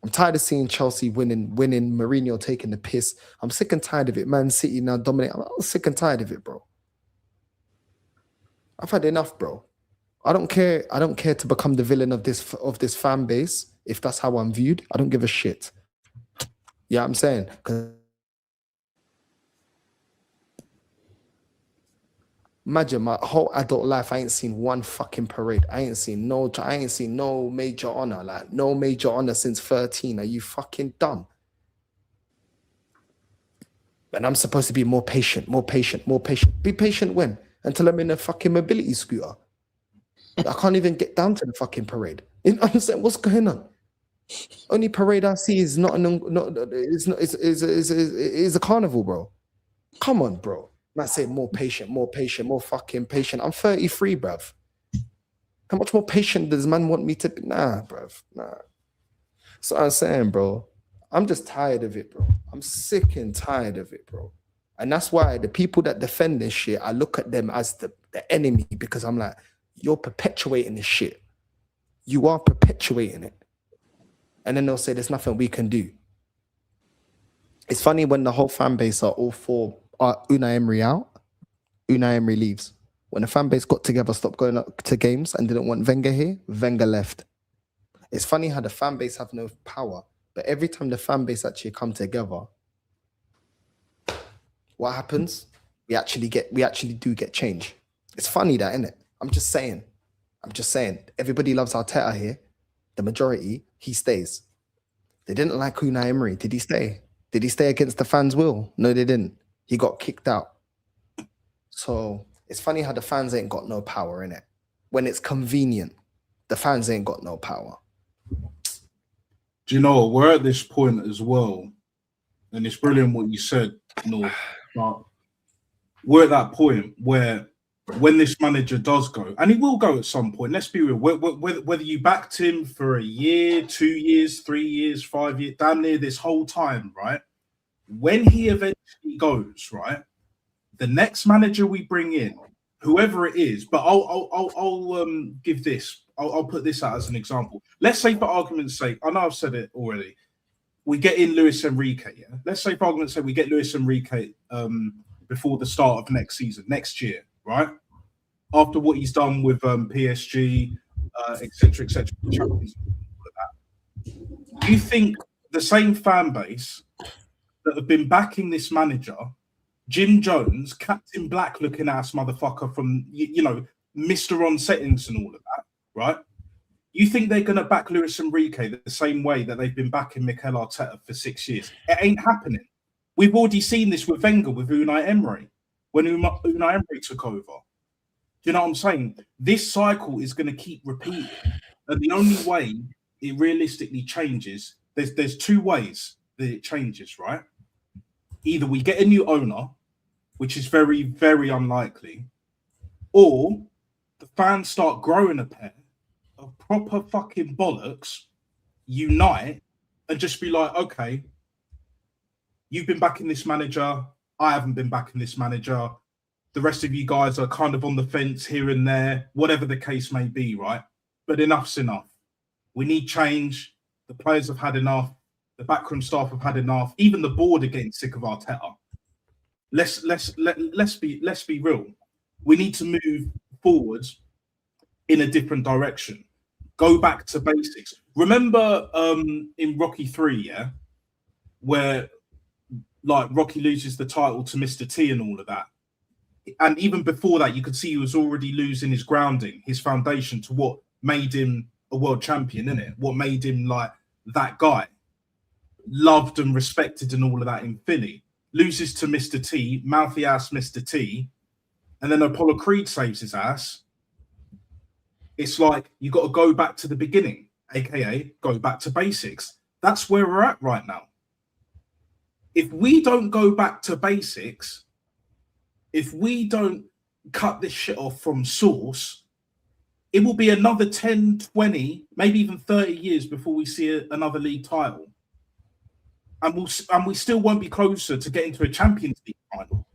I'm tired of seeing Chelsea winning, Mourinho taking the piss. I'm sick and tired of it. Man City now dominate. I'm sick and tired of it, bro. I've had enough, bro. I don't care to become the villain of this fan base. If that's how I'm viewed, I don't give a shit. Yeah, I'm saying. Imagine my whole adult life, I ain't seen one fucking parade. I ain't seen no major honor. Like, no major honor since 13. Are you fucking dumb? And I'm supposed to be more patient. Be patient when? Until I'm in a fucking mobility scooter. I can't even get down to the fucking parade. You know what I'm saying? What's going on? Only parade I see is is a carnival, bro. Come on, bro. Man say more patient, more fucking patient. I'm 33, bruv. How much more patient does man want me to be? Nah, bruv. Nah. So I'm saying, bro, I'm just tired of it, bro. I'm sick and tired of it, bro. And that's why the people that defend this shit, I look at them as the enemy, because I'm like, you're perpetuating this shit. You are perpetuating it. And then they'll say there's nothing we can do. It's funny when the whole fan base are all for Unai Emery out, Unai Emery leaves. When the fan base got together, stopped going up to games and didn't want Wenger here, Wenger left. It's funny how the fan base have no power, but every time the fan base actually come together, what happens? We actually do get change. It's funny that, isn't it? I'm just saying. Everybody loves Arteta here. The majority, he stays. They didn't like Unai Emery. Did he stay? Did he stay against the fans' will? No, they didn't. He got kicked out. So it's funny how the fans ain't got no power in it. When it's convenient, the fans ain't got no power. Do you know, we're at this point as well, and it's brilliant what you said, North, but we're at that point where when this manager does go, and he will go at some point, let's be real, whether you backed him for a year, 2 years, 3 years, 5 years, damn near this whole time, right? When he eventually goes, right, the next manager we bring in, whoever it is, but I'll give this. I'll put this out as an example. Let's say, for argument's sake, I know I've said it already. We get in Luis Enrique. Yeah. Let's say, for argument's sake, we get Luis Enrique before the start of next season, next year, right? After what he's done with PSG, etc., etc. Do you think the same fan base that have been backing this manager, Jim Jones, Captain Black looking ass motherfucker from, you know, Mr. On Settings and all of that, right? You think they're going to back Luis Enrique the same way that they've been backing Mikel Arteta for 6 years? It ain't happening. We've already seen this with Wenger, with Unai Emery, when Unai Emery took over. Do you know what I'm saying? This cycle is going to keep repeating. And the only way it realistically changes, there's two ways that it changes, right? Either we get a new owner, which is very, very unlikely, or the fans start growing a pair of proper fucking bollocks, unite, and just be like, okay, you've been backing this manager, I haven't been backing this manager, the rest of you guys are kind of on the fence here and there, whatever the case may be, right? But enough's enough. We need change. The players have had enough. The backroom staff have had enough. Even the board are getting sick of Arteta. Let's be real. We need to move forward in a different direction. Go back to basics. Remember in Rocky 3, yeah, where like Rocky loses the title to Mr. T and all of that. And even before that, you could see he was already losing his grounding, his foundation to what made him a world champion, innit? What made him like that guy, loved and respected and all of that in Philly. Loses to Mr. T, mouthy ass Mr. T, and then Apollo Creed saves his ass. It's like you got to go back to the beginning, aka go back to basics. That's where we're at right now. If we don't go back to basics, if we don't cut this shit off from source, it will be another 10, 20, maybe even 30 years before we see another league title. And we still won't be closer to getting to a Champions League final.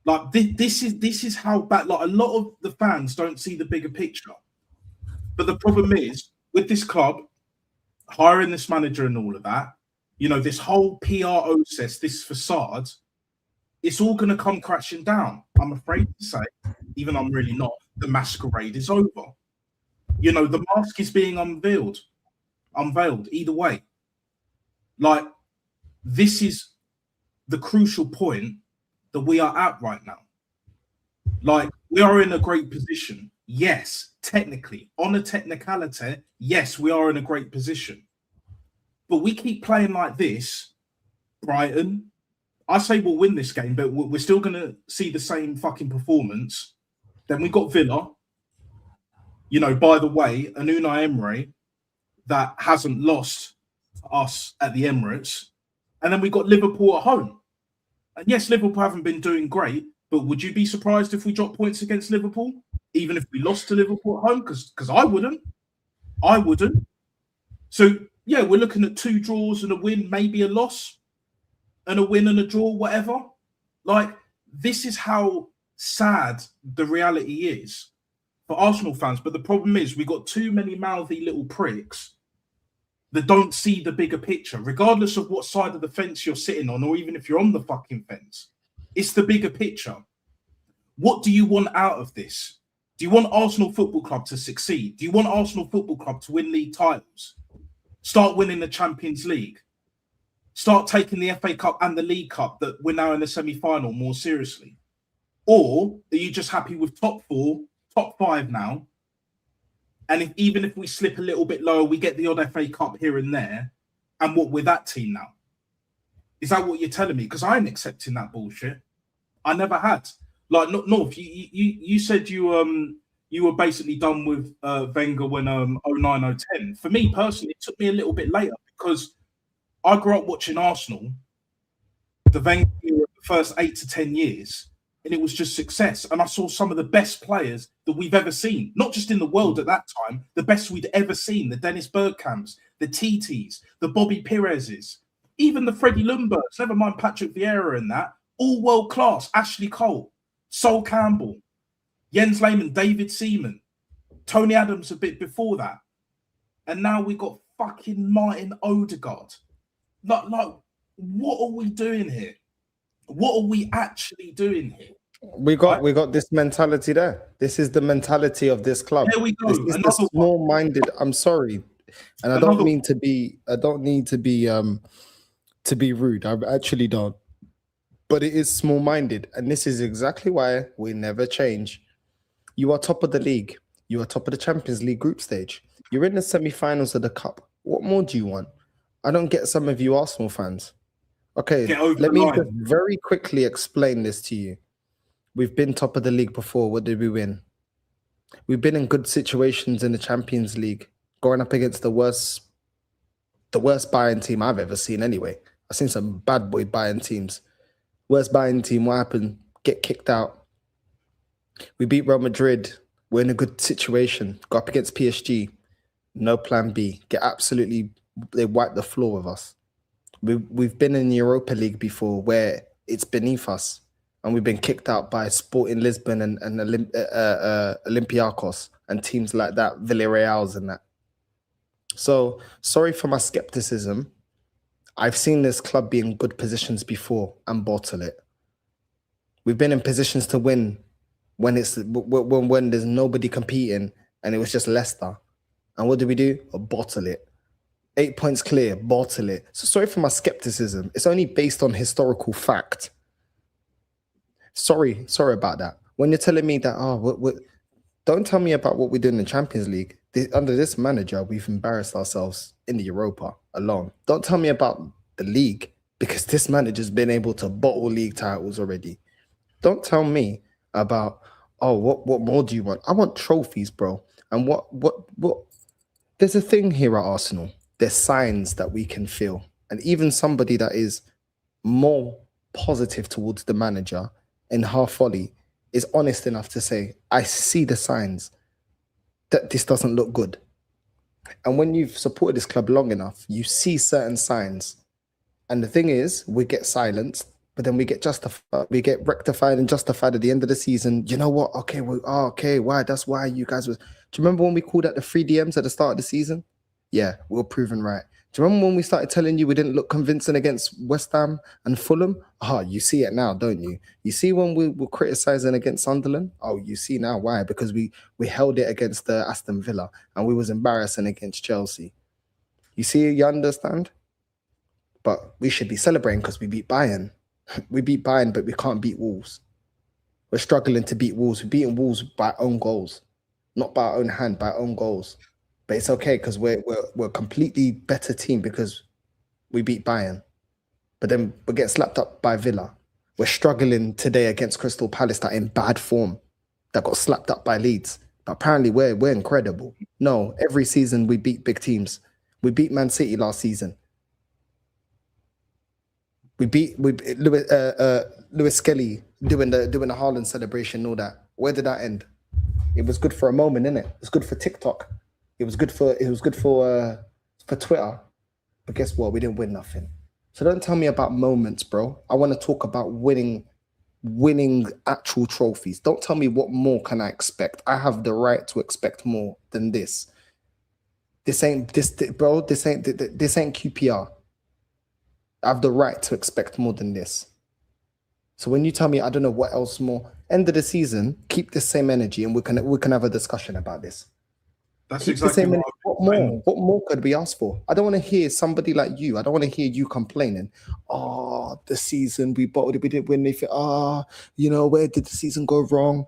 Like this is how bad. Like a lot of the fans don't see the bigger picture. But the problem is with this club hiring this manager and all of that, you know, this whole PR process, this facade, it's all going to come crashing down. I'm afraid to say, even I'm really not. The masquerade is over. You know, the mask is being unveiled either way. Like, this is the crucial point that we are at right now. Like, we are in a great position. Yes, technically, on a technicality, yes, we are in a great position. But we keep playing like this, Brighton, I say we'll win this game, but we're still going to see the same fucking performance. Then we got Villa. You know, by the way, an Unai Emery that hasn't lost to us at the Emirates. And then we got Liverpool at home. And yes, Liverpool haven't been doing great, but would you be surprised if we dropped points against Liverpool? Even if we lost to Liverpool at home? Because I wouldn't. I wouldn't. So, yeah, we're looking at 2 draws and a win, maybe a loss. And a win and a draw, whatever. Like, this is how sad the reality is for Arsenal fans. But the problem is we got too many mouthy little pricks that don't see the bigger picture, regardless of what side of the fence you're sitting on, or even if you're on the fucking fence. It's the bigger picture. What do you want out of this? Do you want Arsenal Football Club to succeed? Do you want Arsenal Football Club to win league titles? Start winning the Champions League? Start taking the FA Cup and the League Cup that we're now in the semi-final more seriously? Or are you just happy with top 4, top 5 now? And even if we slip a little bit lower, we get the odd FA Cup here and there. And what with that team now? Is that what you're telling me? Because I ain't accepting that bullshit. I never had. Like, North, you said you were basically done with Wenger when 09-010. For me personally, it took me a little bit later because I grew up watching Arsenal, the Wenger era, the first 8 to 10 years, and it was just success. And I saw some of the best players that we've ever seen, not just in the world at that time, the best we'd ever seen, the Dennis Bergkamps, the TTs, the Bobby Perez's, even the Freddie Ljungbergs, never mind Patrick Vieira and that. all world class. Ashley Cole, Sol Campbell, Jens Lehmann, David Seaman, Tony Adams a bit before that. And now we got fucking Martin Ødegaard. Like, what are we doing here? What are we actually doing here? We got this mentality there. This is the mentality of this club. There we go. This is the small-minded. I'm sorry, and I don't need to be rude. I actually don't. But it is small-minded, and this is exactly why we never change. You are top of the league. You are top of the Champions League group stage. You're in the semi-finals of the cup. What more do you want? I don't get some of you Arsenal fans. Okay, let me just very quickly explain this to you. We've been top of the league before. What did we win? We've been in good situations in the Champions League, going up against the worst Bayern team I've ever seen anyway. I've seen some bad boy Bayern teams. Worst Bayern team, what happened? Get kicked out. We beat Real Madrid. We're in a good situation. Go up against PSG. No plan B. They wipe the floor with us. We've been in the Europa League before where it's beneath us. And we've been kicked out by Sporting Lisbon and Olympiacos and teams like that, Villarreal's and that. So, sorry for my skepticism. I've seen this club be in good positions before and bottle it. We've been in positions to win when there's nobody competing and it was just Leicester. And what did we do? Bottle it. 8 points clear, bottle it. So sorry for my skepticism. It's only based on historical fact. Sorry about that. When you're telling me that, don't tell me about what we do in the Champions League. Under this manager, we've embarrassed ourselves in the Europa alone. Don't tell me about the league because this manager's been able to bottle league titles already. Don't tell me about, what more do you want? I want trophies, bro. And what there's a thing here at Arsenal. There's signs that we can feel. And even somebody that is more positive towards the manager in half volley is honest enough to say, I see the signs that this doesn't look good. And when you've supported this club long enough, you see certain signs. And the thing is, we get silenced, but then we get justified, we get rectified and justified at the end of the season. You know what? Okay, why? That's why you guys was. Do you remember when we called out the 3 DMs at the start of the season? Yeah, we were proven right. Do you remember when we started telling you we didn't look convincing against West Ham and Fulham? You see it now, don't you? You see when we were criticizing against Sunderland? You see now why? Because we held it against Aston Villa and we was embarrassing against Chelsea. You see, you understand? But we should be celebrating because we beat Bayern. We beat Bayern, but we can't beat Wolves. We're struggling to beat Wolves. We're beating Wolves by own goals. Not by our own hand, by own goals. But it's okay because we're a completely better team because we beat Bayern. But then we get slapped up by Villa. We're struggling today against Crystal Palace that in bad form, that got slapped up by Leeds. But apparently we're incredible. No, every season we beat big teams. We beat Man City last season. We beat Lewis Skelly doing the Haaland celebration and all that. Where did that end? It was good for a moment, innit? It was good for TikTok. It was good for Twitter. But guess what? We didn't win nothing. So don't tell me about moments, bro. I want to talk about winning actual trophies. Don't tell me what more can I expect. I have the right to expect more than this. This ain't QPR. I have the right to expect more than this. So when you tell me I don't know what else more, end of the season, keep the same energy and we can have a discussion about this. That's keep exactly the same energy. What more could we ask for? I don't want to hear somebody like you. I don't want to hear you complaining. The season we bottled it, we didn't win anything. Where did the season go wrong?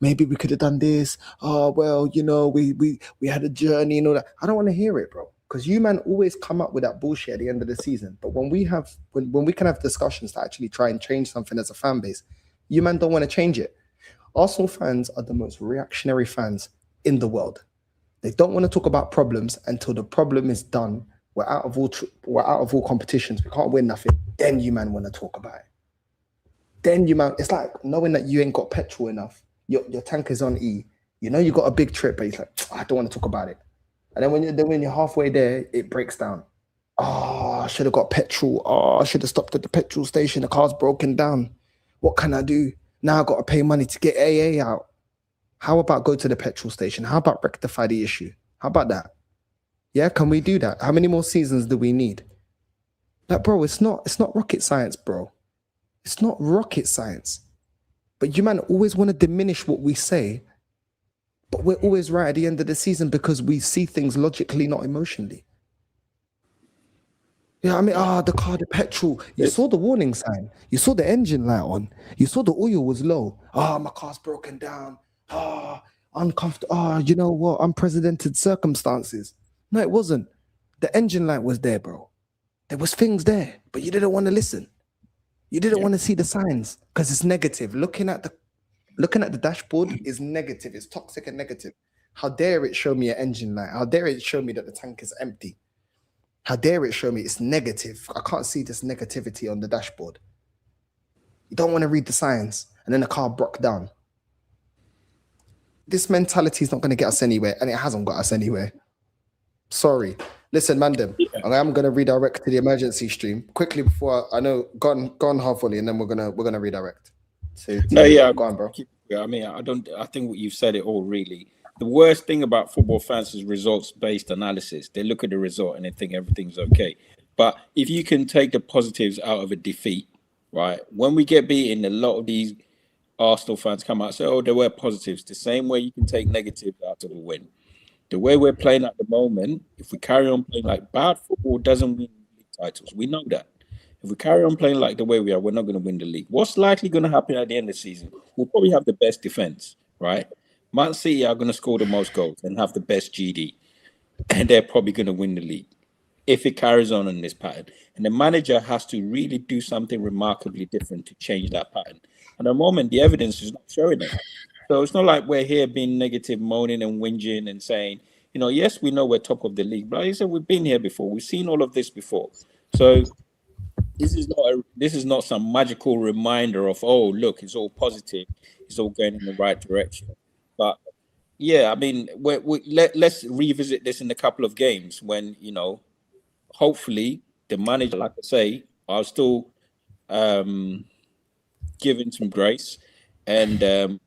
Maybe we could have done this. We had a journey and all that. I don't want to hear it, bro. Because you man always come up with that bullshit at the end of the season. But when we can have discussions to actually try and change something as a fan base, you man don't want to change it. Arsenal fans are the most reactionary fans in the world. They don't want to talk about problems until the problem is done. We're out of all competitions. We can't win nothing. Then you man want to talk about it. Then you man, it's like knowing that you ain't got petrol enough. Your tank is on E. You know you got a big trip, but it's like I don't want to talk about it. And then when you're halfway there, it breaks down. Oh, I should have got petrol. Oh, I should have stopped at the petrol station. The car's broken down. What can I do? Now I got to pay money to get AA out. How about go to the petrol station? How about rectify the issue? How about that? Yeah, can we do that? How many more seasons do we need? Like, bro, it's not rocket science, bro. It's not rocket science. But you man always want to diminish what we say, but we're always right at the end of the season because we see things logically, not emotionally. Yeah, I mean, the car, the petrol. You saw the warning sign. You saw the engine light on. You saw the oil was low. My car's broken down. Uncomfortable. You know what? Unprecedented circumstances. No, it wasn't. The engine light was there, bro. There was things there, but you didn't want to listen. You didn't want to see the signs because it's negative. Looking at the dashboard is negative. It's toxic and negative. How dare it show me an engine light? How dare it show me that the tank is empty? How dare it show me it's negative? I can't see this negativity on the dashboard. You don't want to read the signs, and then the car broke down. This mentality is not going to get us anywhere, and it hasn't got us anywhere. Sorry. Listen, Mandem, I am going to redirect to the emergency stream quickly before I know gone half volley, and then we're gonna redirect. Go on, bro. Yeah, I mean, I think what you've said it all really. The worst thing about football fans is results-based analysis. They look at the result and they think everything's okay. But if you can take the positives out of a defeat, right? When we get beaten, a lot of these Arsenal fans come out and say, "Oh, there were positives." The same way you can take negatives out of a win. The way we're playing at the moment, if we carry on playing like bad football, doesn't win league titles. We know that. If we carry on playing like the way we are, we're not going to win the league. What's likely going to happen at the end of the season? We'll probably have the best defense, right? Man City are going to score the most goals and have the best GD, and they're probably going to win the league if it carries on in this pattern. And the manager has to really do something remarkably different to change that pattern. At the moment, the evidence is not showing it. So it's not like we're here being negative, moaning and whinging and saying, yes, we know we're top of the league, but like I said, we've been here before. We've seen all of this before. So this is not some magical reminder of, oh, look, it's all positive. It's all going in the right direction. But yeah, I mean, let's revisit this in a couple of games when, hopefully the manager, like I say, are still giving some grace, and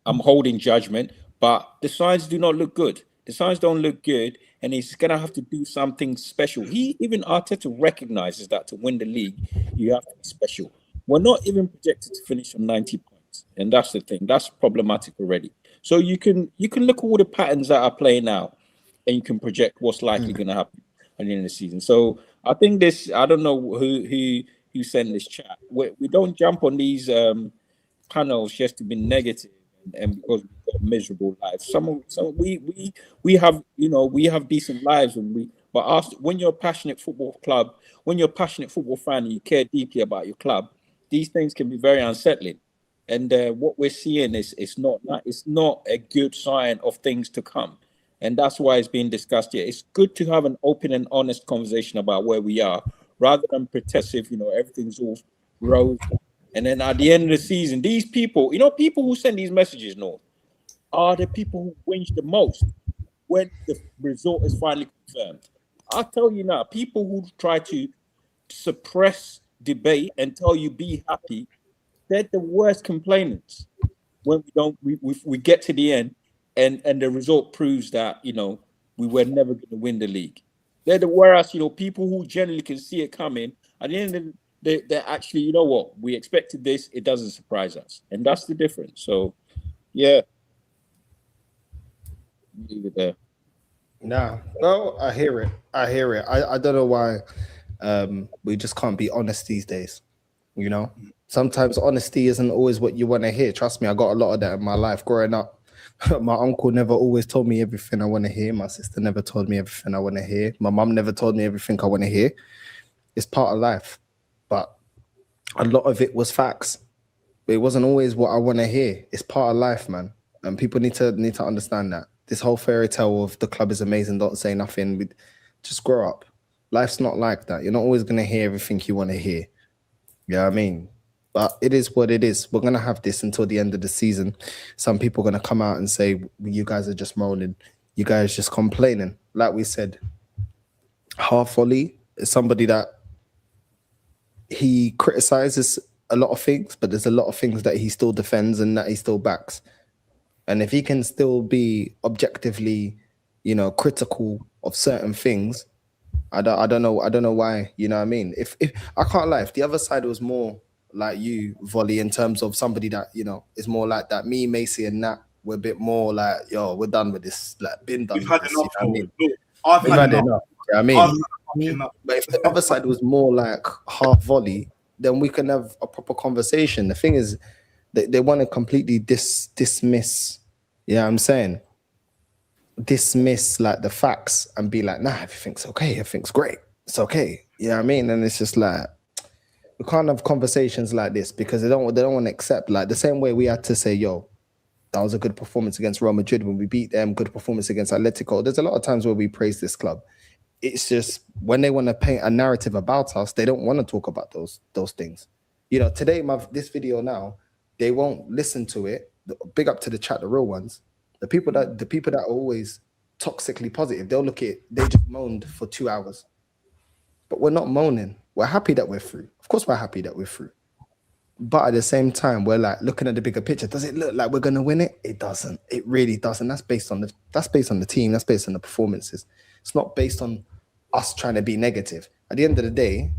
I'm holding judgment, but the signs do not look good. The signs don't look good, and he's going to have to do something special. Even Arteta recognizes that to win the league, you have to be special. We're not even projected to finish on 90 points, and that's the thing. That's problematic already. So you can look at all the patterns that are playing out, and you can project what's likely going to happen at the end of the season. So I think this. I don't know who sent this chat. We don't jump on these panels just to be negative and because we've got miserable lives. We have we have decent lives, when you're a passionate football club, when you're a passionate football fan, and you care deeply about your club, these things can be very unsettling. And what we're seeing is it's not a good sign of things to come. And that's why it's being discussed here. It's good to have an open and honest conversation about where we are, rather than pretentious, everything's all rose. And then at the end of the season, these people, people who send these messages, are the people who whinge the most when the result is finally confirmed. I'll tell you now, people who try to suppress debate and tell you be happy, they're the worst complainants when we get to the end and the result proves that, we were never going to win the league. Whereas, people who generally can see it coming, at the end of they're actually, we expected this, it doesn't surprise us. And that's the difference. So, yeah. Leave it there. Nah, well, I hear it. I don't know why we just can't be honest these days. Sometimes honesty isn't always what you want to hear. Trust me, I got a lot of that in my life growing up. My uncle never always told me everything I want to hear. My sister never told me everything I want to hear. My mum never told me everything I want to hear. It's part of life. But a lot of it was facts. But it wasn't always what I want to hear. It's part of life, man. And people need to understand that. This whole fairy tale of the club is amazing, don't say nothing. Just grow up. Life's not like that. You're not always going to hear everything you want to hear. You know what I mean? But it is what it is. We're going to have this until the end of the season. Some people are going to come out and say, you guys are just moaning. You guys just complaining. Like we said, half volley, is somebody that he criticizes a lot of things, but there's a lot of things that he still defends and that he still backs. And if he can still be objectively, critical of certain things, I don't know why. You know what I mean? If I can't lie, if the other side was more like you, Volley, in terms of somebody that is more like that, me, Macy, and Nat, we're a bit more like, yo, we're done with this. Like, been done. We've had with this, enough. you know what I mean? Look, I've We've had had enough. enough. You know what I mean? But if the other side was more like half Volley, then we can have a proper conversation. The thing is, they want to completely dismiss. You know what I'm saying? Dismiss like the facts and be like, nah, everything's okay, everything's great, it's okay. You know what I mean? And it's just like, we can't have conversations like this because they don't want to accept, like the same way we had to say, yo, that was a good performance against Real Madrid when we beat them, good performance against Atletico. There's a lot of times where we praise this club. It's just when they want to paint a narrative about us, they don't want to talk about those things. Today, this video now, they won't listen to it. Big up to the chat, the real ones. The people that are always toxically positive, they'll look at it, they just moaned for 2 hours. But we're not moaning. We're happy that we're through. Of course we're happy that we're through. But at the same time, we're like looking at the bigger picture. Does it look like we're gonna win it? It doesn't. It really doesn't. That's based on the team, that's based on the performances. It's not based on us trying to be negative. At the end of the day,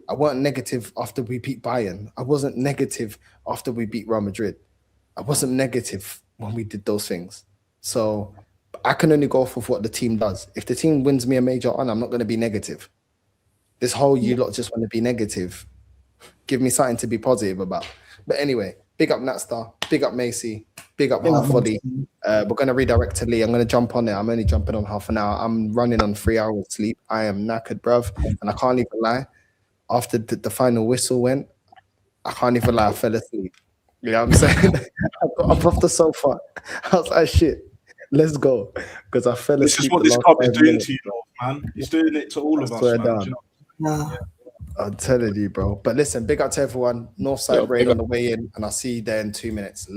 I wasn't negative after we beat Bayern. I wasn't negative after we beat Real Madrid. I wasn't negative when we did those things. So I can only go off of what the team does. If the team wins me a major honor, I'm not going to be negative. This whole you lot just want to be negative. Give me something to be positive about. But anyway, big up Natstar, big up Macy, big up Half Volley. We're going to redirect to Lee. I'm going to jump on there. I'm only jumping on half an hour. I'm running on 3 hours sleep. I am knackered, bruv. And I can't even lie. After the final whistle went, I can't even lie, I fell asleep. You know what I'm saying? I got up off the sofa. I was like, shit, let's go. Because I fell asleep. This is what this club is doing to you, man. It's doing it to all of us, man. Nah. I'm telling you, bro. But listen, big up to everyone. Northside raid on the way in, and I'll see you there in 2 minutes.